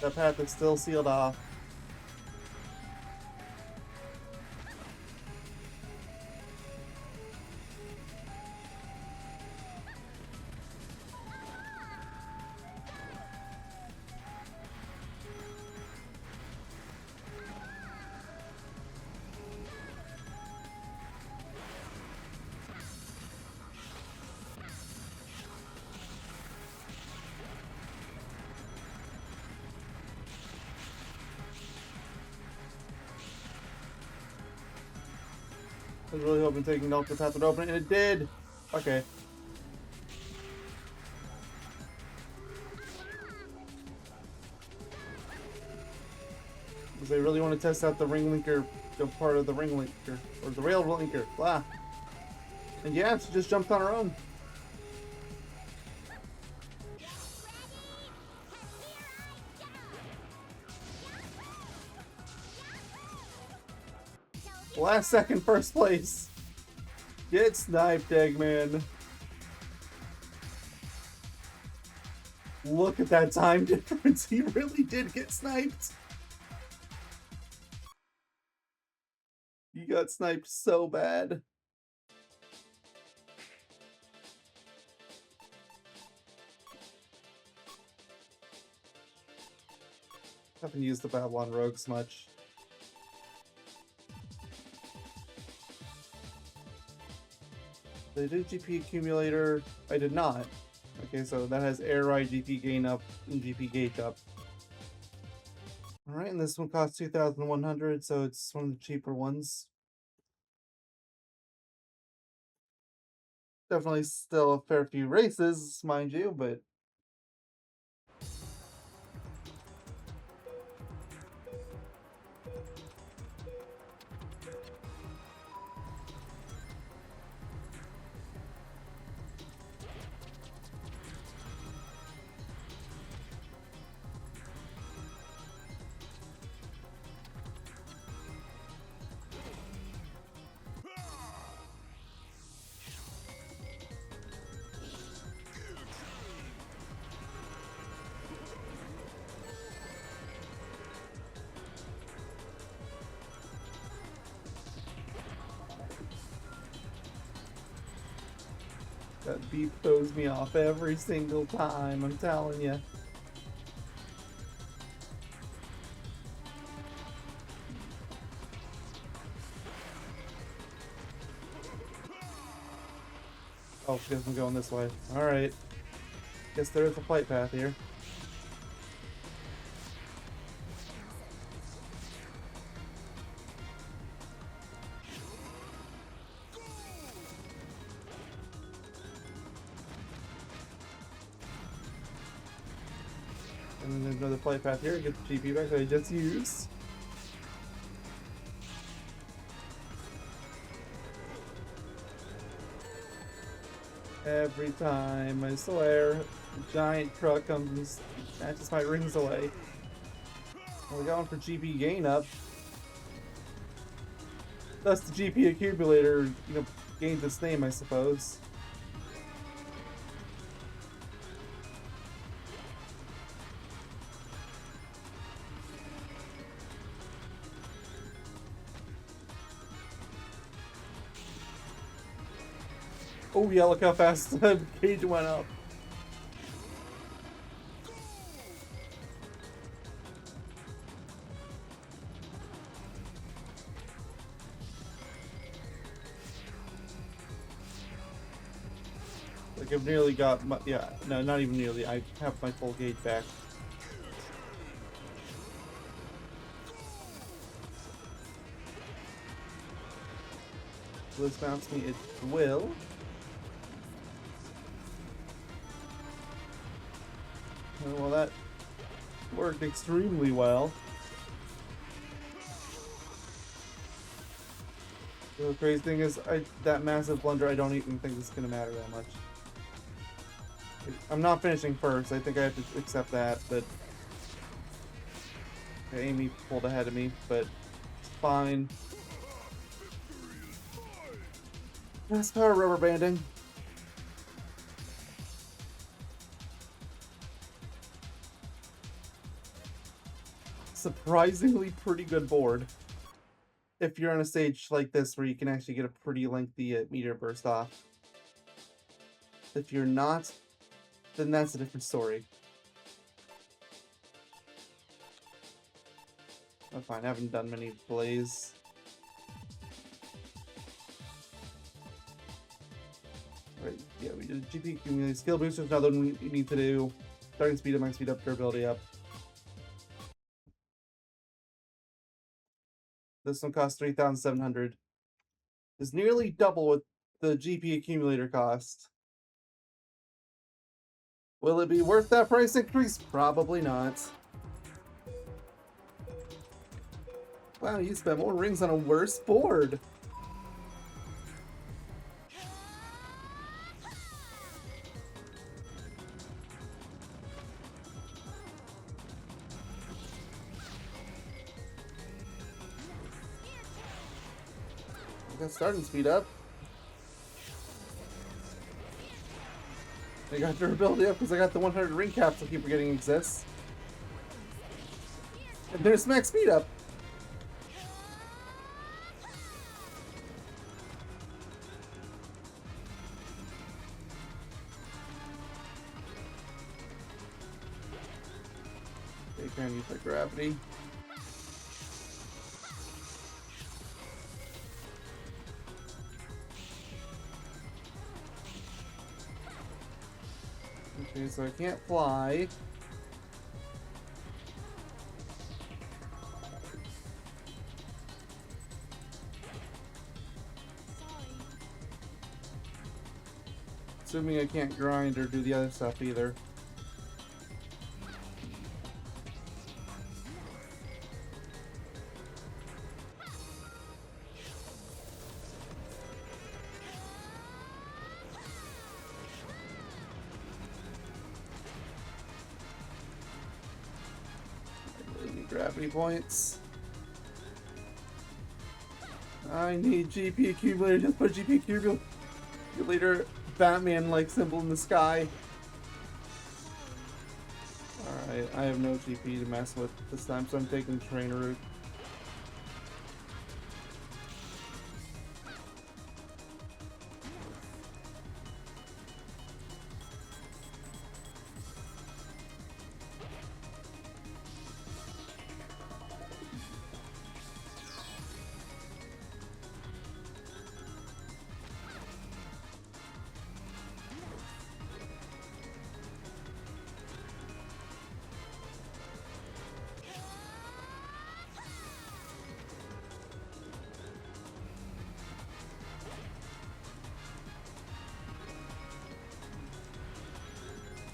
That path is still sealed off. I was really hoping taking the ultra path would open it, and it did! Okay. Because they really want to test out the ring linker, the part of the ring linker, or the rail linker, blah. And yeah, she just jumped on her own. Last second, first place. Get sniped, Eggman. Look at that time difference. He really did get sniped. He got sniped so bad. Haven't used the Babylon Rogues much. Did I do GP accumulator? I did not. Okay, so that has air ride GP gain up and GP gauge up. Alright, and this one costs 2,100, so it's one of the cheaper ones. Definitely still a fair few races, mind you, but that beep throws me off every single time, I'm telling you. Oh, she doesn't go this way. Alright. Guess there is a flight path here. And then there's another flight path here. Get the GP back that I just used. Every time, I swear, a giant truck comes and snatches my rings away. Well, we got one for GP gain up. Thus the GP accumulator, you know, gained its name, I suppose. Oh yeah, look how fast the cage went up. Like I've nearly got my, yeah, no, not even nearly. I have my full gauge back. Will this bounce me? It will. Oh, well, that worked extremely well. The crazy thing is, that massive blunder, I don't even think it's gonna matter that much. I'm not finishing first. I think I have to accept that, but okay, Amy pulled ahead of me, but it's fine. That's power rubber banding. Surprisingly pretty good board. If you're on a stage like this where you can actually get a pretty lengthy meteor burst off. If you're not, then that's a different story. Oh, fine, I haven't done many blaze. Right, yeah, we did GP accumulate. Skill boost is another one we need to do. Starting speed up, max speed up, durability up. This one costs 3,700. It's nearly double what the GP accumulator cost. Will it be worth that price increase? Probably not. Wow, you spent more rings on a worse board. I got starting speed up. I got durability up because I got the 100 ring caps I keep forgetting exists. And there's max speed up. Okay, can I use my gravity? Okay, so I can't fly. Assuming I can't grind or do the other stuff either. Gravity points. I need GP accumulator. Just put GP accumulator Batman-like symbol in the sky. Alright, I have no GP to mess with this time, so I'm taking the train route.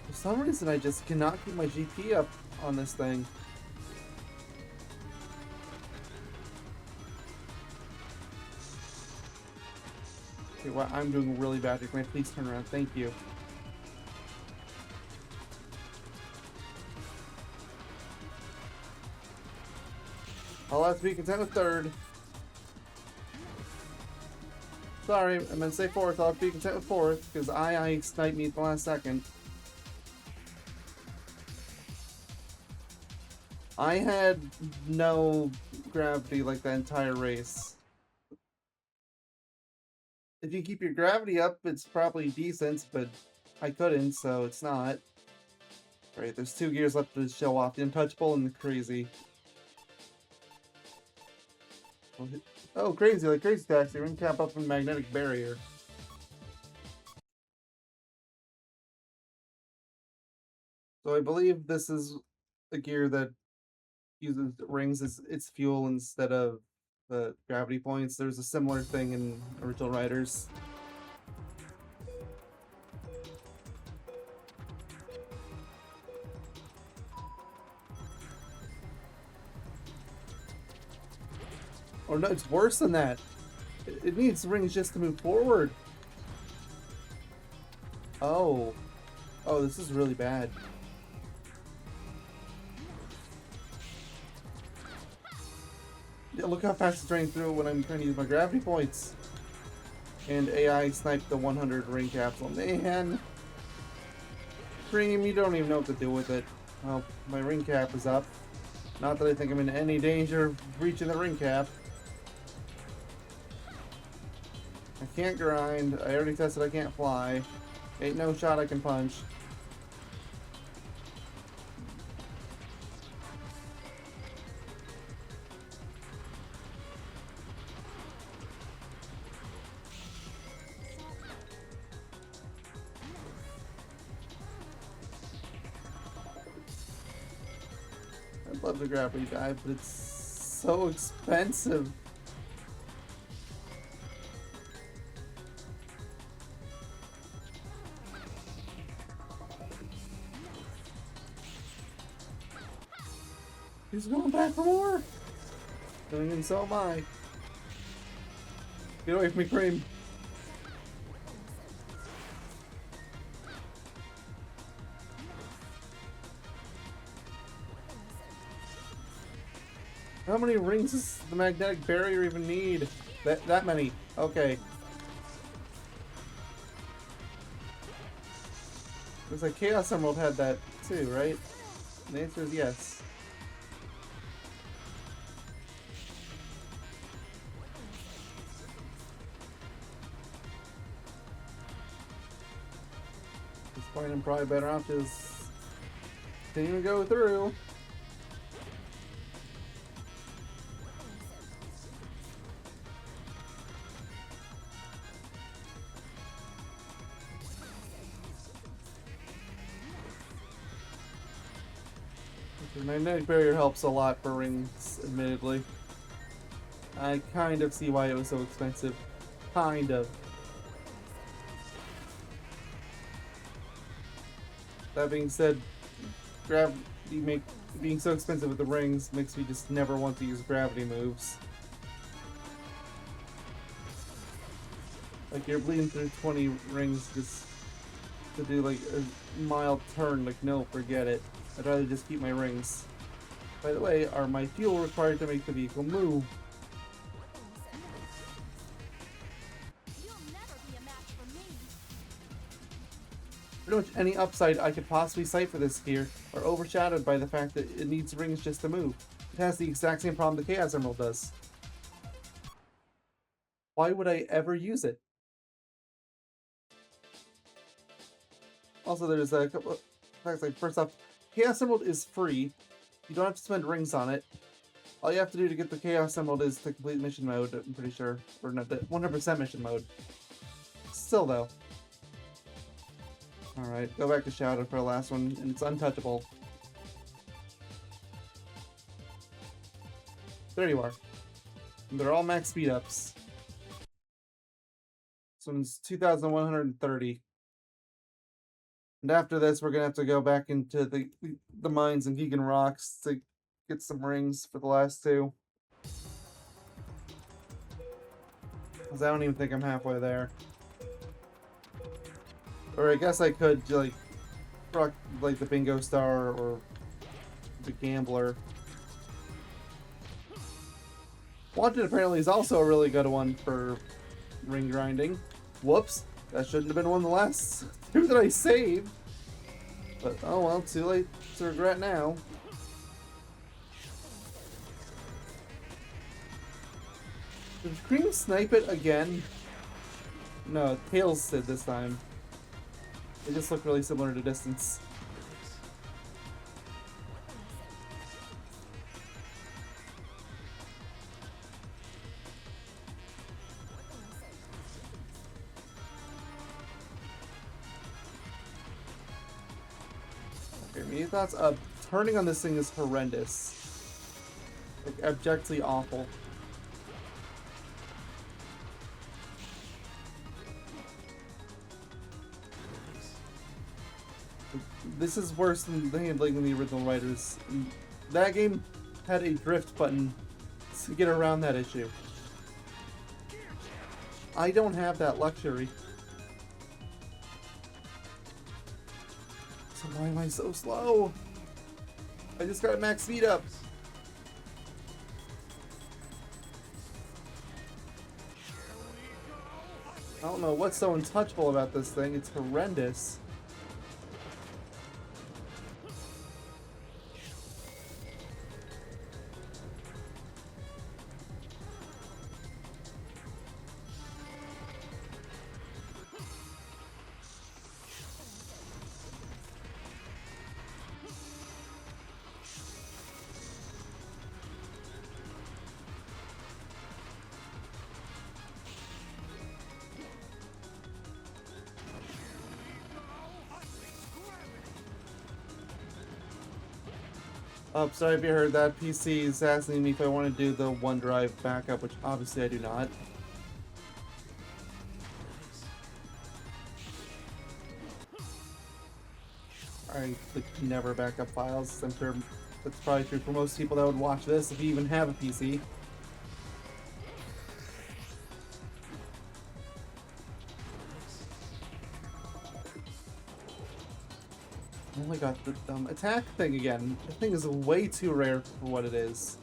For some reason, I just cannot keep my GP up on this thing. Okay, well, I'm doing really bad here. Can I please turn around? Thank you. I'll have to be content with third. Sorry, I meant to say fourth. I'll have to be content with fourth, because I sniped me at the last second. I had no gravity like that entire race. If you keep your gravity up, it's probably decent, but I couldn't, so it's not. Right, there's 2 gears left to show off. The untouchable and the crazy. Oh, crazy, like crazy taxi. Ring cap up in magnetic barrier. So I believe this is a gear that uses rings as its fuel instead of the gravity points. There's a similar thing in original Riders. Or no, it's worse than that. It needs rings just to move forward. Oh. Oh, this is really bad. Yeah, look how fast it's running through when I'm trying to use my gravity points. And AI sniped the 100 ring capsule. Man. Cream, you don't even know what to do with it. Well, my ring cap is up. Not that I think I'm in any danger of reaching the ring cap. I can't grind. I already tested I can't fly. Ain't no shot I can punch. I'd love to gravity dive, but it's so expensive. He's going back for more. And so am I. Get away from me, Cream. How many rings does the magnetic barrier even need? That many. Okay. Looks like Chaos Emerald had that too, right? The answer is yes. At this point, I'm probably better off just continuing to go through. The magnetic barrier helps a lot for rings, admittedly. I kind of see why it was so expensive. Kind of. That being said, being so expensive with the rings makes me just never want to use gravity moves. Like, you're bleeding through 20 rings just to do like a mild turn. Like, no, forget it. I'd rather just keep my rings. By the way, are my fuel required to make the vehicle move? You'll never be a match for me. Pretty much any upside I could possibly cite for this gear are overshadowed by the fact that it needs rings just to move. It has the exact same problem the Chaos Emerald does. Why would I ever use it? Also, there's a couple of facts. Like, first off, Chaos Emerald is free. You don't have to spend rings on it. All you have to do to get the Chaos Emerald is to complete mission mode, I'm pretty sure. Or not, the 100% mission mode. Still, though. Alright, go back to Shadow for the last one, and it's untouchable. There you are. And they're all max speed ups. This one's 2,130. And after this, we're gonna have to go back into the mines and Vegan Rocks to get some rings for the last two. Because I don't even think I'm halfway there. Or I guess I could, like, rock, like, the Bingo Star or the Gambler. Wanted apparently is also a really good one for ring grinding. Whoops, that shouldn't have been one of the last two that I saved. But oh well, too late to regret now. Did Cream snipe it again? No, Tails did this time. They just look really similar to distance. Okay, immediate thoughts. Turning on this thing is horrendous. Like, abjectly awful. This is worse than the handling in the original writers. That game had a drift button to get around that issue. I don't have that luxury. So why am I so slow? I just got max speed up. I don't know what's so untouchable about this thing. It's horrendous. Oh, sorry if you heard that. PC is asking me if I want to do the OneDrive backup, which obviously I do not. I like, never back up files. I'm sure that's probably true for most people that would watch this if you even have a PC. I only got the attack thing again. The thing is way too rare for what it is.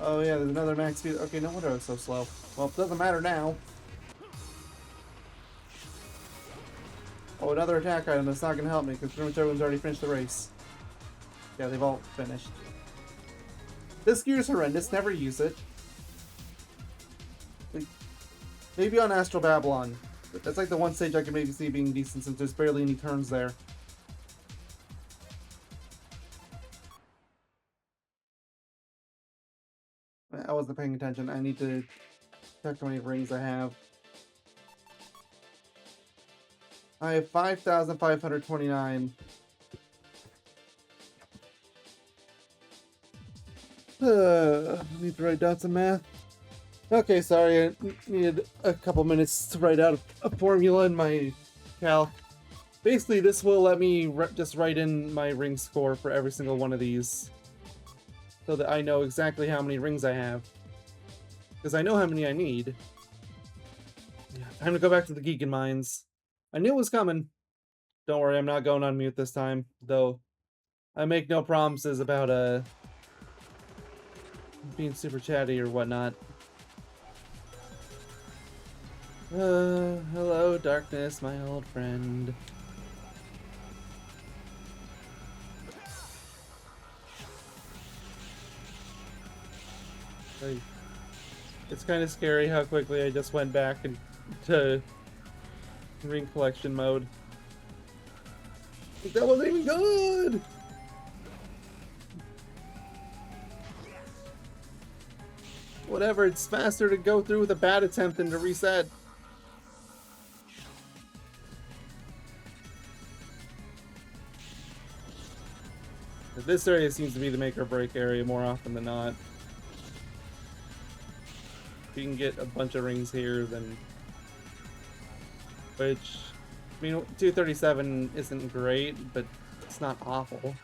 Oh yeah, there's another max speed. Okay, no wonder I was so slow. Well, it doesn't matter now. Oh, another attack item that's not going to help me because pretty much everyone's already finished the race. Yeah, they've all finished. This gear is horrendous. Never use it. Like, maybe on Astral Babylon. That's like the one stage I can maybe see being decent since there's barely any turns there. I wasn't paying attention. I need to check how many rings I have. I have 5,529. I need to write down some math. Okay, sorry, I needed a couple minutes to write out a formula in my calc. Basically, this will let me just write in my ring score for every single one of these. So that I know exactly how many rings I have. Because I know how many I need. Yeah, time to go back to the Geekin Mines. I knew it was coming. Don't worry, I'm not going on mute this time. Though, I make no promises about, being super chatty or whatnot. Hello, darkness, my old friend. Like, it's kind of scary how quickly I just went back into ring collection mode. Like, that wasn't even good! Whatever, it's faster to go through with a bad attempt than to reset. This area seems to be the make or break area more often than not. you can get a bunch of rings here, then... Which... I mean, 237 isn't great, but it's not awful.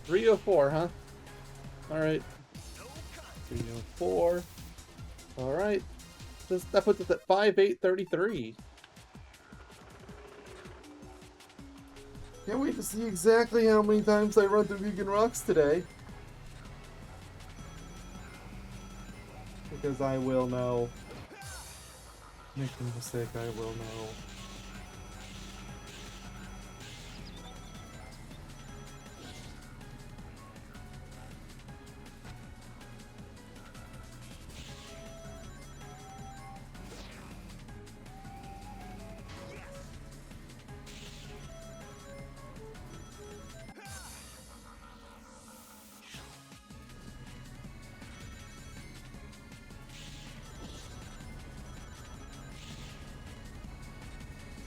$304, huh? Alright. 304. Alright. That puts us at 5833. Can't wait to see exactly how many times I run through Vegan Rocks today. Because I will know. Make no mistake, I will know.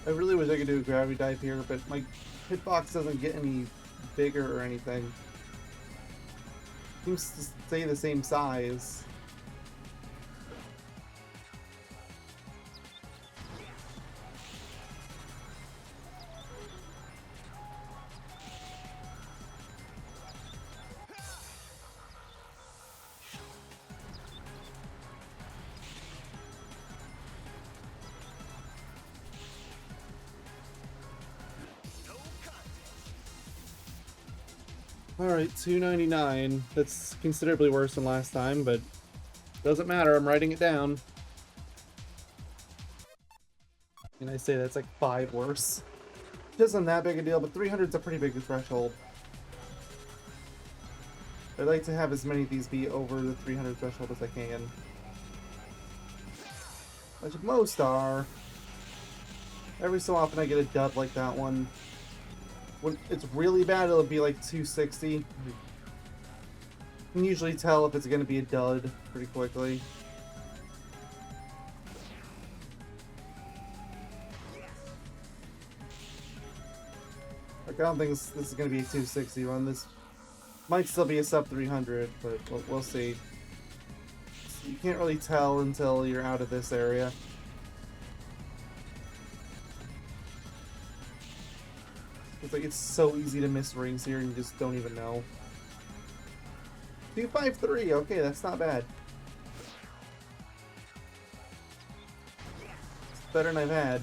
I really wish I could do a gravity dive here, but my hitbox doesn't get any bigger or anything. Seems to stay the same size. Alright, 299. That's considerably worse than last time, but doesn't matter, I'm writing it down. And I say that's like 5 worse. It isn't that big a deal, but 300 is a pretty big threshold. I'd like to have as many of these be over the 300 threshold as I can. Which most are. Every so often I get a dud like that one. When it's really bad, it'll be like 260. You can usually tell if it's going to be a dud pretty quickly. Like, I don't think this is going to be a 260 run. This might still be a sub 300, but we'll see. You can't really tell until you're out of this area. It's like it's so easy to miss rings here, and you just don't even know. 253, okay, that's not bad. It's better than I've had.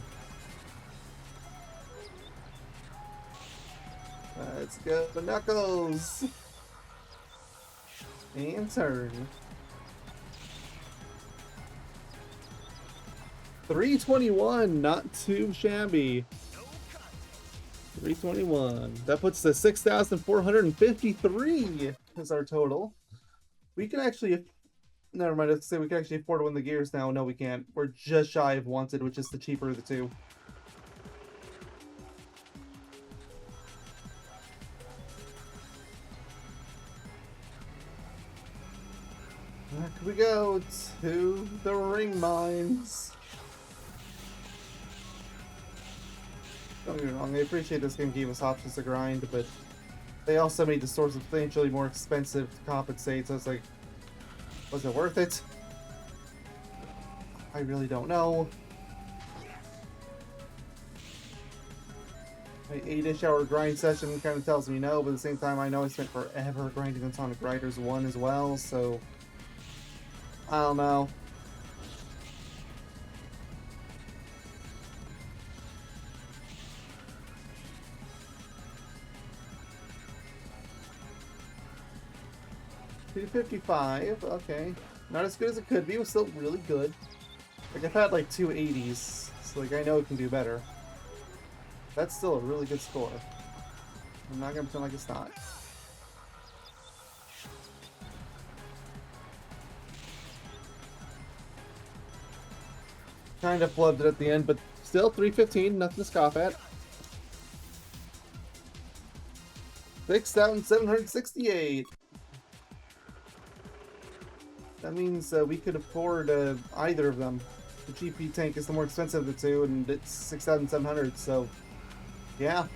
Let's go, Knuckles! And turn. 321, not too shabby. 321. That puts the 6,453 is our total. We can actually, never mind, let's say we can actually afford to win the gears now. No, we can't. We're just shy of wanted, which is the cheaper of the two. Back we go to the ring mines. Don't get me wrong, I appreciate this game gave us options to grind, but they also made the store substantially more expensive to compensate, so it's like, was it worth it? I really don't know. My 8-ish hour grind session kind of tells me no, but at the same time I know I spent forever grinding on Sonic Riders 1 as well, so I don't know. $255, okay. Not as good as it could be, it was still really good. Like, I've had like 280s, so like I know it can do better. That's still a really good score. I'm not gonna pretend like it's not. Kind of flubbed it at the end, but still 315, nothing to scoff at. 6,768. That means we could afford either of them. The GP tank is the more expensive of the two, and it's 6,700. So, yeah.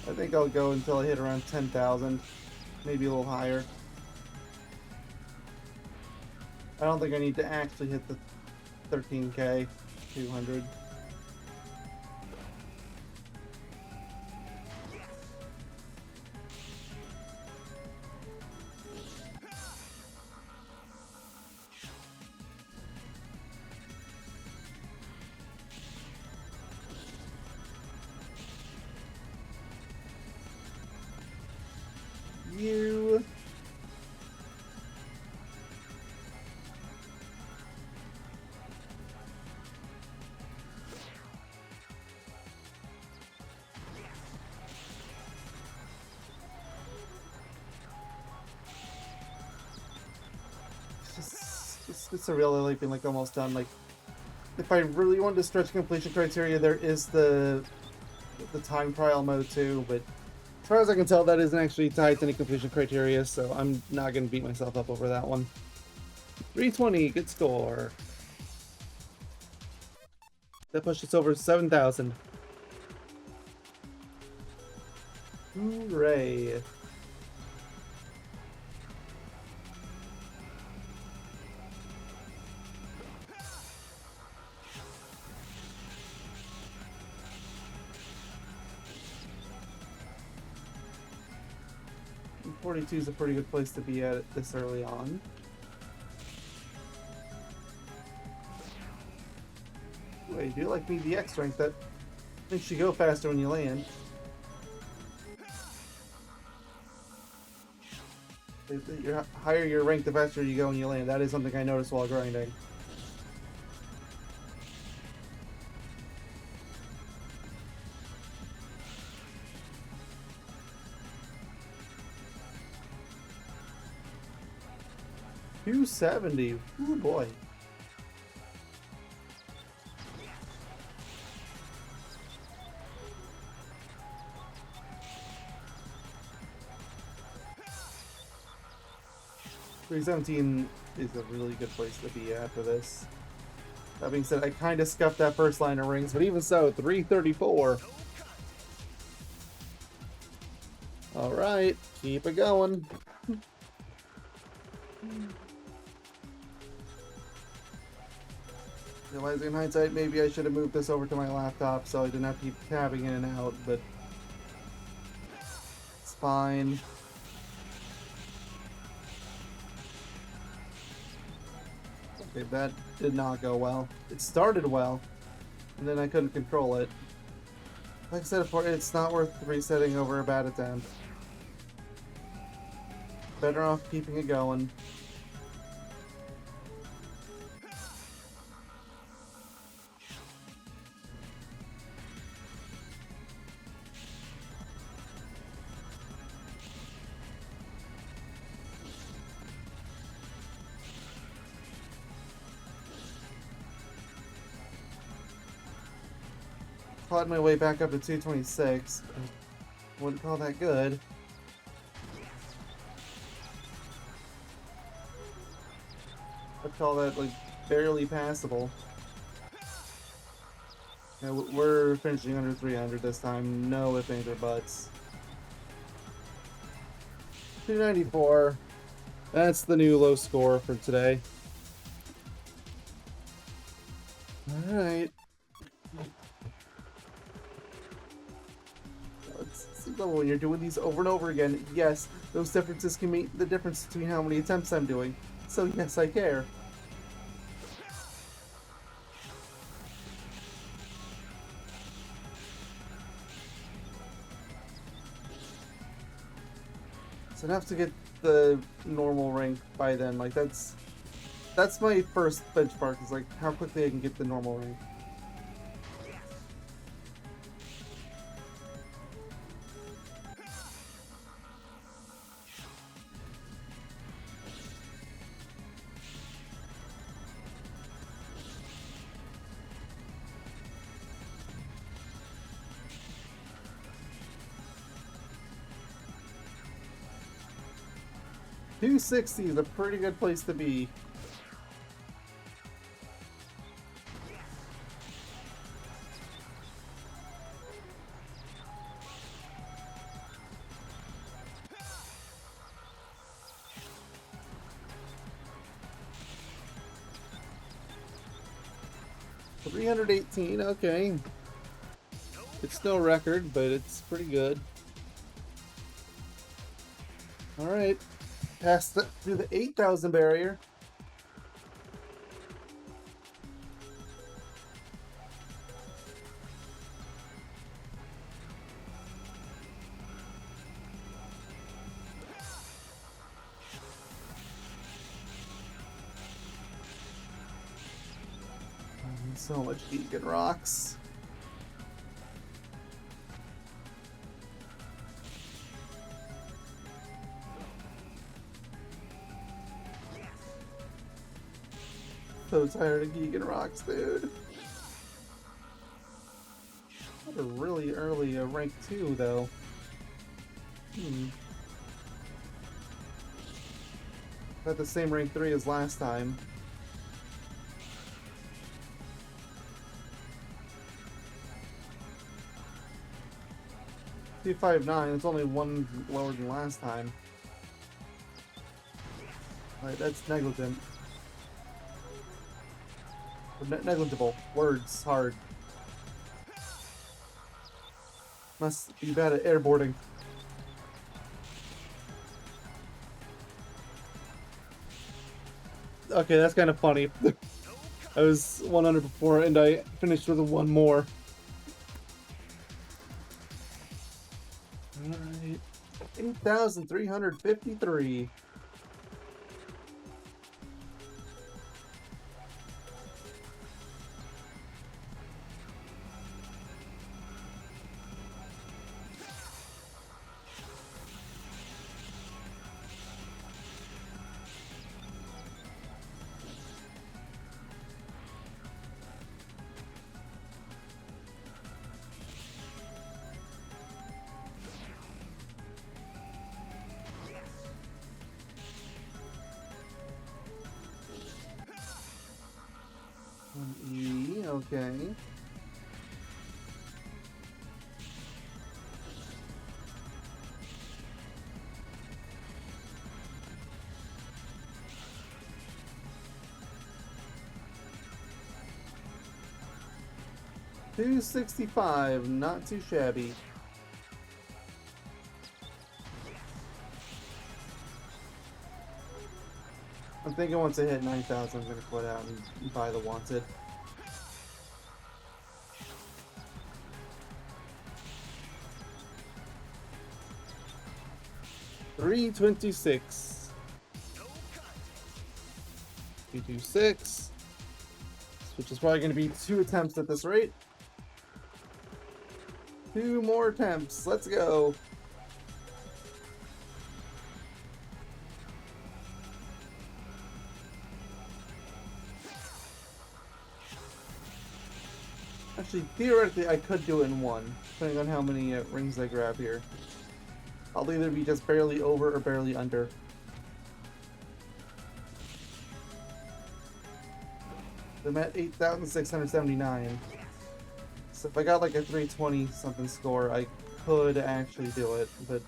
I think I'll go until I hit around 10,000, maybe a little higher. I don't think I need to actually hit the 13k, 200. You. It's a really been like almost done. Like, if I really wanted to stretch completion criteria, there is the time trial mode too, but as far as I can tell, that isn't actually tied to any completion criteria, so I'm not going to beat myself up over that one. 320, good score. That pushed us over 7,000. Hooray. And 42 is a pretty good place to be at this early on. Wait, do you like me the X strength? That makes you go faster when you land. The higher your rank, the faster you go when you land. That is something I noticed while grinding. $270. Oh boy. $317 is a really good place to be after this. That being said, I kind of scuffed that first line of rings, but even so, 334. All right, keep it going. Realizing in hindsight, maybe I should have moved this over to my laptop so I didn't have to keep tabbing in and out, but it's fine. Okay, that did not go well. It started well, and then I couldn't control it. Like I said before, it's not worth resetting over a bad attempt. Better off keeping it going. Clawed my way back up to 226. I wouldn't call that good. I'd call that like barely passable. Yeah, we're finishing under 300 this time. No ifs, ands, or buts. 294. That's the new low score for today. Alright. When you're doing these over and over again, yes, those differences can make the difference between how many attempts I'm doing. So yes, I care. It's enough to get the normal rank by then. Like that's my first benchmark, is like how quickly I can get the normal rank. 260 is a pretty good place to be. $318, okay. It's no record, but it's pretty good. Alright. Passed through the 8,000 barrier. So much vegan rocks. So tired of vegan rocks, dude. What a really early rank 2, though. Got the same rank 3 as last time. $259, it's only one lower than last time. Alright, that's negligent. Or negligible. Words hard. Must be bad at airboarding. Okay, that's kind of funny. I was 100 before and I finished with a one more. Alright. 8,353. Okay. $265, not too shabby. I'm thinking once I hit 9,000, I'm gonna put out and buy the wanted. $326. 326. Which is probably going to be 2 attempts at this rate. 2 more attempts. Let's go. Actually, theoretically, I could do it in one, depending on how many rings I grab here. I'll either be just barely over or barely under. I'm at 8,679. So if I got like a 320 something score, I could actually do it, but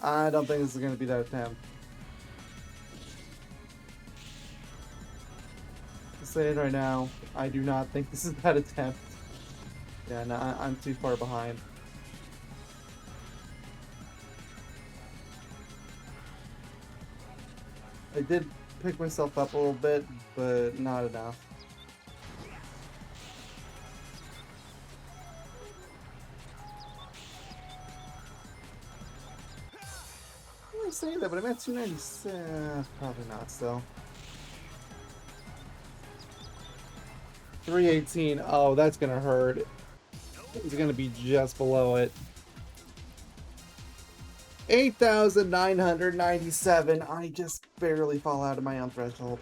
I don't think this is going to be that attempt. Saying right now, I do not think this is that attempt. Yeah, no, I'm too far behind. I did pick myself up a little bit, but not enough. I say that, but I'm at 296. Probably not still. 318. Oh, that's gonna hurt. It's gonna be just below it. 8,997. I just barely fall out of my own threshold.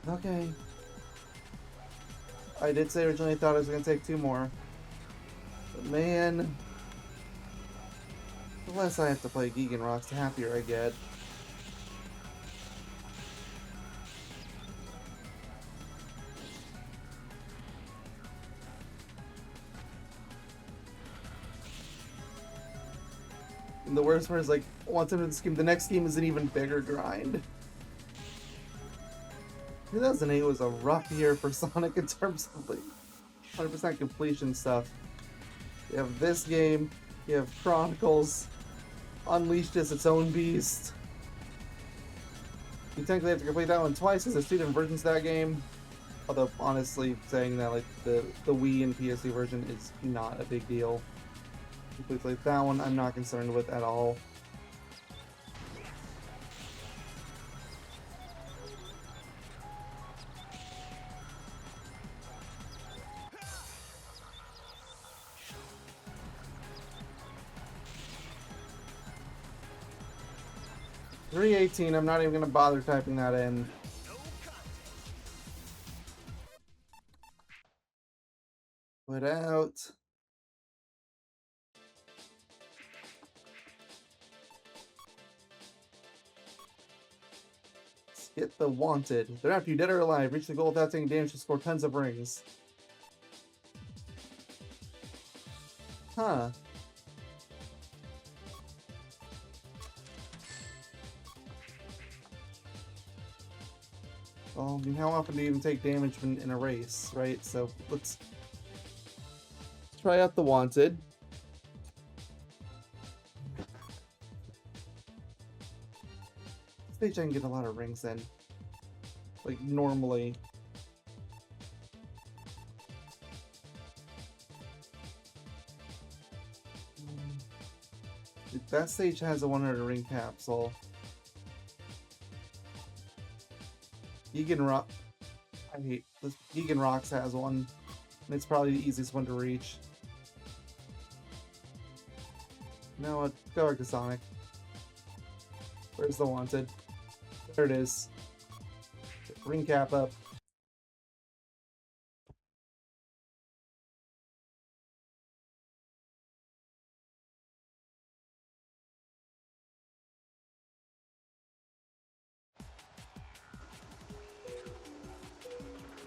Okay. I did say originally I thought I was gonna take 2 more. But man, the less I have to play Gigan Rocks, the happier I get. And the worst part is, like, once I'm in the scheme, the next scheme is an even bigger grind. 2008 was a rough year for Sonic in terms of, like, 100% completion stuff. You have this game, you have Chronicles, Unleashed as its own beast. You technically have to complete that one twice because there's two different versions of that game. Although, honestly, saying that, like, the Wii and PS2 version is not a big deal. Completely, that one I'm not concerned with at all. $3.18, I'm not even gonna bother typing that in. Put out. Let's get the wanted. They're after you, dead or alive. Reach the goal without taking damage to score tons of rings. Huh. Well, I mean, how often do you even take damage in a race, right? So let's try out the wanted. Stage I can get a lot of rings in. Like, normally. That stage has a 100 ring capsule. Gigan Rock. I hate this. Gigan Rocks has one. And it's probably the easiest one to reach. Now let's go back to Sonic. Where's the wanted? There it is. Ring cap up.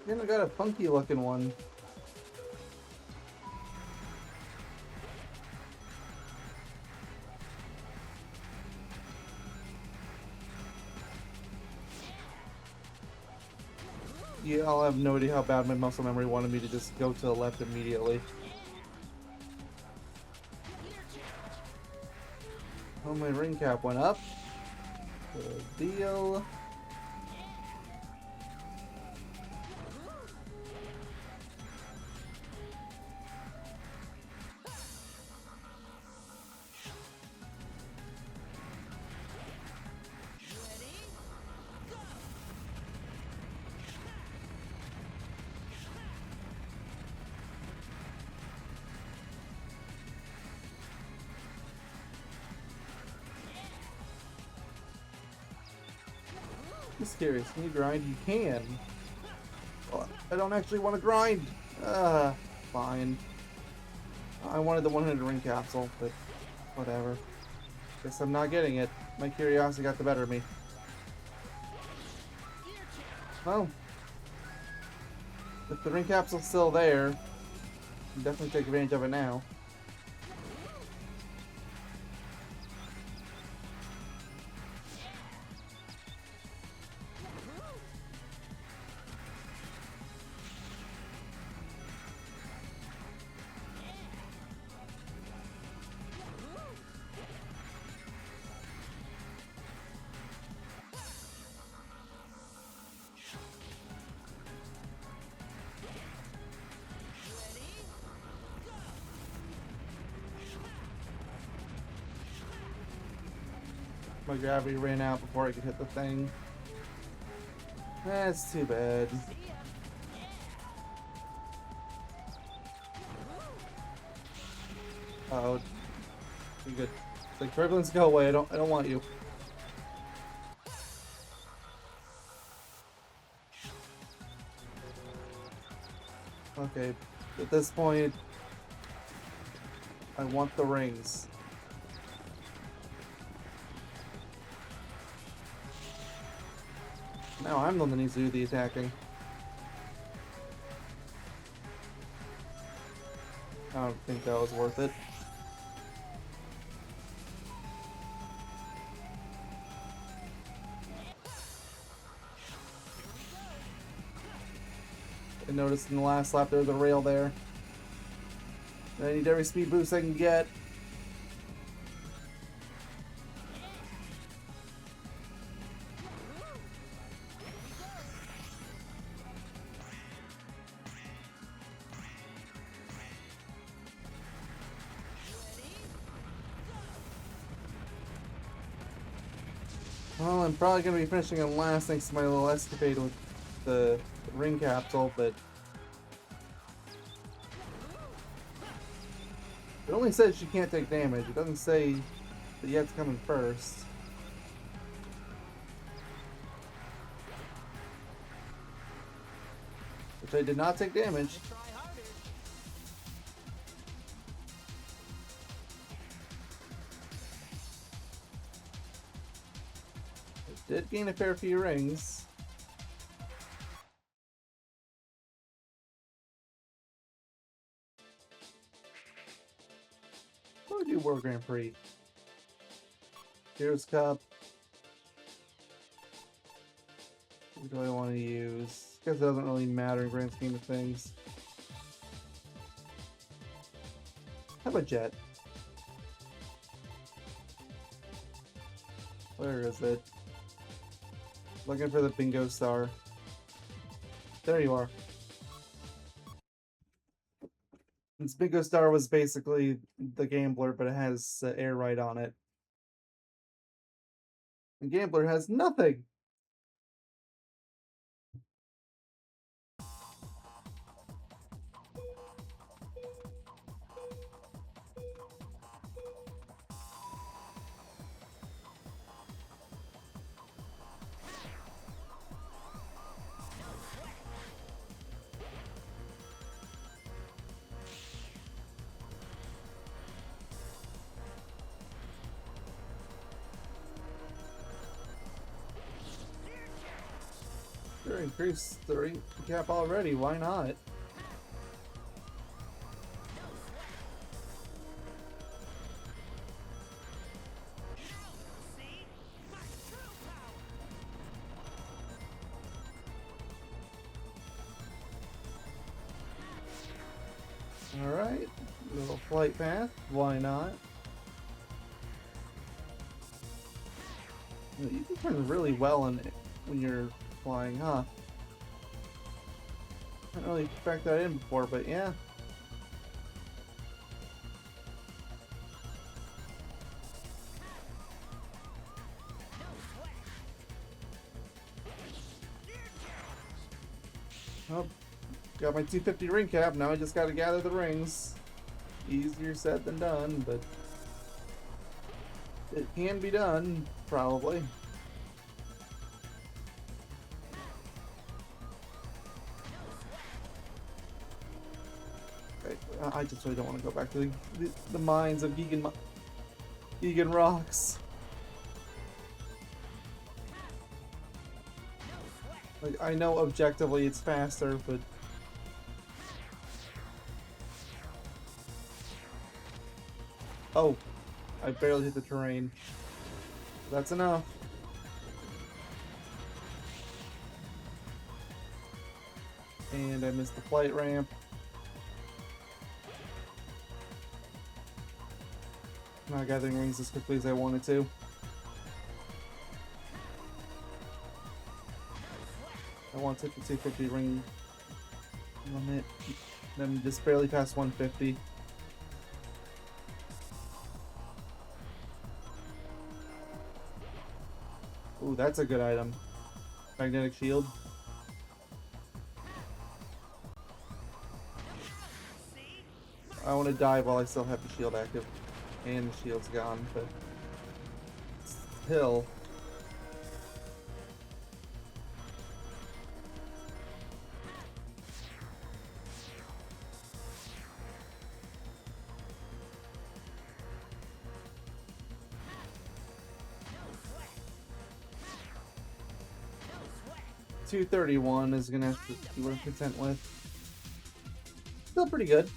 Then I got a funky looking one. Yeah, I'll have no idea how bad my muscle memory wanted me to just go to the left immediately. Oh, my ring cap went up. Good deal. Just curious, can you grind? You can. Oh, I don't actually want to grind. Fine. I wanted the 100 ring capsule, but whatever. Guess I'm not getting it. My curiosity got the better of me. Well, if the ring capsule's still there, I'll definitely take advantage of it now. My gravity ran out before I could hit the thing. That's too bad. Oh, you good? It's like turbulence, go away. I don't want you. Okay, at this point, I want the rings. Now I'm the one that needs to do the attacking. I don't think that was worth it. noticed in the last lap there was a rail there. I need every speed boost I can get. Well, I'm probably going to be finishing in last thanks to my little escapade with the ring capsule, but it only says she can't take damage. It doesn't say that you have to come in first. Which I did not take damage. I did gain a fair few rings. What do we do World Grand Prix? Heroes Cup. What do I want to use? Guess it doesn't really matter in grand scheme of things. How about Jet? Where is it? Looking for the bingo star. There you are. This bingo star was basically the gambler, but it has air right on it. The gambler has nothing. Sure, increase the rate cap already. Why not? Alright, little flight path, why not? You can turn really well when you're flying, huh? I didn't really factor that in before, but yeah. Oh, got my 250 ring cap, now I just gotta gather the rings. Easier said than done, but it can be done, probably. Okay, I just really don't want to go back to the mines of Vegan Rocks. Like, I know objectively it's faster, but oh, I barely hit the terrain. That's enough. And I missed the flight ramp. Not gathering rings as quickly as I wanted to. I want to hit the 250 ring limit. Then just barely past 150. Ooh, that's a good item. Magnetic shield. I want to dive while I still have the shield active. And the shield's gone, but still. $231 is gonna have to be what I'm content with. Still pretty good.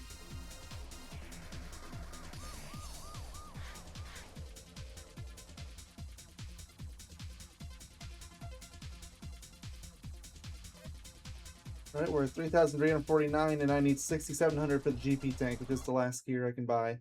All right, we're at 3,349, and I need 6,700 for the GP tank, which is the last gear I can buy.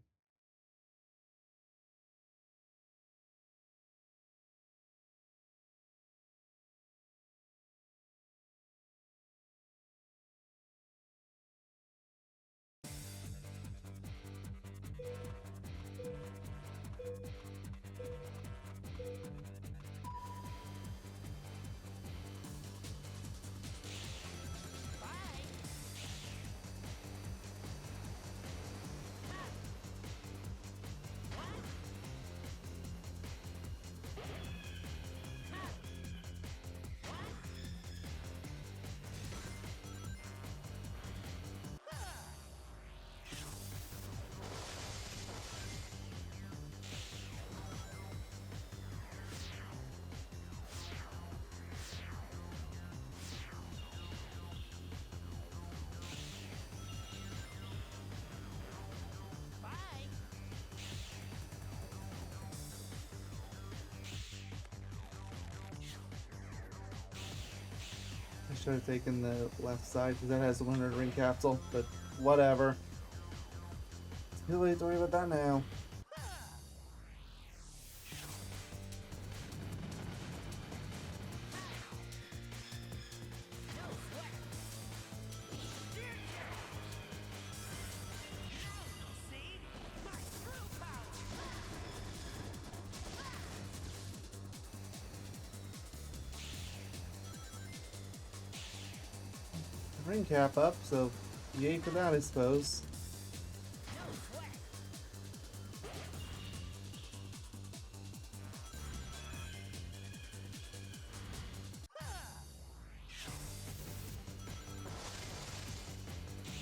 I should have taken the left side because that has the 100 ring capsule, but whatever. Too late to worry about that now. See? My true power! Ring cap up, so yay for that, I suppose.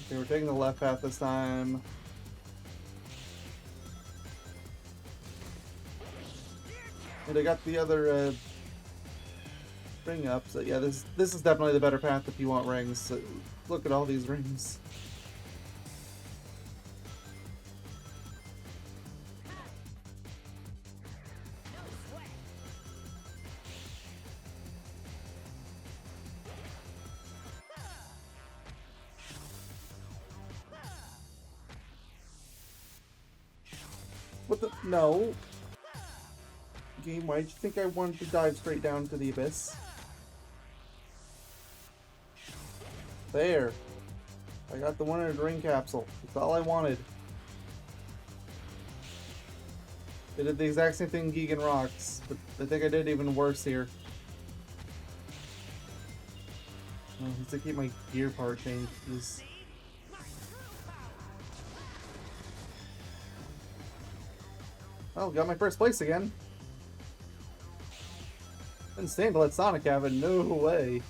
Okay, we're taking the left path this time. And I got the other ring up, so yeah, this is definitely the better path if you want rings. So look at all these rings. What the? No. Game, why'd you think I wanted to dive straight down to the abyss? There. I got the 100 ring capsule. That's all I wanted. They did the exact same thing in Gigan Rocks, but I think I did even worse here. Oh, I need to keep my gear part changed. Jeez. Oh, got my first place again. Didn't stand to let Sonic have it. No way.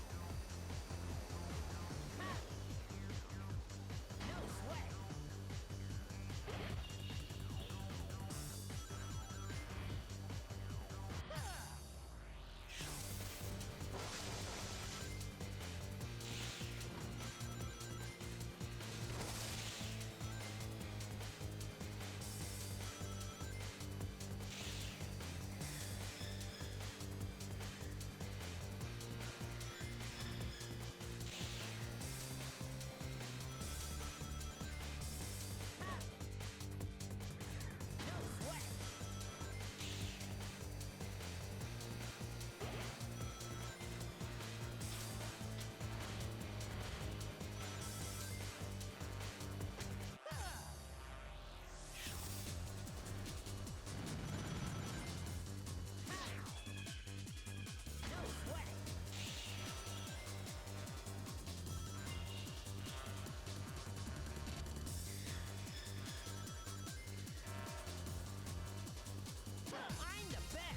I'm the best!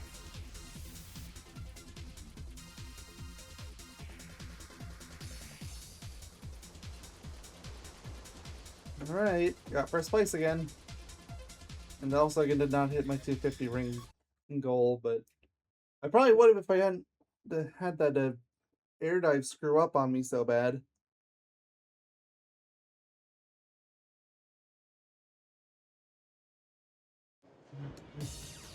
Alright, got first place again. And also I did not hit my 250 ring goal, but I probably would have if I hadn't had that air dive screw up on me so bad.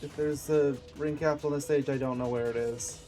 If there's a ring capsule on this stage, I don't know where it is.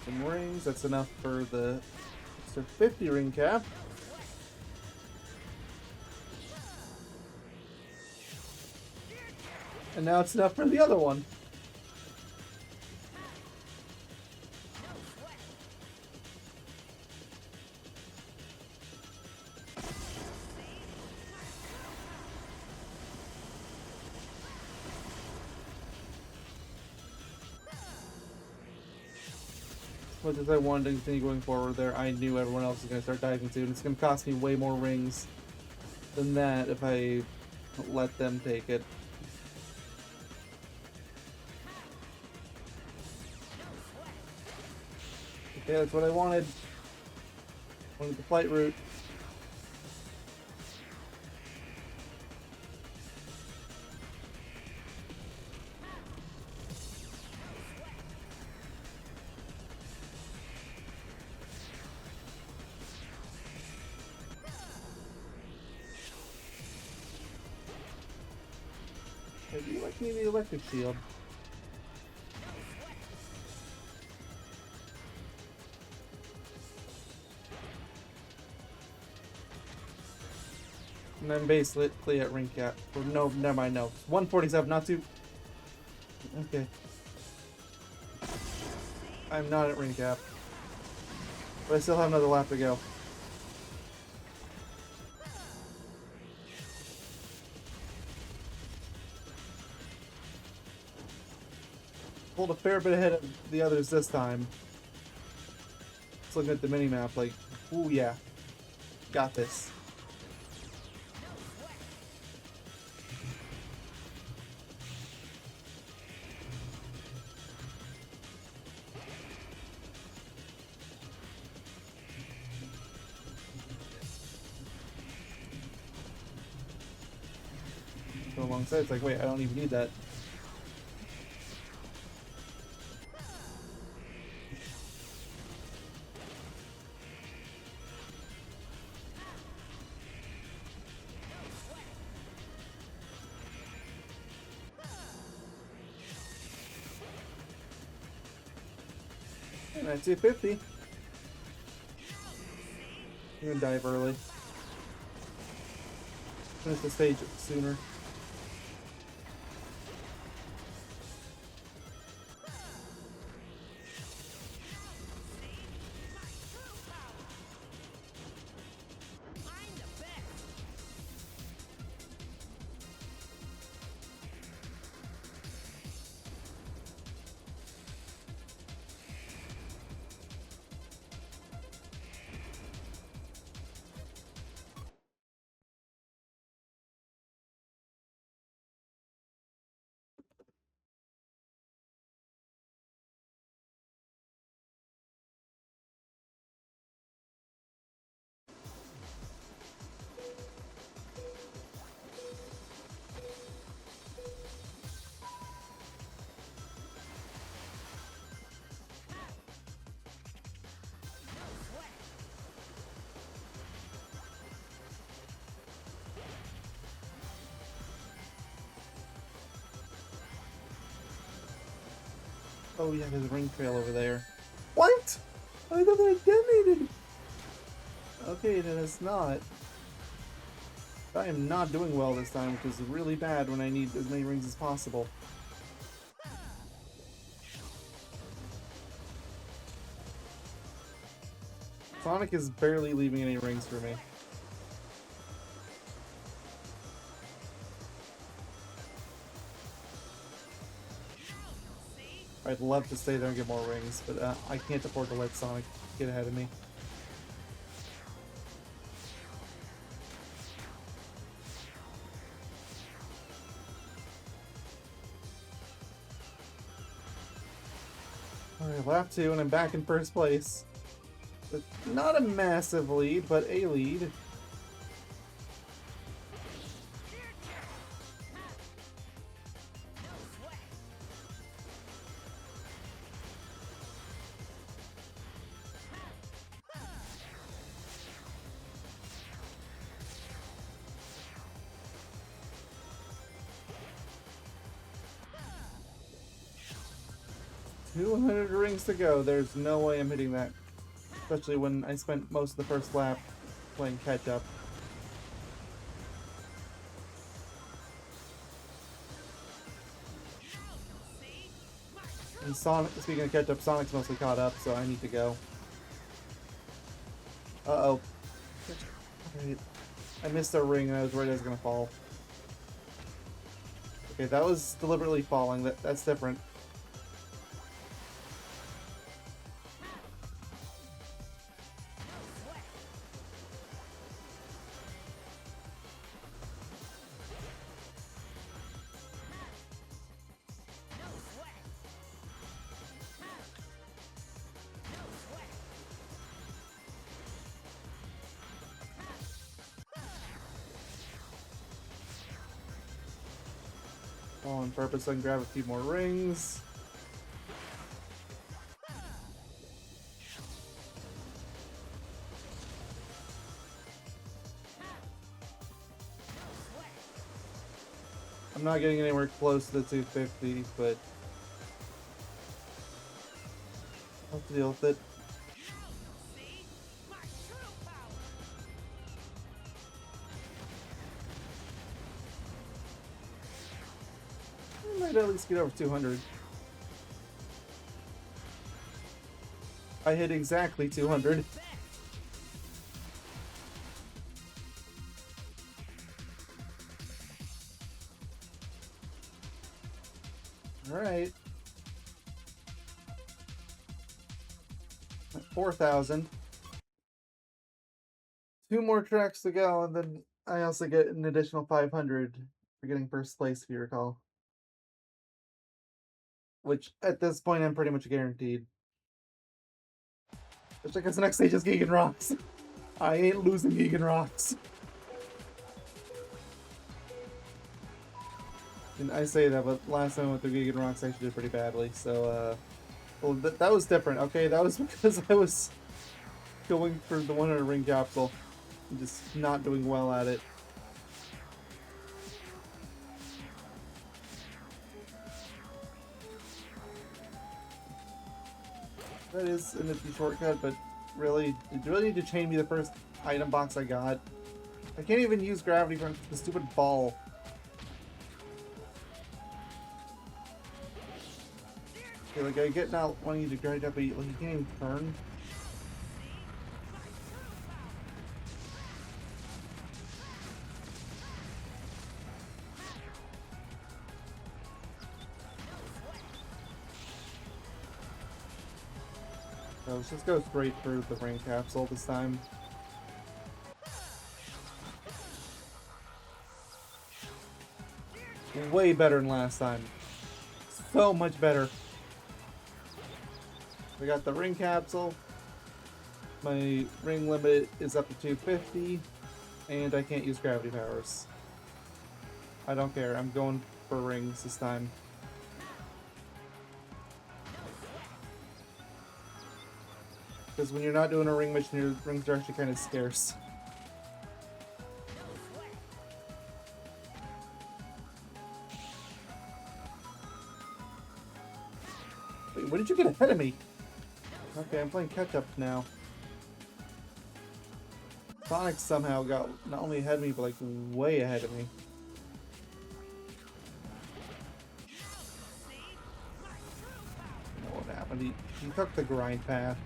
some rings. That's enough for the extra 50 ring cap. And now it's enough for the other one. Much as I wanted to continue going forward there, I knew everyone else was going to start diving too, and it's going to cost me way more rings than that if I let them take it. Okay, that's what I wanted. Wanted the flight route. Maybe you like me the electric shield. And I'm basically at ring cap. Or no, never mind, no. 147, not too... Okay. I'm not at ring cap. But I still have another lap to go. Pulled a fair bit ahead of the others this time. Just looking at the mini-map, like, ooh yeah. Got this. Go alongside, it's like, wait, I don't even need that. And at 250. I'm gonna dive early. Finish the stage sooner. Oh yeah, there's a ring trail over there. What? I thought that detonated! Okay, then it's not. I am not doing well this time, which is really bad when I need as many rings as possible. Sonic is barely leaving any rings for me. I'd love to stay there and get more rings, but I can't afford to let Sonic get ahead of me. Alright, lap 2 and I'm back in first place. With not a massive lead, but a lead. 200 rings to go. There's no way I'm hitting that. Especially when I spent most of the first lap playing catch up. And Sonic, speaking of catch up, Sonic's mostly caught up, so I need to go. Uh-oh. Right. I missed a ring and I was worried I was gonna fall. Okay, that was deliberately falling. That's different. All on purpose, I can grab a few more rings. I'm not getting anywhere close to the 250, but I'll have to deal with it. I might at least get over 200. I hit exactly 200. Alright. 4,000. 2 more tracks to go, and then I also get an additional 500 for getting first place, if you recall. Which, at this point, I'm pretty much guaranteed. Which, I guess the next stage is Gigan Rocks. I ain't losing Gigan Rocks. And I say that, but last time I went through Gigan Rocks, I actually did pretty badly, so, well, that was different, okay? That was because I was going for the 100 ring capsule and just not doing well at it. That is an nifty shortcut, but really, did you really need to chain me the first item box I got? I can't even use gravity for the stupid ball. Okay, like, I get not wanting you to grind up, but you can't even turn. So let's just go straight through the ring capsule this time. Way better than last time. So much better. We got the ring capsule. My ring limit is up to 250. And I can't use gravity powers. I don't care. I'm going for rings this time. Because when you're not doing a ring mission, your rings are actually kind of scarce. Wait, when did you get ahead of me? Okay, I'm playing catch up now. Sonic somehow got not only ahead of me, but like way ahead of me. I don't know what happened. He took the grind path.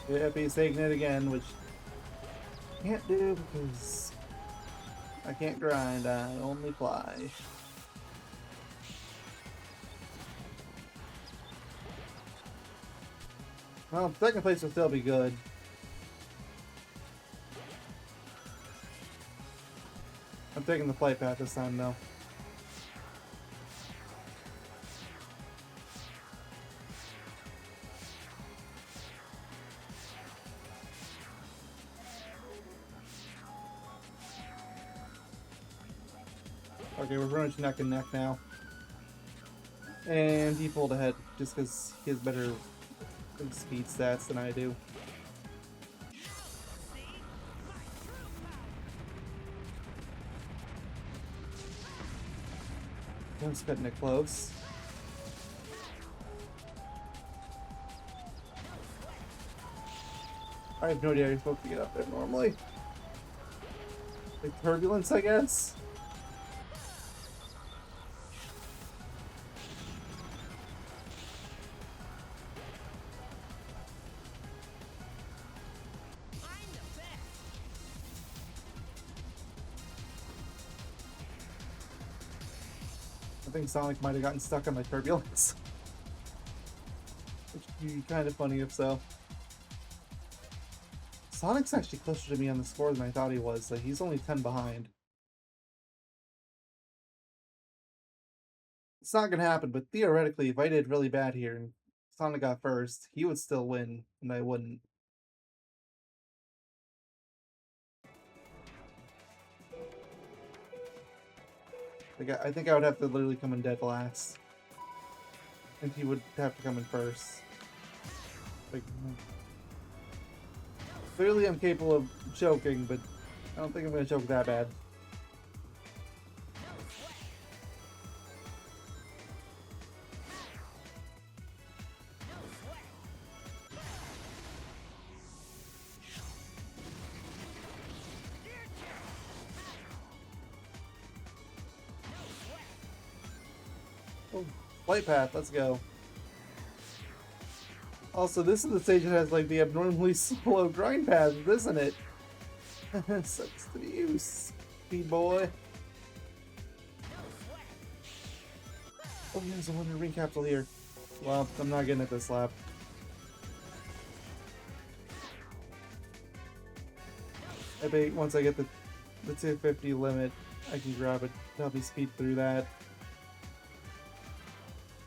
Yep, he's taking it again, which I can't do because I can't grind, I only fly. Well, second place will still be good. I'm taking the flight path this time, though. Okay, we're pretty much neck and neck now. And he pulled ahead just because he has better Big speed stats than I do. I'm cutting it close. I have no idea how you're supposed to get up there normally. Like turbulence, I guess? I think Sonic might have gotten stuck on my turbulence. Which would be kind of funny if so. Sonic's actually closer to me on the score than I thought he was. Like, he's only 10 behind. It's not gonna happen, but theoretically, if I did really bad here and Sonic got first, he would still win, and I wouldn't. Like, I think I would have to literally come in dead last. And he would have to come in first. Like, clearly I'm capable of choking, but I don't think I'm gonna choke that bad. Oh, flight path, let's go. Also, this is the stage that has like the abnormally slow grind paths, isn't it? Sucks to be you, speed boy. Oh, there's a Wonder Ring capsule here. Well, I'm not getting it this lap. I bet once I get the 250 limit, I can grab it, help me speed through that.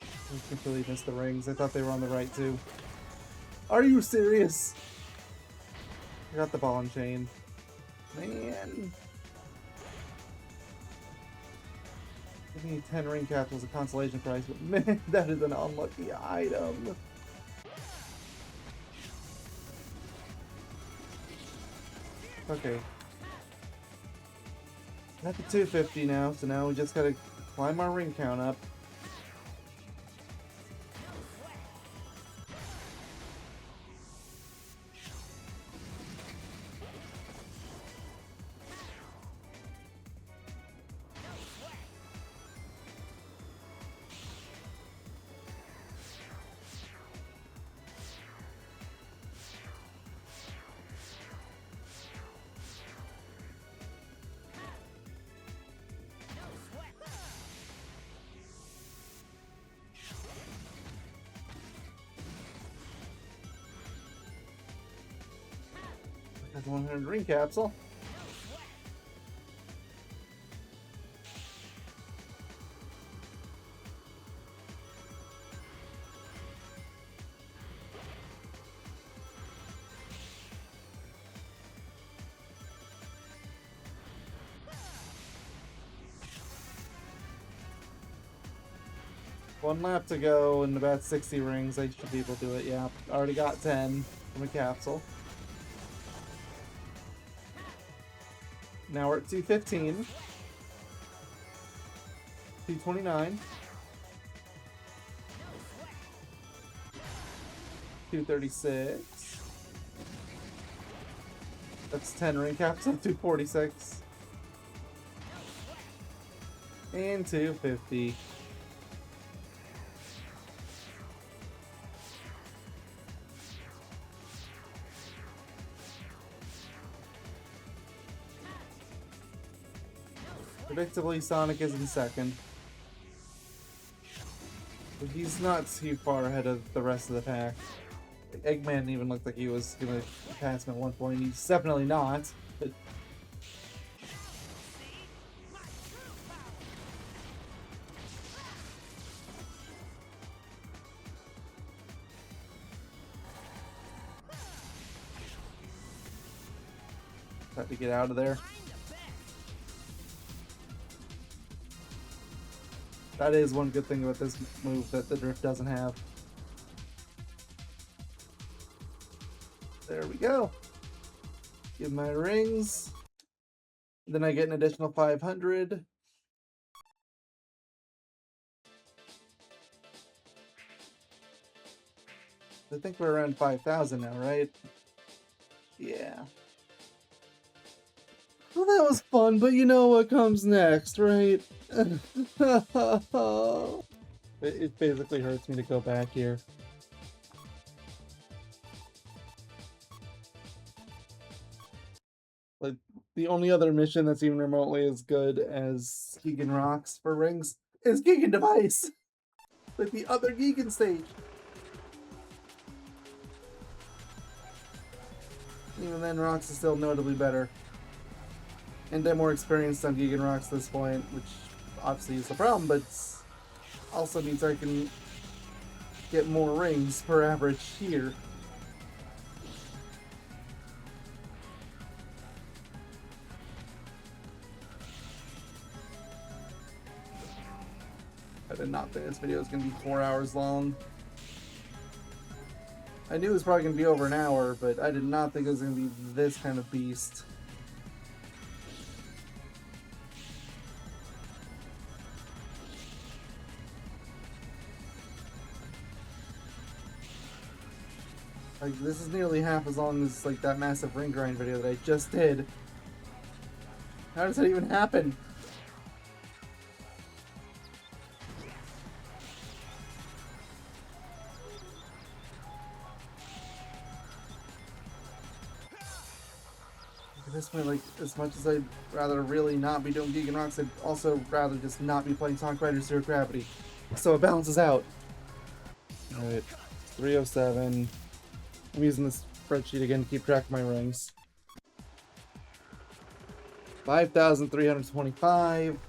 I completely missed the rings. I thought they were on the right too. Are you serious? I got the ball and chain. Man. Give me 10 ring capsules, a consolation prize, but man, that is an unlucky item. Okay. I'm at the 250 now, so now we just gotta climb our ring count up. That's 100 ring capsule. One lap to go and about 60 rings. I should be able to do it. Yeah, already got 10 from a capsule. Now we're at 215. 229. 236. That's 10 ring caps up 246. And 250. Predictably, Sonic is in second. But he's not too far ahead of the rest of the pack. Eggman even looked like he was gonna pass him at one point. He's definitely not. But had to get out of there. That is one good thing about this move that the drift doesn't have. There we go. Give my rings. Then I get an additional 500. I think we're around 5,000 now, right? Yeah. Well, that was fun, but you know what comes next, right? It basically hurts me to go back here. Like, the only other mission that's even remotely as good as Gigan Rocks for rings is Gigan Device! Like the other Gigan stage! Even then, Rocks is still notably better. And I'm more experienced on Gigan Rocks at this point, which obviously is the problem, but also means I can get more rings per average here. I did not think this video was going to be 4 hours long. I knew it was probably going to be over an hour, but I did not think it was going to be this kind of beast. Like, this is nearly half as long as, like, that massive ring grind video that I just did. How does that even happen? At this point, like, as much as I'd rather really not be doing Gigan Rocks, I'd also rather just not be playing Sonic Riders Zero Gravity. So it balances out. Alright, 307. I'm using this spreadsheet again to keep track of my rings. 5,325.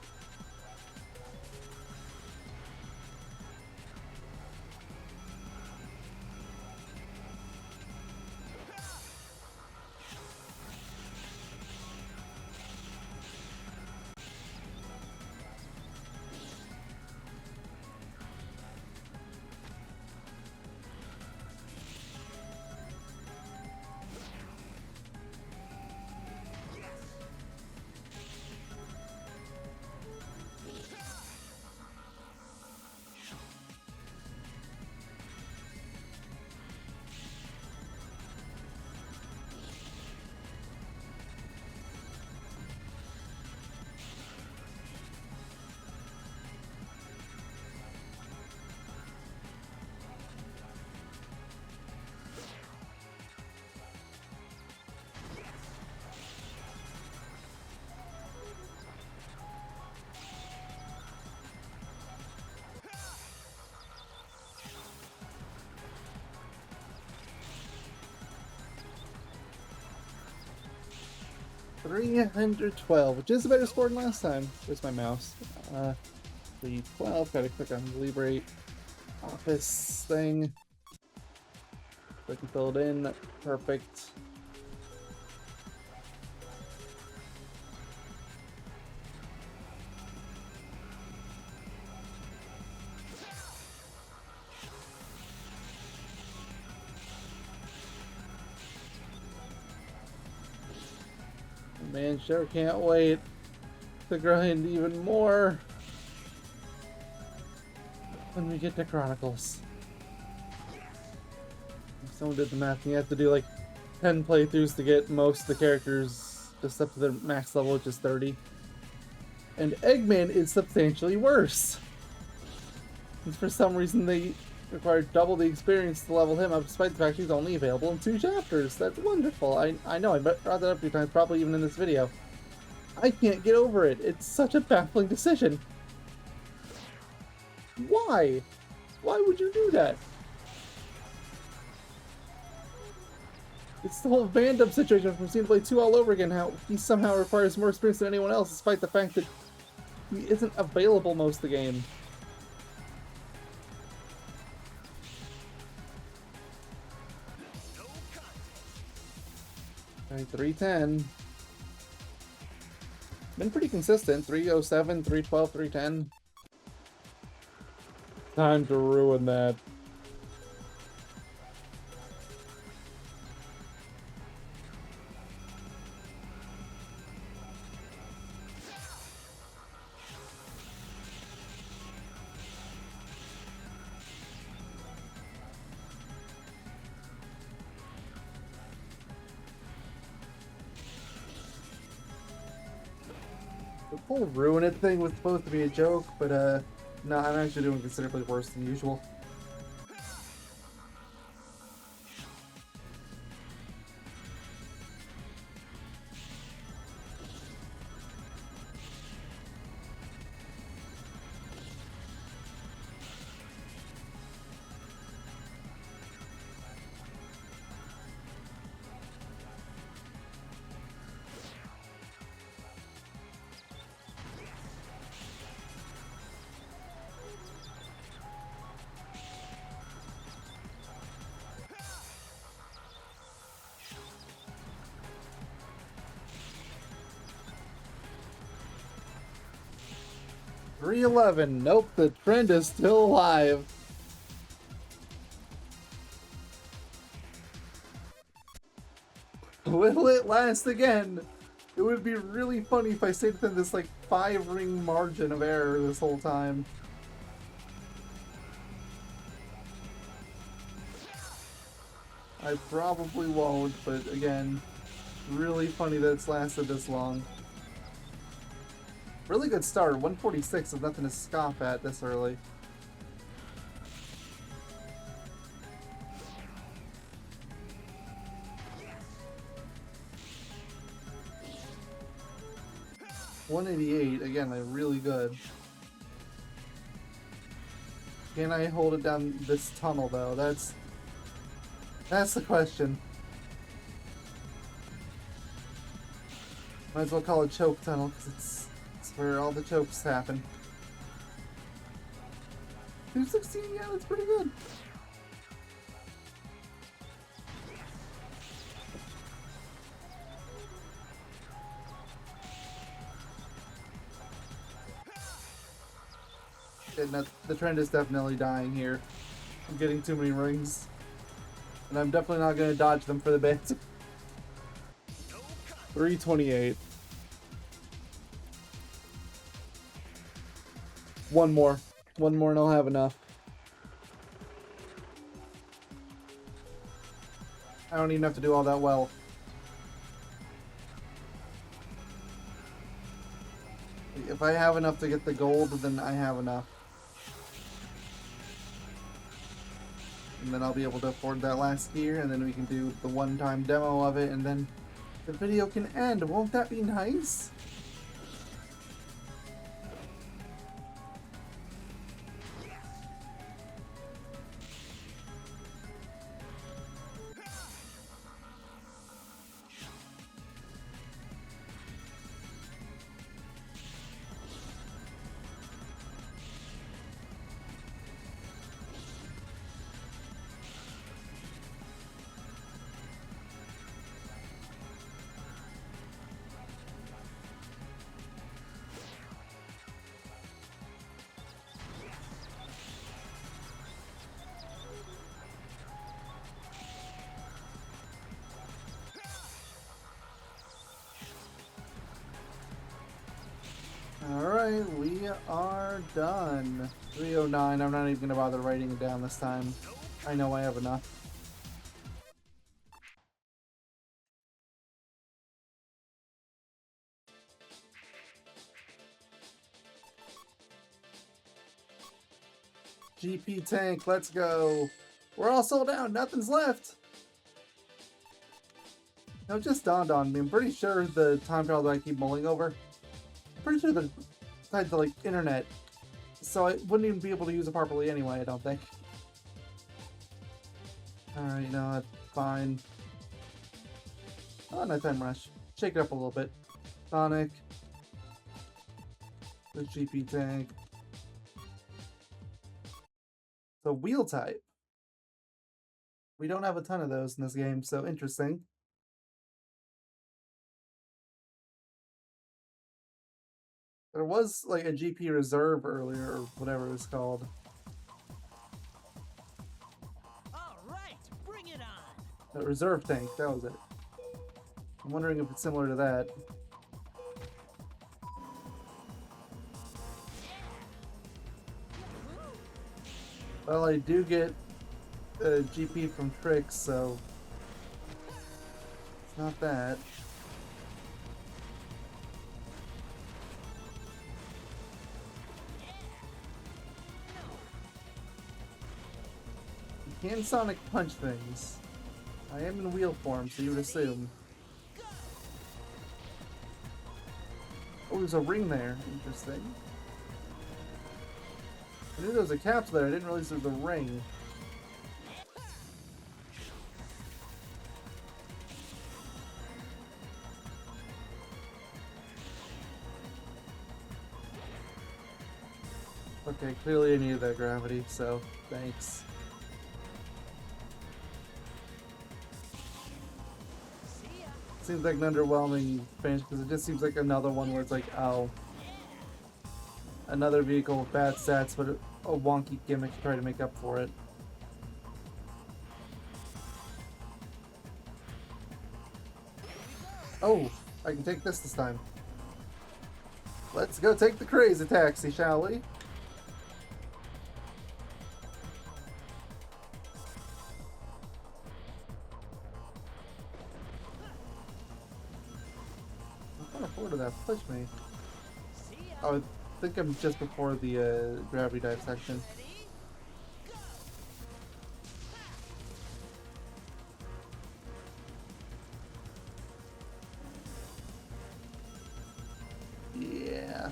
$312, which is a better score than last time. Where's my mouse? 312. Gotta click on the Libre office thing. So I can fill it in. Perfect. Man, sure can't wait to grind even more when we get to Chronicles. If someone did the math, and you have to do like 10 playthroughs to get most of the characters just up to their max level, which is 30. And Eggman is substantially worse. And for some reason they require double the experience to level him up, despite the fact he's only available in 2 chapters. That's wonderful. I know, I brought that up a few times, probably even in this video. I can't get over it. It's such a baffling decision. Why? Why would you do that? It's the whole Vandom situation from Xenoblade 2 all over again, how he somehow requires more experience than anyone else, despite the fact that he isn't available most of the game. Alright, 310. Been pretty consistent. 307, 312, 310. Time to ruin that. The whole ruin it thing was supposed to be a joke, but no, I'm actually doing considerably worse than usual. $311. Nope, the trend is still alive. Will it last again? It would be really funny if I stayed within this like 5-ring margin of error this whole time. I probably won't, but again, really funny that it's lasted this long. Really good start. 146 is nothing to scoff at this early. $188, again, like really good. Can I hold it down this tunnel though? That's the question. Might as well call it choke tunnel because it's where all the chokes happen. 216, yeah, that's pretty good. And the trend is definitely dying here. I'm getting too many rings. And I'm definitely not going to dodge them for the bit. 328. One more and I'll have enough. I don't even have to do all that well. If I have enough to get the gold, then I have enough. And then I'll be able to afford that last gear, and then we can do the one-time demo of it, and then the video can end. Won't that be nice? Alright, we are done. 309, I'm not even going to bother writing it down this time. I know I have enough. GP tank, let's go. We're all sold out, nothing's left. Now, it just dawned on me, I'm pretty sure the time trial that I keep mulling over, I'm pretty sure the tied to like internet, so I wouldn't even be able to use it properly anyway, I don't think. Alright, no, that's fine. Oh, nighttime rush. Shake it up a little bit. Sonic. The GP tank. So wheel type. We don't have a ton of those in this game, so interesting. There was like a GP reserve earlier, or whatever it was called. All right, bring it on. A reserve tank, that was it. I'm wondering if it's similar to that. Well, I do get a GP from Tricks, so it's not that. can Sonic punch things? I am in wheel form, so you would assume. Oh, there's a ring there. Interesting. I knew there was a capsule there. I didn't realize there was a ring. Okay, clearly I needed that gravity, so thanks. Seems like an underwhelming finish because it just seems like another one where it's like, oh, another vehicle with bad stats, but a wonky gimmick to try to make up for it. Oh, I can take this time. Let's go take the crazy taxi, shall we? How far did that push me? Oh, I think I'm just before the gravity dive section. Yeah.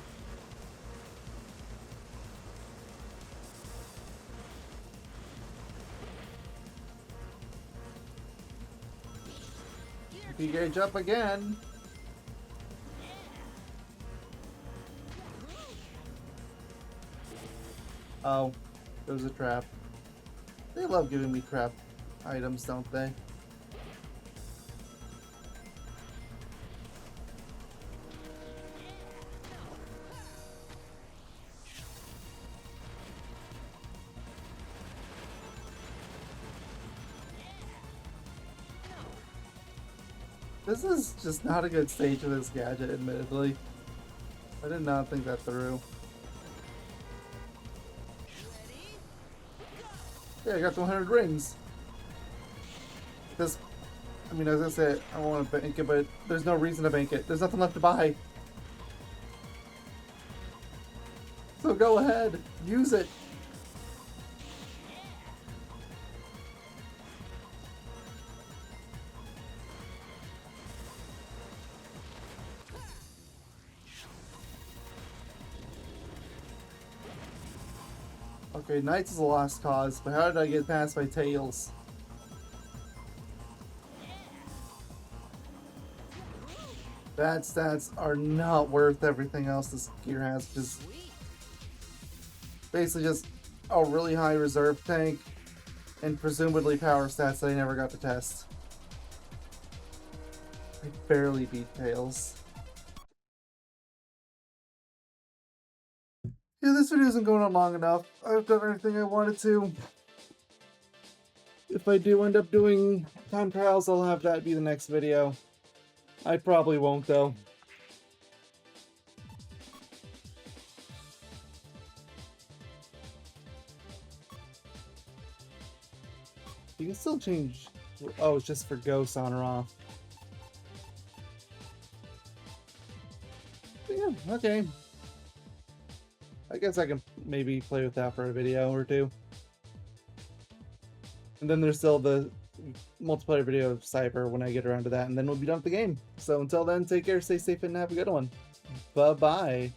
You gauge up again. Oh, there was a trap. They love giving me crap items, don't they? This is just not a good stage for this gadget, admittedly. I did not think that through. Yeah, I got the 100 rings. This, I mean, I was gonna say I don't want to bank it, but there's no reason to bank it. There's nothing left to buy. So go ahead, use it. Okay, Knights is a lost cause, but how did I get past my Tails? Bad stats are not worth everything else this gear has. Just basically just a really high reserve tank and presumably power stats that I never got to test. I barely beat Tails. Yeah, this video isn't going on long enough. I've done everything I wanted to. If I do end up doing time trials, I'll have that be the next video. I probably won't, though. You can still change... Oh, it's just for ghosts on or off. But yeah, okay. I guess I can maybe play with that for a video or two. And then there's still the multiplayer video of Cyber when I get around to that, and then we'll be done with the game. So until then, take care, stay safe, and have a good one. Bye-bye.